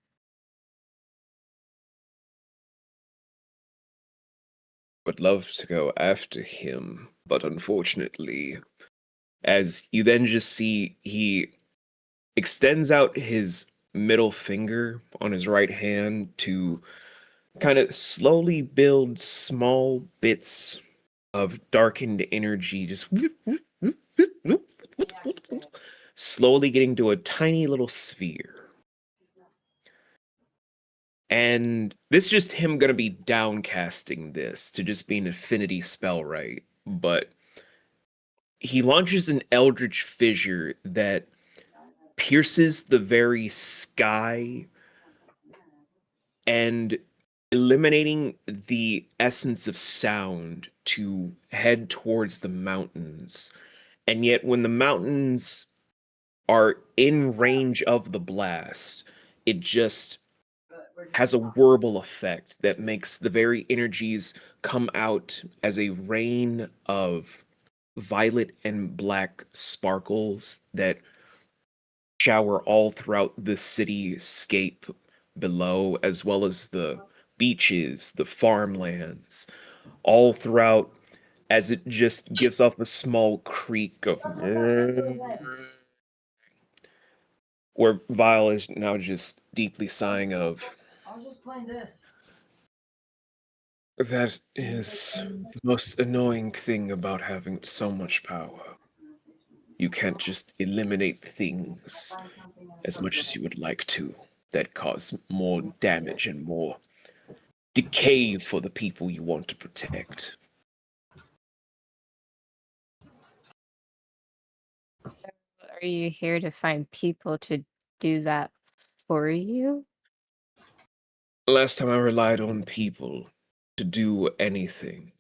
Would love to go after him, but unfortunately, as you then just see, he extends out his middle finger on his right hand to kind of slowly build small bits of darkened energy, just slowly getting to a tiny little sphere. And this is just him gonna be downcasting this to just be an affinity spell, right? But he launches an eldritch fissure that pierces the very sky and eliminating the essence of sound to head towards the mountains. And yet when the mountains are in range of the blast, it just has a whirlpool effect that makes the very energies come out as a rain of violet and black sparkles that shower all throughout the cityscape below, as well as the beaches, the farmlands, all throughout, as it just gives off a small creak of where Vile is now just deeply sighing of, I'll just play this. that is the most annoying thing about having so much power. You can't just eliminate things as much as you would like to. that cause more damage and more decay for the people you want to protect. Are you here to find people to do that for you? Last time I relied on people to do anything,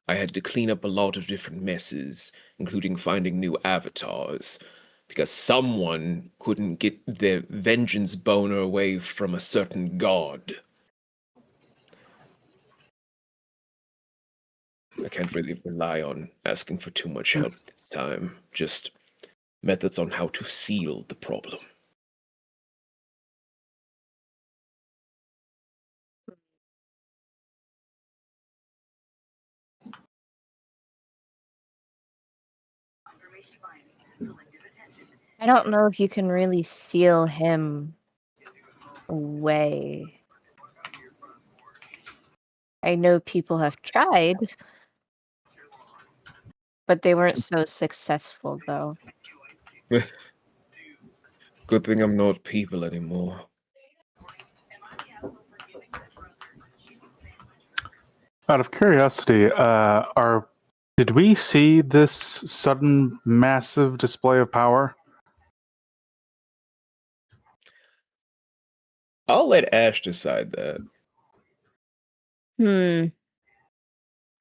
I had to clean up a lot of different messes, including finding new avatars, because someone couldn't get their vengeance boner away from a certain god. I can't really rely on asking for too much help this time, just methods on how to seal the problem. I don't know if you can really seal him away. I know people have tried, but they weren't so successful, though. Good thing I'm not people anymore. Out of curiosity, did we see this sudden massive display of power? I'll let Ash decide that.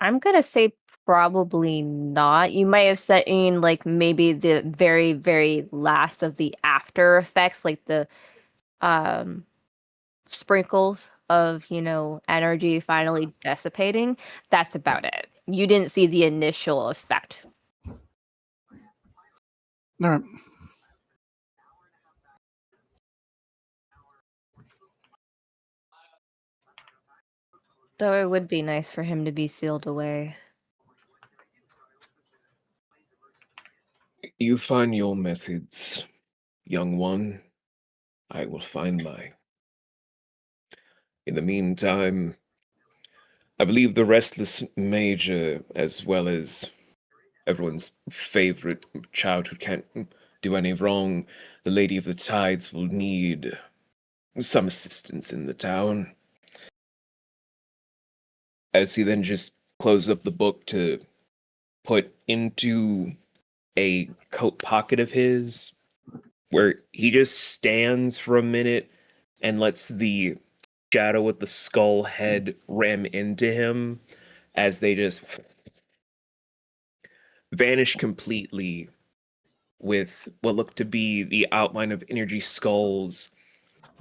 I'm gonna say probably not. You might have seen like maybe the very, very last of the after effects, like the sprinkles of, energy finally dissipating. That's about it. You didn't see the initial effect. All right. Though it would be nice for him to be sealed away. You find your methods, young one. I will find mine. In the meantime, I believe the restless major, as well as everyone's favorite child who can't do any wrong, the Lady of the Tides, will need some assistance in the town. As he then just closes up the book to put into a coat pocket of his, where he just stands for a minute and lets the shadow with the skull head ram into him as they just vanish completely, with what looked to be the outline of energy skulls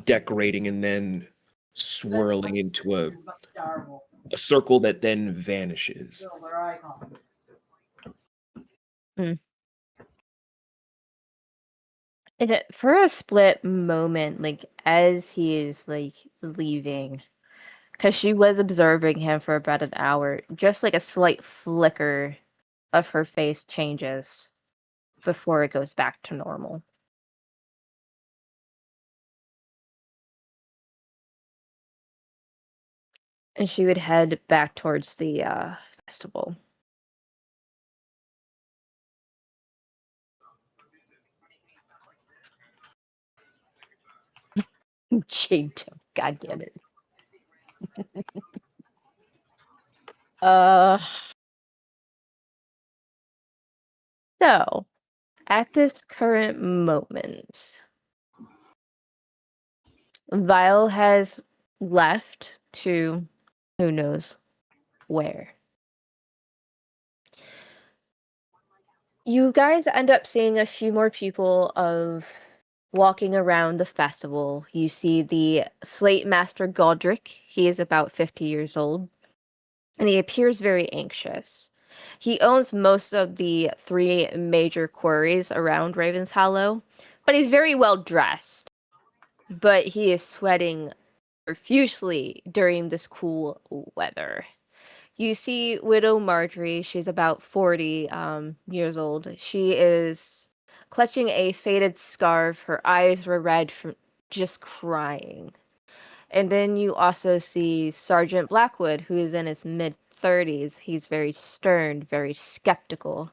decorating and then swirling into a circle that then vanishes. For a split moment, like as he is like leaving, because she was observing him for about an hour, just like a slight flicker of her face changes before it goes back to normal. And she would head back towards the festival. Jade, God damn it. So, at this current moment, Vile has left to who knows where. You guys end up seeing a few more people walking around the festival. You see the Slate Master Godric. He is about 50 years old, and he appears very anxious. He owns most of the 3 major quarries around Raven's Hollow, but he's very well dressed. But he is sweating profusely during this cool weather. You see Widow Marjorie. She's about 40 years old. She is clutching a faded scarf. Her eyes were red from just crying. And then you also see Sergeant Blackwood, who is in his mid-30s. He's very stern, very skeptical.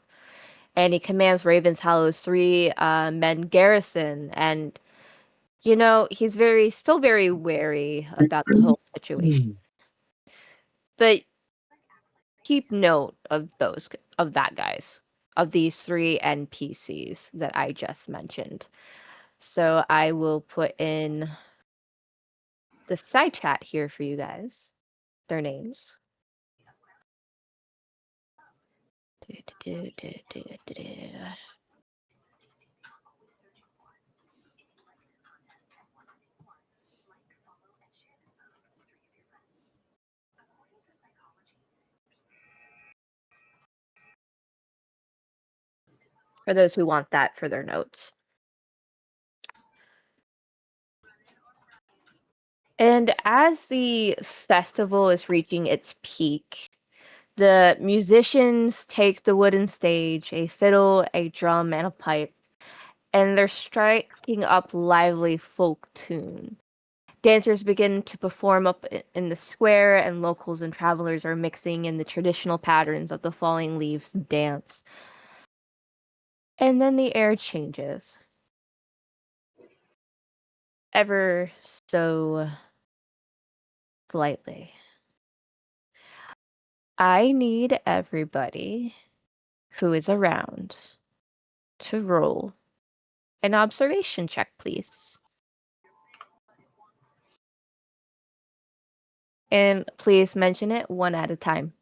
And he commands Raven's Hollow's 3 men garrison. And he's still very wary about the whole situation. But keep note of these 3 NPCs that I just mentioned. So I will put in the side chat here for you guys, their names. For those who want that for their notes. And as the festival is reaching its peak, the musicians take the wooden stage, a fiddle, a drum, and a pipe, and they're striking up lively folk tune. Dancers begin to perform up in the square, and locals and travelers are mixing in the traditional patterns of the falling leaves dance. And then the air changes. Ever so slightly. I need everybody who is around to roll an observation check, please. And please mention it one at a time.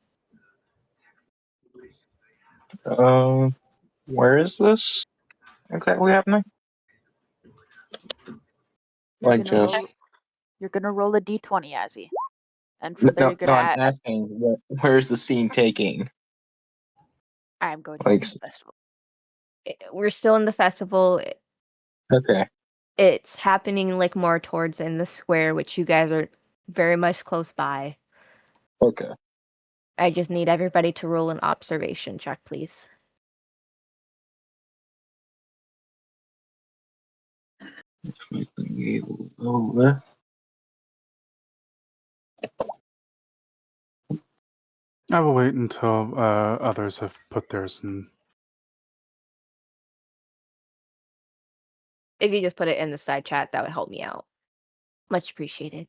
Where is this exactly happening? Like just You're gonna roll a d20, Azzy. And from there no, you're gonna I'm add. asking where's the scene taking? I'm going to Like, the festival. We're still in the festival. okay. It's happening more towards in the square, which you guys are very much close by. Okay. I just need everybody to roll an observation check, please. Over. I will wait until others have put theirs in. If you just put it in the side chat, that would help me out. Much appreciated.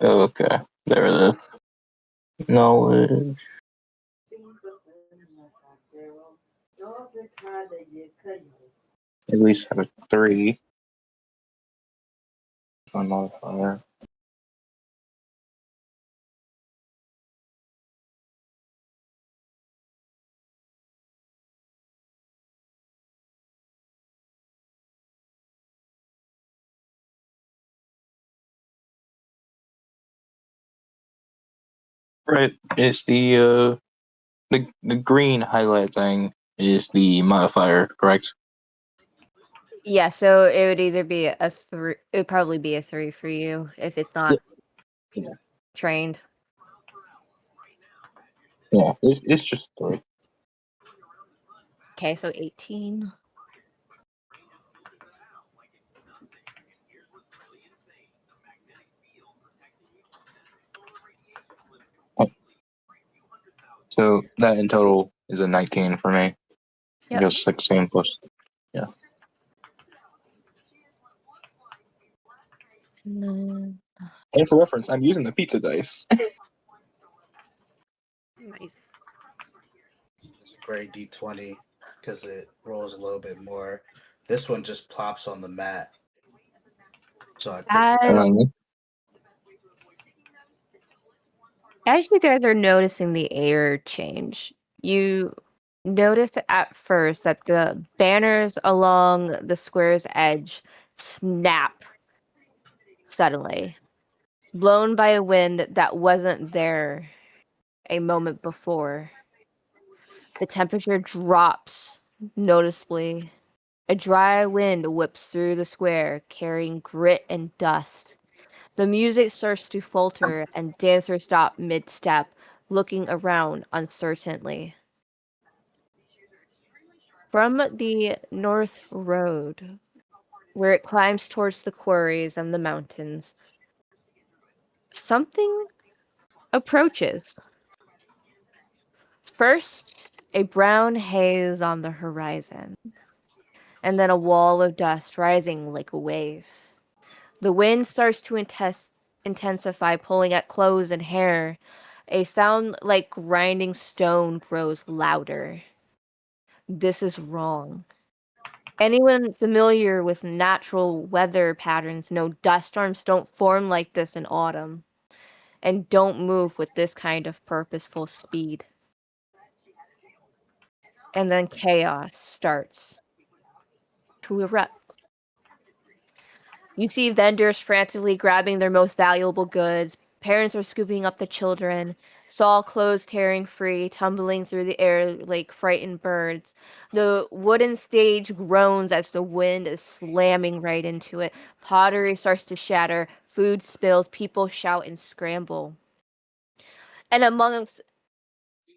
Okay, there it is. Knowledge. At least have a 3 on modifier. Right, it's the green highlighting is the modifier, correct? Yeah, so it would either be a 3. It would probably be a 3 for you if it's not trained. Yeah, it's just 3. Okay, so 18. So that in total is a 19 for me. Yep. Just 16 plus. Yeah. And for reference, I'm using the pizza dice. Nice. It's a great D20 because it rolls a little bit more. This one just plops on the mat. So I think As you guys are noticing the air change, you notice at first that the banners along the square's edge snap suddenly, blown by a wind that wasn't there a moment before. The temperature drops noticeably. A dry wind whips through the square, carrying grit and dust. The music starts to falter, and dancers stop mid-step, looking around uncertainly. From the north road, where it climbs towards the quarries and the mountains, something approaches. First, a brown haze on the horizon, and then a wall of dust rising like a wave. The wind starts to intensify, pulling at clothes and hair. A sound like grinding stone grows louder. This is wrong. Anyone familiar with natural weather patterns know dust storms don't form like this in autumn and don't move with this kind of purposeful speed. And then chaos starts to erupt. You see vendors frantically grabbing their most valuable goods. Parents are scooping up the children. Saw clothes tearing free, tumbling through the air like frightened birds. The wooden stage groans as the wind is slamming right into it. Pottery starts to shatter. Food spills. People shout and scramble. And amongst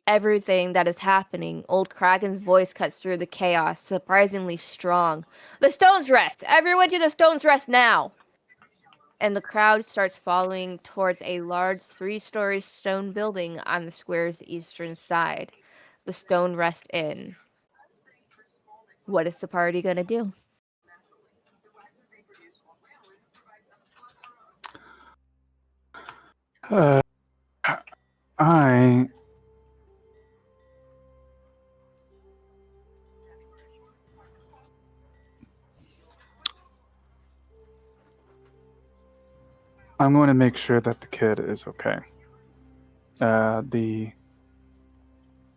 everything that is happening, Old Kraken's voice cuts through the chaos, surprisingly strong. The Stone's Rest! Everyone to the Stone's Rest now! And the crowd starts following towards a large 3-story stone building on the square's eastern side. The Stone Rest Inn. What is the party gonna do? I I'm going to make sure that the kid is okay. The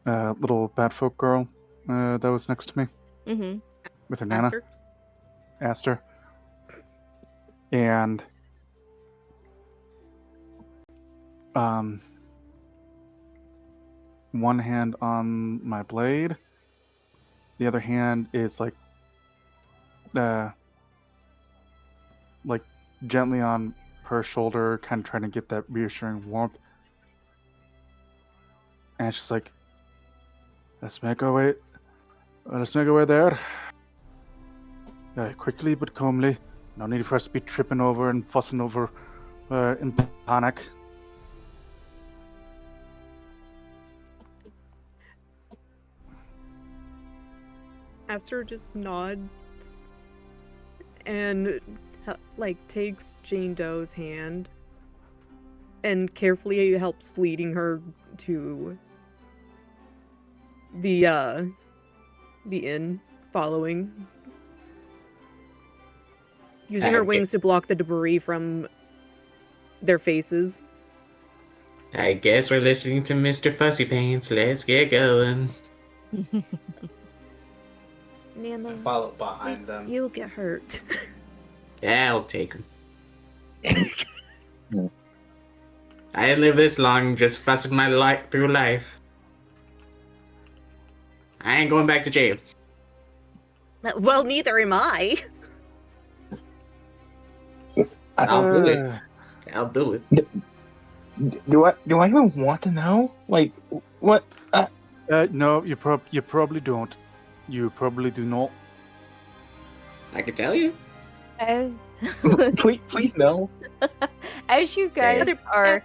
little batfolk girl that was next to me Mm-hmm. with her nana, Aster, and one hand on my blade, the other hand is like gently on her shoulder, kind of trying to get that reassuring warmth. And she's like, let's make our way there. Quickly but calmly. No need for us to be tripping over and fussing over in panic. Esther just nods and takes Jane Doe's hand and carefully helps leading her to the inn, following, using her wings to block the debris from their faces. I guess we're listening to Mr. Fussy Pants. Let's get going. Nana, follow behind them. You'll get hurt. Yeah, I'll take him. I live this long just fussing my life through life. I ain't going back to jail. Well, neither am I. I'll do it. I'll do it. Do I even want to know? Like, what? No, you probably don't. You probably do not. I can tell you. please no. As you guys are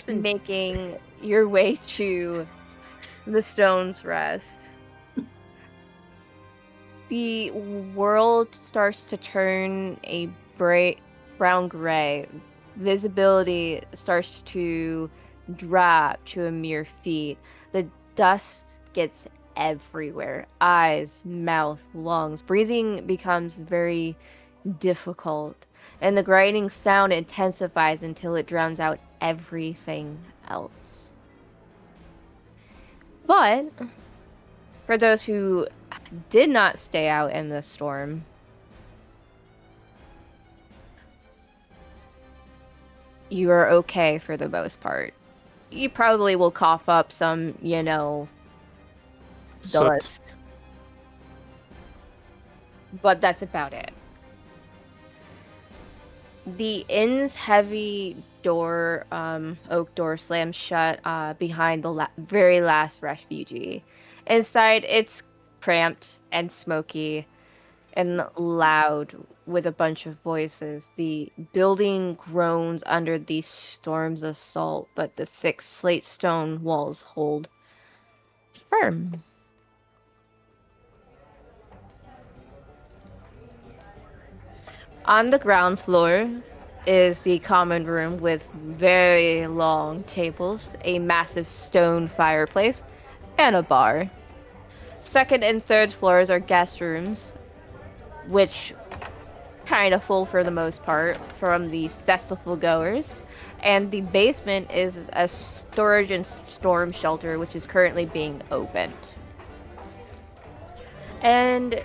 making your way to the Stone's Rest, the world starts to turn a bright brown-gray. Visibility starts to drop to a mere feet. The dust gets everywhere. Eyes, mouth, lungs. Breathing becomes very difficult. And the grinding sound intensifies until it drowns out everything else. But for those who did not stay out in the storm, you are okay for the most part. You probably will cough up some, dust. But that's about it. The inn's heavy door, oak door, slams shut behind the very last refugee. Inside, it's cramped and smoky. and loud with a bunch of voices. The building groans under the storm's assault, but the thick slate stone walls hold firm. On the ground floor is the common room with very long tables, a massive stone fireplace, and a bar. Second and third floors are guest rooms, which kind of full for the most part from the festival goers. And the basement is a storage and storm shelter, which is currently being opened. And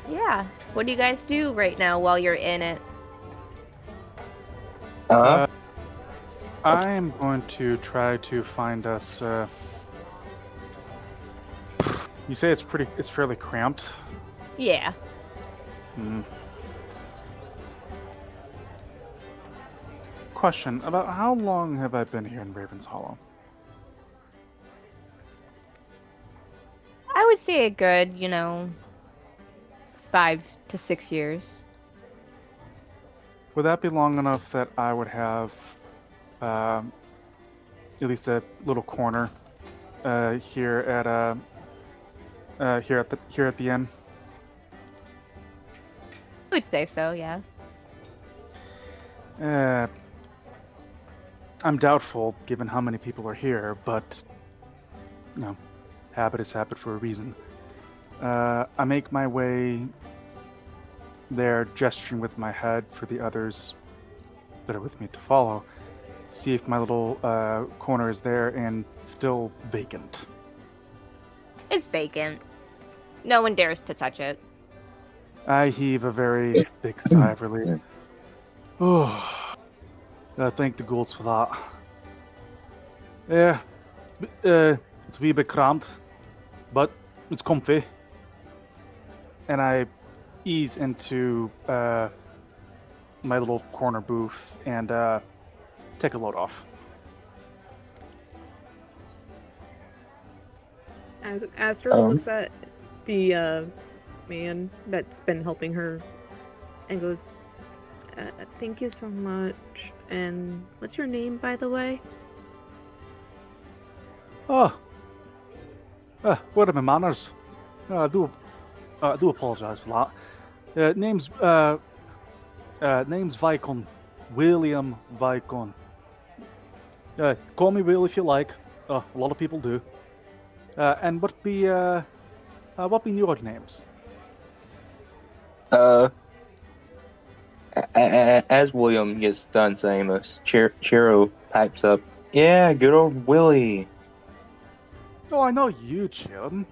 yeah, what do you guys do right now while you're in it? I am going to try to find us. You say it's fairly cramped. Yeah. Question: about how long have I been here in Raven's Hollow? I would say a good, 5 to 6 years. Would that be long enough that I would have at least a little corner here at the inn? I would say so, yeah. I'm doubtful, given how many people are here, but habit is habit for a reason. I make my way there, gesturing with my head for the others that are with me to follow. See if my little corner is there and still vacant. It's vacant. No one dares to touch it. I heave a very big sigh of relief. Oh, thank the ghouls for that. Yeah, it's a wee bit cramped, but it's comfy. And I ease into my little corner booth and take a load off. As Aster looks at the man that's been helping her and goes, thank you so much. And what's your name, by the way? What are my manners? I do apologize for that. Name's Vicon, William Vicon. Call me Will if you like. A lot of people do. And what be your names? As William gets done saying this, Chiro pipes up. Yeah, good old Willie. Oh, I know you, Children.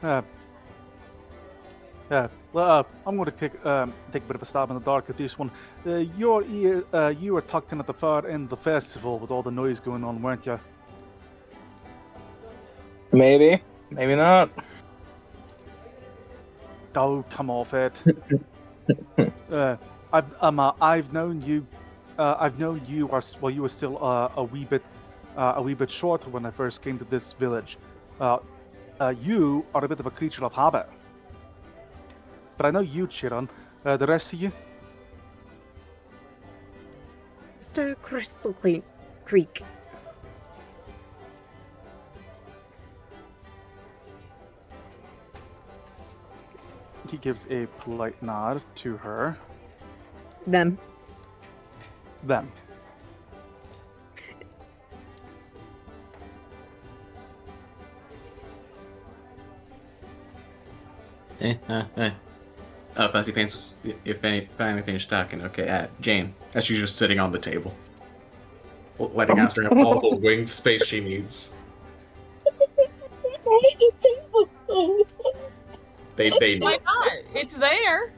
I'm going to take a bit of a stab in the dark at this one. You were tucked in at the far end of the festival with all the noise going on, weren't you? Maybe not. Oh, come off it. I've known you. You were still a wee bit shorter when I first came to this village. You are a bit of a creature of habit. But I know you, Chiron. The rest of you? Mr. Crystal Creek. He gives a polite nod to her. Them. Fussy Pants was finally finished talking. Okay, Jane, as she's just sitting on the table, letting Aster have all the winged space she needs. They Why not? It's there.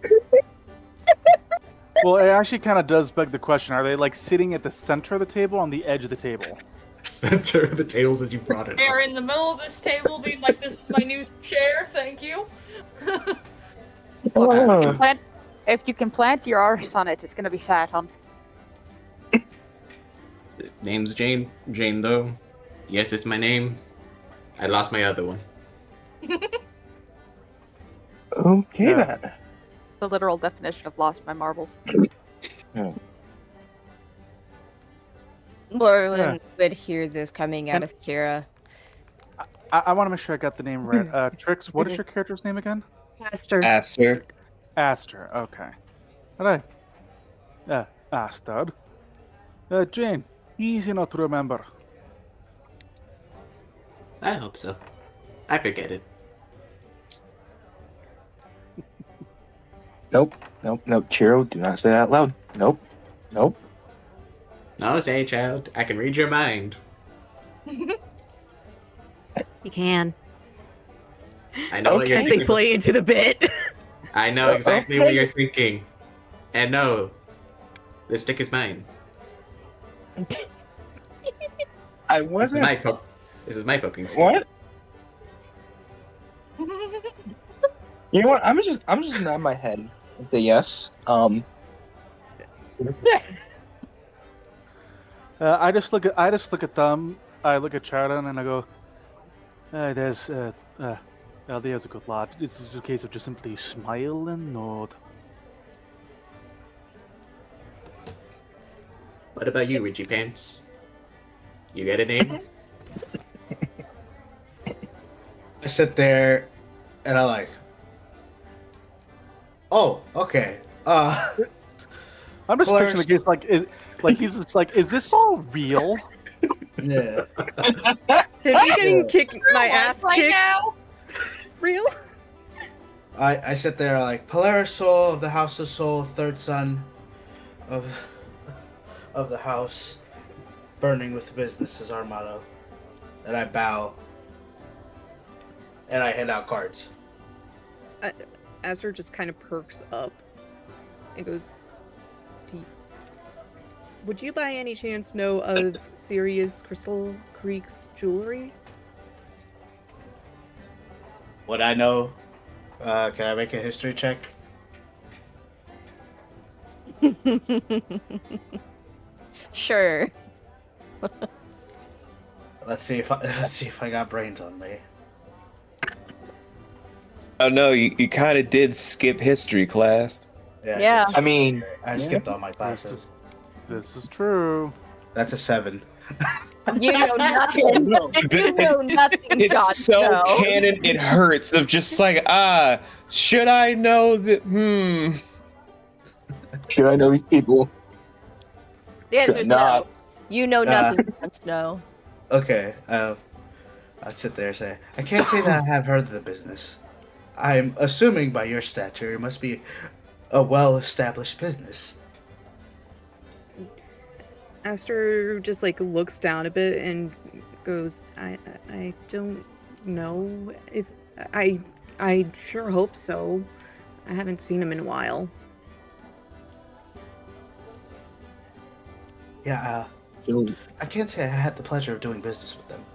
Well, it actually kind of does beg the question: are they like sitting at the center of the table, on the edge of the table? Center of the tables as you brought it. They're in the middle of this table, being like, "This is my new chair. Thank you." If you can plant your arse on it, it's going to be sat on. Name's Jane. Jane Doe. Yes, it's my name. I lost my other one. Okay Yeah. then. The literal definition of lost my marbles. Morwen would hear this coming out of Kira. I want to make sure I got the name right. Trix, what is your character's name again? Aster. Aster, okay. Alright. Aster. Jane, easy enough to remember. I hope so. I forget it. Nope. Chiro, do not say that out loud. Nope. No, say, child. I can read your mind. You can. I know what you're As thinking. they play into the bit. I know exactly what you're thinking. And no, the stick is mine. I wasn't. This is my poking stick. What? You know what? I'm just nod my head and say yes. I just look at them. I look at Charon and I go, there's a good lad. It's just a case of just simply smile and nod. What about you, Richie Pants? You got a name? I sit there and I like, oh, okay. I'm just picturing the case he's just like, is this all real? Yeah. Him getting kicked, my ass kicked. Real? I sit there like Polaris Soul of the House of Soul, third son of the house, burning with business is our motto. And I bow. And I hand out cards. Aster just kind of perks up and goes, would you by any chance know of Sirius Crystal Creek's jewelry? What I know, can I make a history check? Sure. Let's see if I got brains on me. Oh no, you kind of did skip history class. Yeah. I mean, I skipped all my classes. This is true. That's a 7. You know nothing. You know nothing, It's Jon so Snow. canon, it hurts. Of just like, should I know that? Should I know these people? The answer Should is not. no. You know nothing, Jon Snow. Okay, I'll sit there and say, I can't say that I have heard of the business. I'm assuming by your stature, it must be a well-established business. Aster just like looks down a bit and goes, I don't know if I sure hope so. I haven't seen him in a while. Yeah, I can't say I had the pleasure of doing business with them.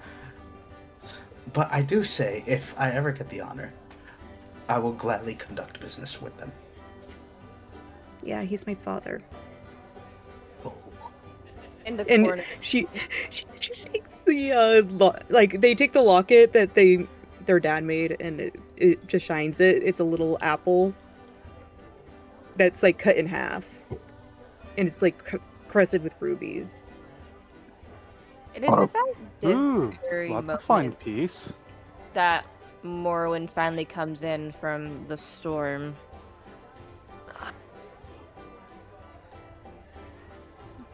But I do say, if I ever get the honor, I will gladly conduct business with them. Yeah, he's my father. In the And corner. she takes the they take the locket that their dad made and it just shines it. It's a little apple that's like cut in half, and it's like crested with rubies. It is about this Ooh, very that's a moment fine piece. that Morwen finally comes in from the storm.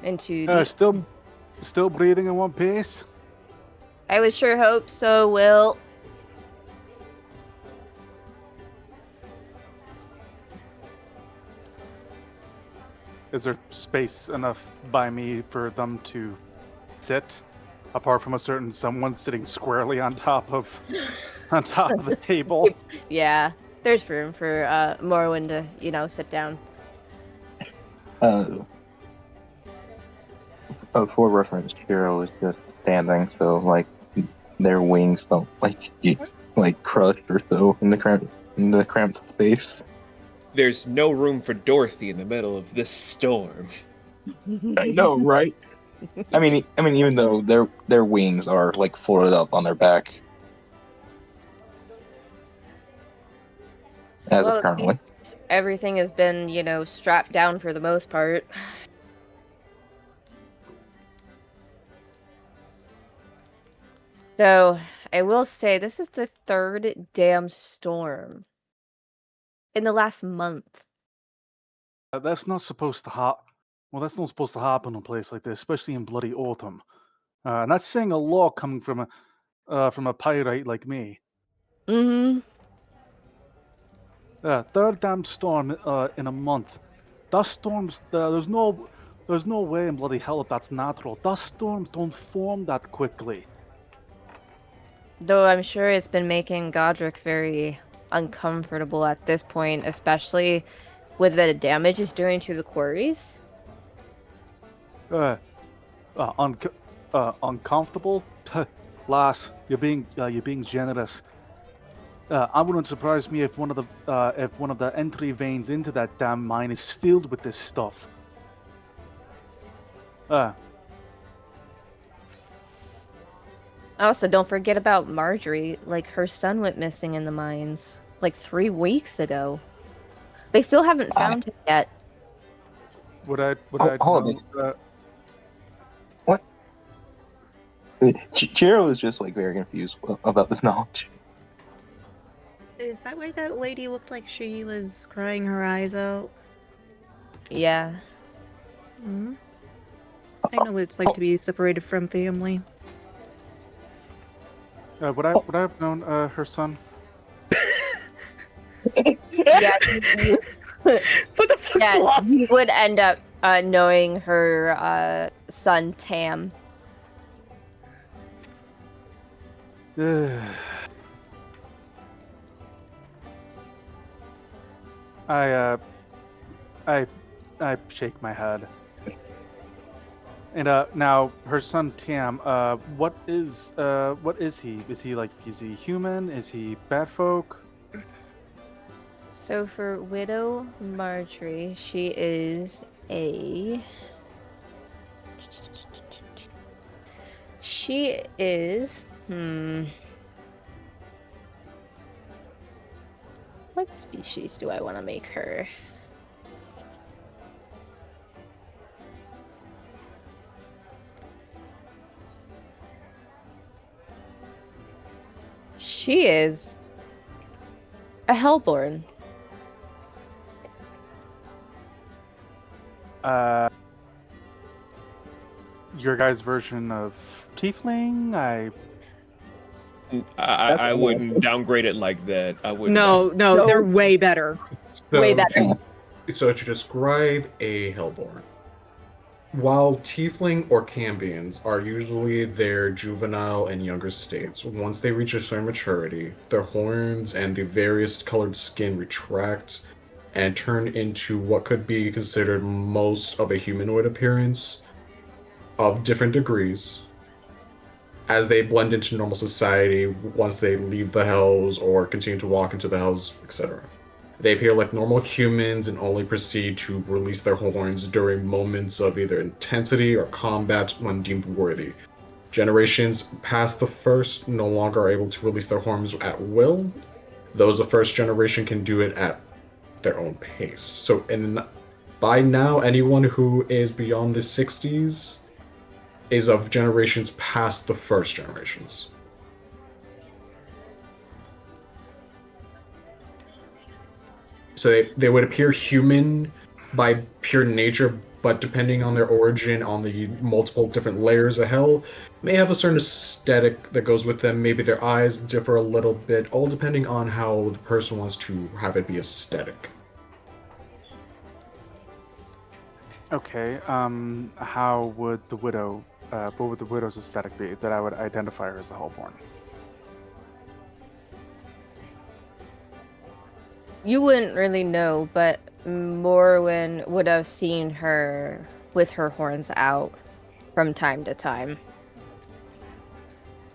Into the... Still breathing in one piece. I would sure hope so, Will. Is there space enough by me for them to sit? Apart from a certain someone sitting squarely on top of the table. Yeah, there's room for Morwen to, sit down. For reference, Hero is just standing, so like their wings felt like crushed or so in the cramped space. There's no room for Dorothy in the middle of this storm. I know, right? I mean, even though their wings are like folded up on their back. as Well, of at currently. least everything has been, strapped down for the most part. So, I will say this is the third damn storm in the last month. That's not supposed to Well, that's not supposed to happen in a place like this, especially in bloody autumn. And that's saying a lot coming from a pyrite like me. Mm-hmm. Third damn storm in a month. Dust storms. There's no way in bloody hell that's natural. Dust storms don't form that quickly. Though I'm sure it's been making Godric very uncomfortable at this point, especially with the damage it's doing to the quarries. Uncomfortable. Lass, you're being generous. I wouldn't surprise me if one of the entry veins into that damn mine is filled with this stuff. Also, don't forget about Marjorie. Like, her son went missing in the mines, like 3 weeks ago. They still haven't found him yet. Would I Hold know, on. What? Chiro is just like very confused about this knowledge. Is that why that lady looked like she was crying her eyes out? Yeah. Hmm? I know what it's like to be separated from family. would I have known her son? Yeah, you would end up knowing her son Tam. I shake my head. And now her son Tam, what is he? Is he human? Is he bad folk? So for Widow Marjorie, she is a... She is... What species do I want to make her? She is a Hellborn. Your guys' version of Tiefling? I wouldn't downgrade it like that. I wouldn't. No, they're way better. Way better. So to describe a Hellborn, while Tiefling or Cambions are usually their juvenile and younger states, once they reach a certain maturity, their horns and the various colored skin retract and turn into what could be considered most of a humanoid appearance of different degrees as they blend into normal society once they leave the Hells or continue to walk into the Hells, etc. They appear like normal humans and only proceed to release their horns during moments of either intensity or combat when deemed worthy. Generations past the first no longer are able to release their horns at will. Those of first generation can do it at their own pace. So by now, anyone who is beyond the 60s is of generations past the first generations. So they would appear human by pure nature, but depending on their origin, on the multiple different layers of hell, may have a certain aesthetic that goes with them. Maybe their eyes differ a little bit, all depending on how the person wants to have it be aesthetic. Okay. How would the widow? What would the widow's aesthetic be that I would identify her as a Hellborn? You wouldn't really know, but Morwen would have seen her with her horns out from time to time.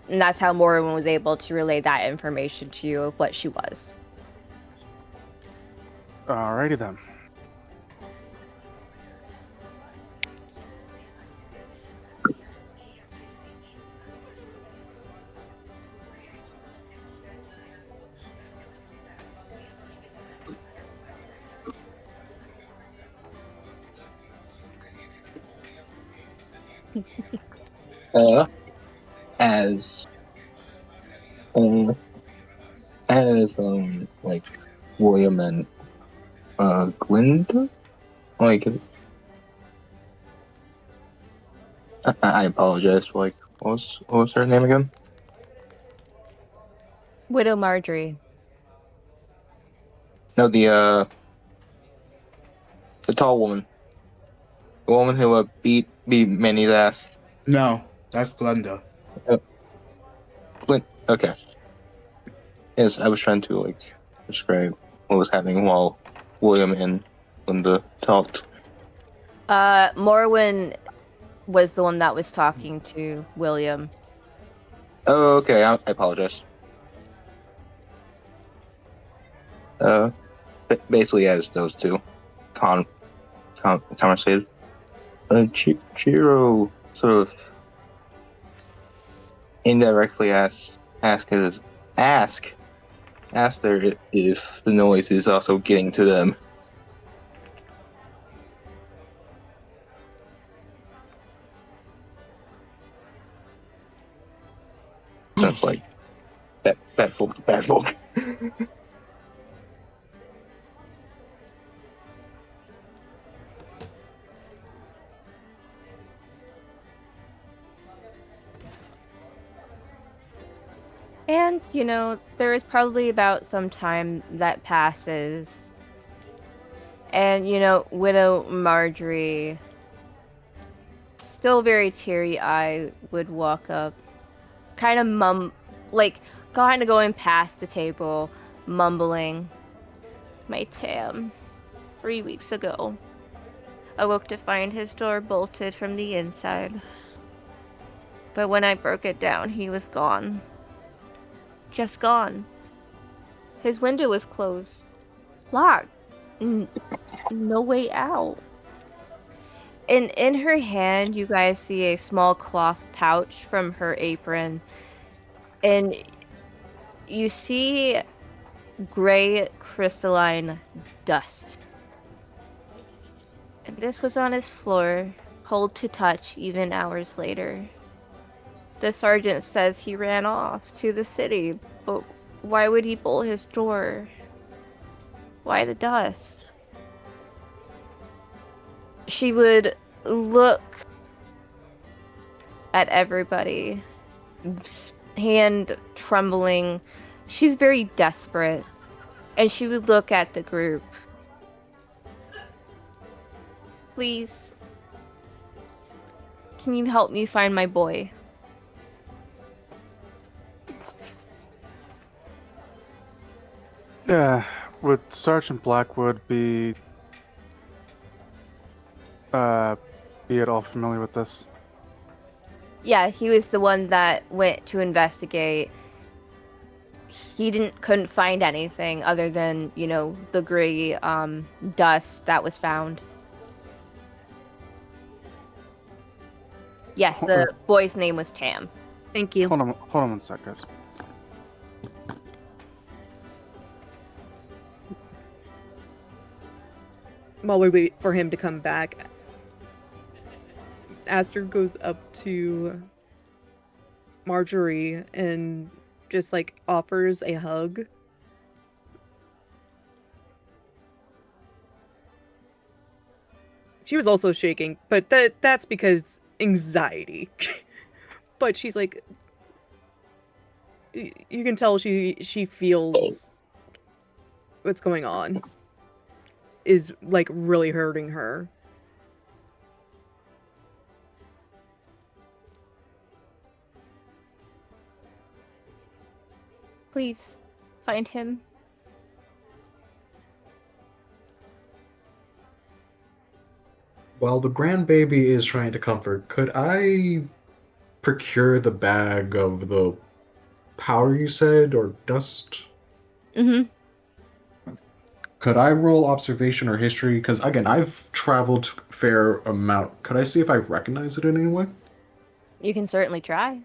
And that's how Morwen was able to relay that information to you of what she was. Alrighty then. Uh, as like William and Glinda, like I apologize. Like, what was her name again? Widow Marjorie. No, the tall woman, the woman who beat Manny's ass. No, that's Glenda. Okay. Yes, I was trying to like describe what was happening while William and Linda talked. Morwen was the one that was talking to William. Oh, okay. I apologize. Basically, as those two conversated, Chiro sort of indirectly asked her if the noise is also getting to them. Sounds like bad folk. And, there is probably about some time that passes. And, Widow Marjorie, still very teary-eyed, would walk up, kind of going past the table, mumbling, "My Tam, 3 weeks ago, awoke to find his door bolted from the inside. But when I broke it down, he was gone. Just gone. His window was closed. Locked. No way out." And in her hand, you guys see a small cloth pouch from her apron. And you see gray crystalline dust. And this was on his floor, cold to touch even hours later. The sergeant says he ran off to the city, but why would he bolt his door? Why the dust? She would look at everybody, hand trembling. She's very desperate. And she would look at the group. "Please, can you help me find my boy?" Yeah, would Sergeant Blackwood be at all familiar with this? Yeah, he was the one that went to investigate. He couldn't find anything other than, the gray dust that was found. Yes, the boy's name was Tam. Thank you. Hold on 1 sec, guys. While we wait for him to come back, Aster goes up to Marjorie and just offers a hug. She was also shaking, but that's because anxiety. But she's like, you can tell she feels what's going on is really hurting her. Please, find him. While the grandbaby is trying to comfort, could I procure the bag of the powder you said, or dust? Mm-hmm. Could I roll observation or history? Because again, I've traveled a fair amount. Could I see if I recognize it in any way? You can certainly try.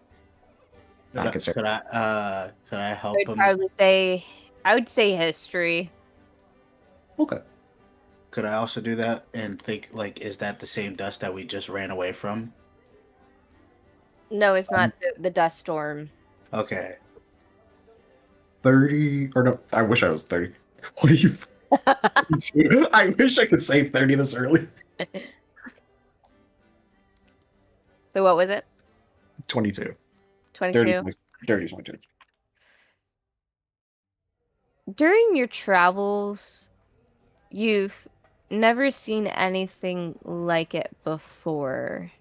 Could I help him? I would say history. Okay. Could I also do that and think, is that the same dust that we just ran away from? No, it's not the dust storm. Okay. 30 or no, I wish I was 30. What are you? I wish I could say 30 this early. So what was it? 22. 22? Dirty 22. During your travels, you've never seen anything like it before.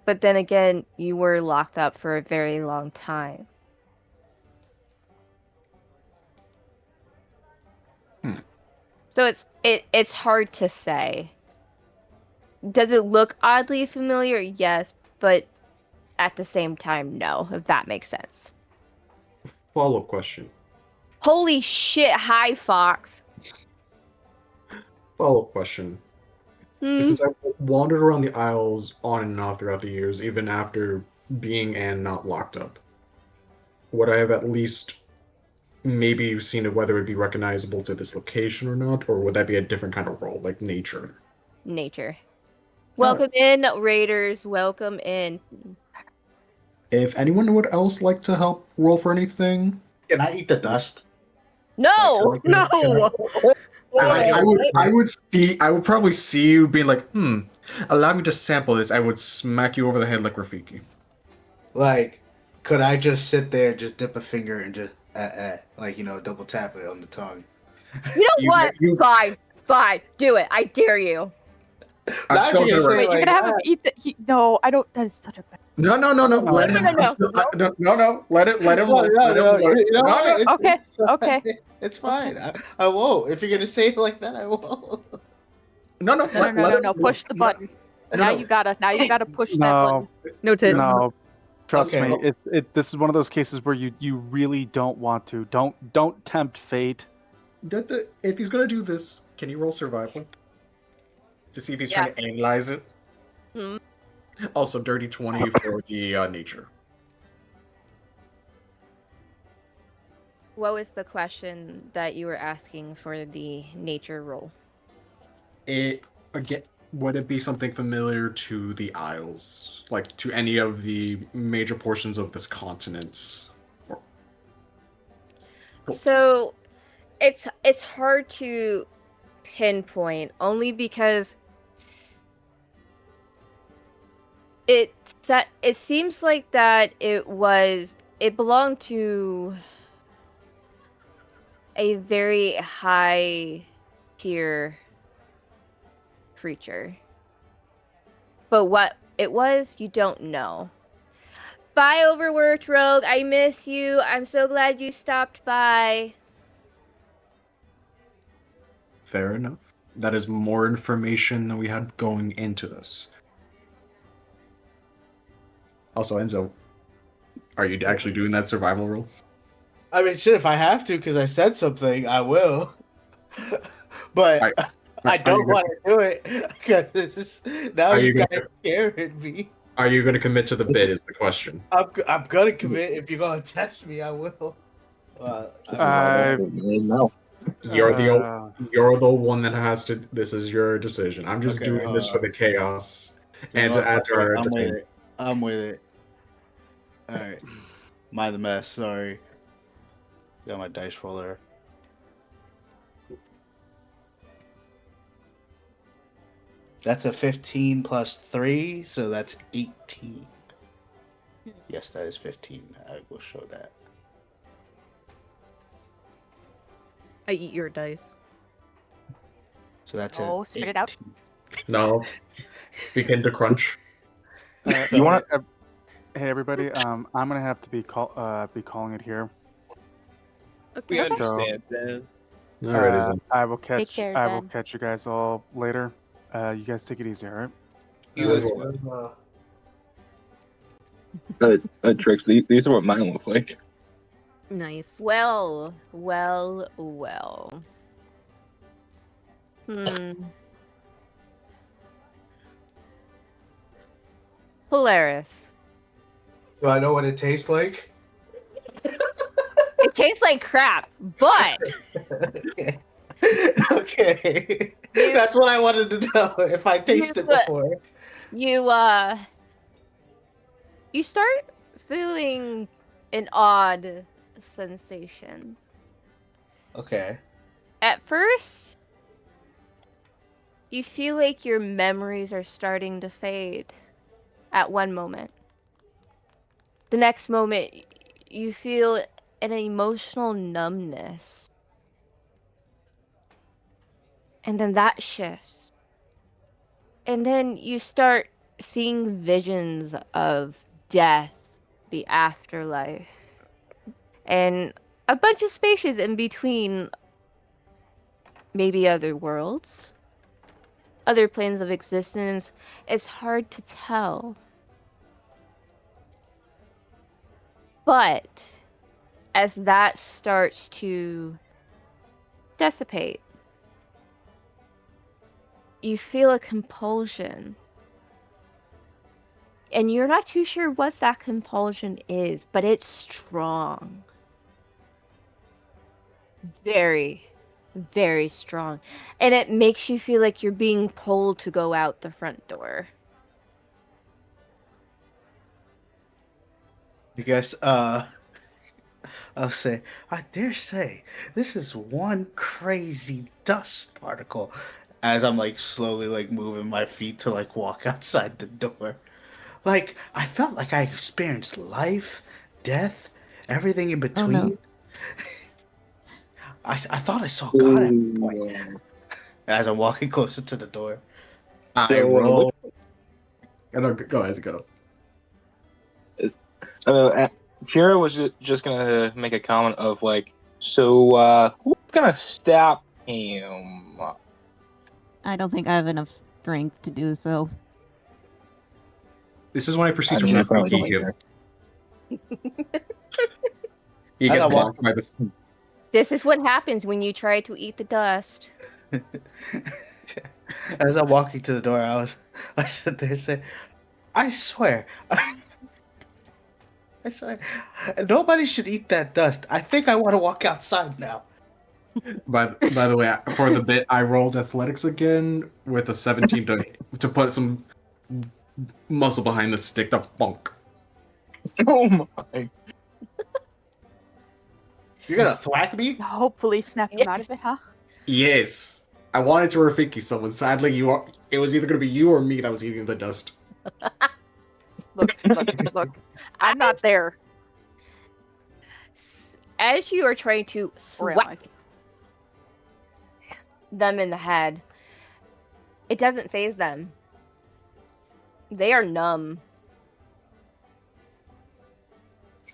But then again, you were locked up for a very long time. So it's hard to say. Does it look oddly familiar? Yes, but at the same time, no, if that makes sense. Follow-up question. Holy shit, hi, Fox. Follow-up question. Since I wandered around the Isles on and off throughout the years, even after being and not locked up, would I have at least maybe seen it whether it would be recognizable to this location or not, or would that be a different kind of role, like nature? Nature. Welcome in, Raiders. Welcome in. If anyone would else like to help roll for anything, Can I eat the dust? No! No! I would probably see you being like, allow me to sample this. I would smack you over the head like Rafiki. Like, could I just sit there, just dip a finger and just, like, double tap it on the tongue? You know what? Fine. Do it. I dare you. I'm still Wait, gonna you're gonna have him eat the. No, I don't. That is such a bad. No. Let him. No. Let him. Okay. It's fine. I won't. If you're gonna say it like that, I won't. No. Push the button. Now you gotta push that button. No tits. No, trust me. This is one of those cases where you really don't want to. Don't tempt fate. If he's gonna do this, can you roll survival to see if he's trying to analyze it? Also, dirty 20 for the nature. What was the question that you were asking for the nature roll? Would it be something familiar to the Isles, like to any of the major portions of this continent? So, it's hard to pinpoint only because it seems like that it belonged to a very high tier creature. But what it was, you don't know. Bye, overworked rogue. I miss you. I'm so glad you stopped by. Fair enough. That is more information than we had going into this. Also, Enzo, are you actually doing that survival roll? I mean, shit, if I have to, because I said something, I will. But I don't want to do it, because now you guys scared me. Are you going to commit to the bid is the question. I'm going to commit. If you're going to test me, I will. No. You're the one that has to. This is your decision. I'm just doing this for the chaos and to add to our entertainment. I'm with it. All right. Mind the mess. Sorry. Got my dice roller. That's a 15 plus 3, so that's 18. Yes, that is 15. I will show that. I eat your dice. So that's spit it out. No. Begin to crunch. You want? Hey everybody, I'm gonna have to be calling it here. We understand, Zen. Alright, Zen. I will catch. Take care, I will Zen. catch you guys all later. You guys take it easy, all right? You as well. Tricks, these are what mine look like. Nice. Well. Polaris. Do I know what it tastes like? It tastes like crap, but Okay. That's what I wanted to know. If I tasted it before. you You start feeling an odd sensation. Okay. At first, you feel like your memories are starting to fade at one moment. The next moment, you feel an emotional numbness. And then that shifts. And then you start seeing visions of death, the afterlife, and a bunch of spaces in between, maybe other worlds, other planes of existence. It's hard to tell. But as that starts to dissipate, you feel a compulsion. And you're not too sure what that compulsion is, but it's strong. Very, very strong. And it makes you feel like you're being pulled to go out the front door. You guys, I'll say, I dare say, this is one crazy dust particle. As I'm like slowly like moving my feet to like walk outside the door. Like, I felt like I experienced life, death, everything in between. Oh, no. I thought I saw God at one point. As I'm walking closer to the door. I roll. Go ahead, go. Jira was just gonna make a comment of like, so who's gonna stop him? I don't think I have enough strength to do so. This is when I proceed I mean, to I probably Rafiki don't him. either. He I gets got blocked by this. This is what happens when you try to eat the dust. As I'm walking to the door, I sit there and say, I swear, I swear, nobody should eat that dust. I think I want to walk outside now. By the way, for the bit, I rolled athletics again with a 17 to put some muscle behind the stick. The funk. Oh my! You're gonna thwack me? Hopefully snap him out of it, huh? Yes, I wanted to Rafiki someone. Sadly, it was either gonna be you or me that was eating the dust. Look. I'm not there. As you are trying to swat them in the head, it doesn't phase them. They are numb.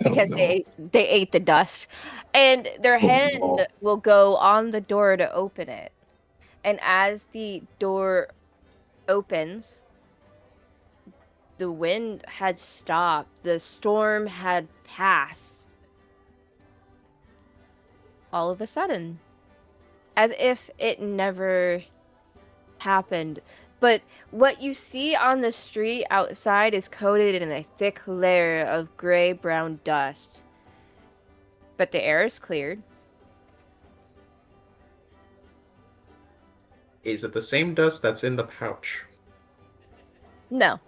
Because they ate the dust. And their hand will go on the door to open it. And as the door opens, the wind had stopped. The storm had passed. All of a sudden. As if it never happened. But what you see on the street outside is coated in a thick layer of gray-brown dust. But the air is cleared. Is it the same dust that's in the pouch? No.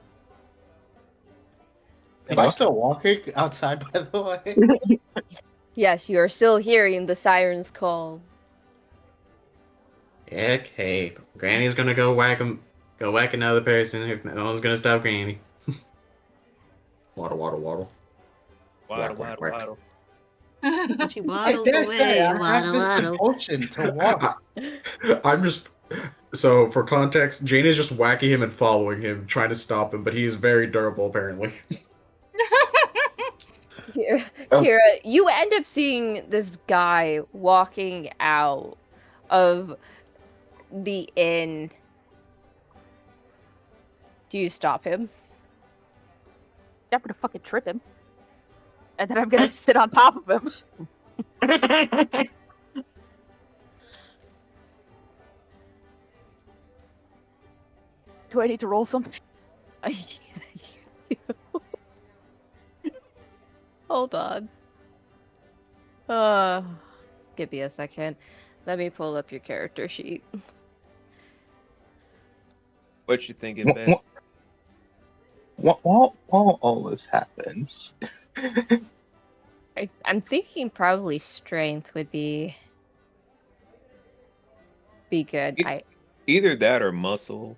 Am I still walking outside, by the way? Yes, you are still hearing the siren's call. Okay, Granny's gonna go whack another person if no one's gonna stop Granny. Waddle. Waddle, Whack. waddle. She waddles away, waddle. Compulsion to walk. I'm just so for context, Jane is just whacking him and following him, trying to stop him, but he is very durable apparently. Kira, you end up seeing this guy walking out of the inn. Do you stop him? I'm gonna fucking trip him. And then I'm gonna sit on top of him. Do I need to roll something? Hold on. Give me a second. Let me pull up your character sheet. What you thinking, best? while all this happens, I'm thinking probably strength would be good. Either that or muscle.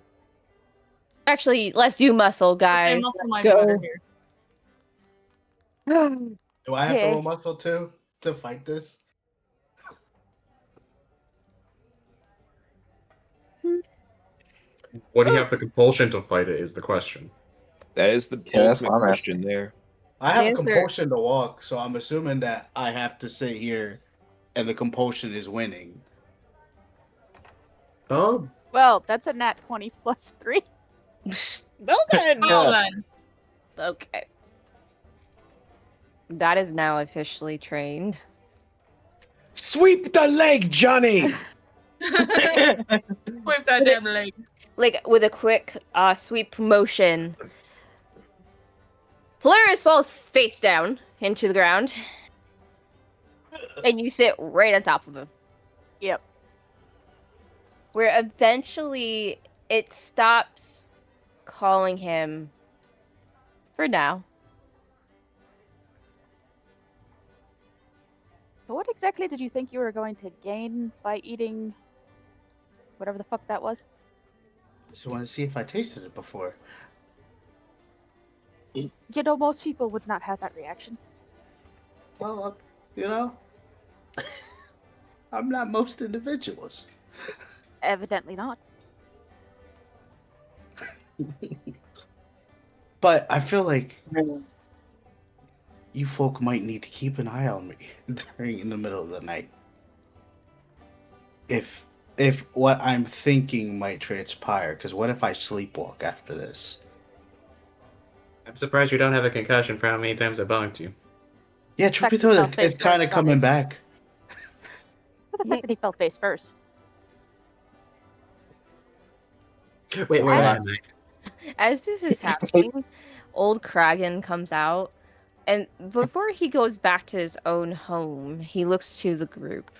Actually, let's do muscle, guys. muscle might Let's be better go. here. Do I have to Okay. roll muscle too to fight this? Would he have the compulsion to fight it is the question. That is the ultimate question there. I have a Answer. compulsion to walk, so I'm assuming that I have to sit here, and the compulsion is winning. Oh, Well, that's a nat 20 plus 3. Well then. Well then. Okay. That is now officially trained. Sweep the leg, Johnny! Whip that damn leg. Like, with a quick sweep motion, Polaris falls face down into the ground, and you sit right on top of him. Yep. Where eventually it stops calling him for now. So what exactly did you think you were going to gain by eating whatever the fuck that was? Just want to see if I tasted it before. You know, most people would not have that reaction. Well, you know, I'm not most individuals. Evidently not. But I feel like you folk might need to keep an eye on me in the middle of the night. If what I'm thinking might transpire, because what if I sleepwalk after this? I'm surprised you don't have a concussion for how many times I bunked you. Yeah, truth be told, it's kind of coming back. But the fact that he fell face first. Wait, where am I? As this is happening, old Kragan comes out, and before he goes back to his own home, he looks to the group.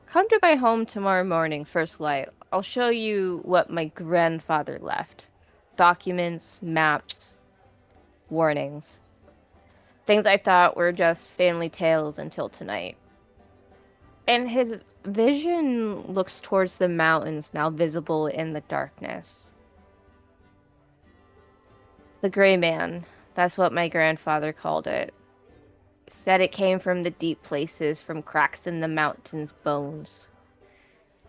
Come to my home tomorrow morning, first light. I'll show you what my grandfather left. Documents, maps, warnings. Things I thought were just family tales until tonight. And his vision looks towards the mountains now visible in the darkness. The Gray Man, that's what my grandfather called it. Said it came from the deep places, from cracks in the mountain's bones.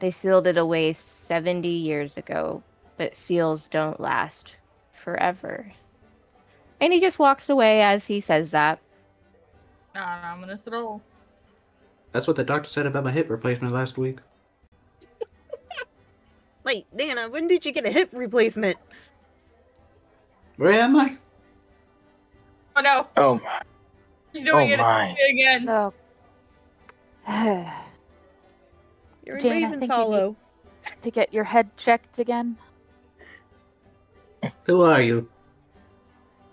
They sealed it away 70 years ago, but seals don't last forever. And he just walks away as he says that. Ominous at all. That's what the doctor said about my hip replacement last week. Wait, Dana, when did you get a hip replacement? Where am I? Oh no. Oh, He's doing Oh it my. again. So, You're in Jane, I Raven's think you Hollow. need to get your head checked again. Who are you?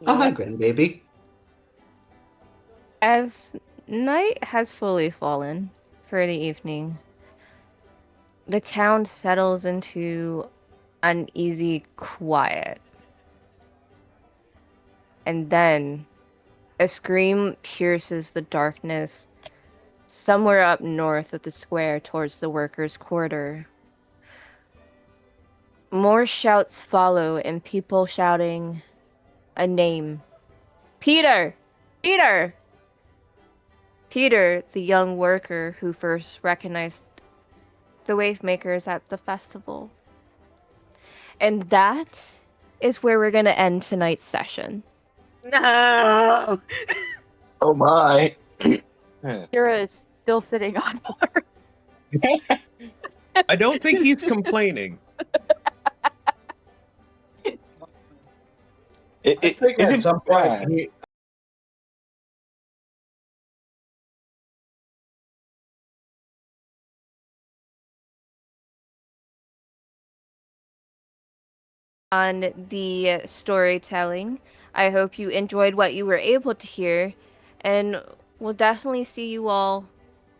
Oh, hi, grandbaby. As night has fully fallen for the evening, the town settles into uneasy quiet. And then a scream pierces the darkness somewhere up north of the square towards the workers' quarter. More shouts follow, and people shouting a name. Peter! Peter! Peter, the young worker who first recognized the Wavemakers at the festival. And that is where we're going to end tonight's session. No! Oh my. Kira is still sitting on water. I don't think he's complaining. I think at some point On the storytelling, I hope you enjoyed what you were able to hear, and we'll definitely see you all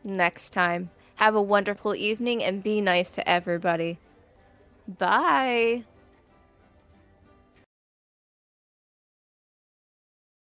next time. Have a wonderful evening and be nice to everybody. Bye.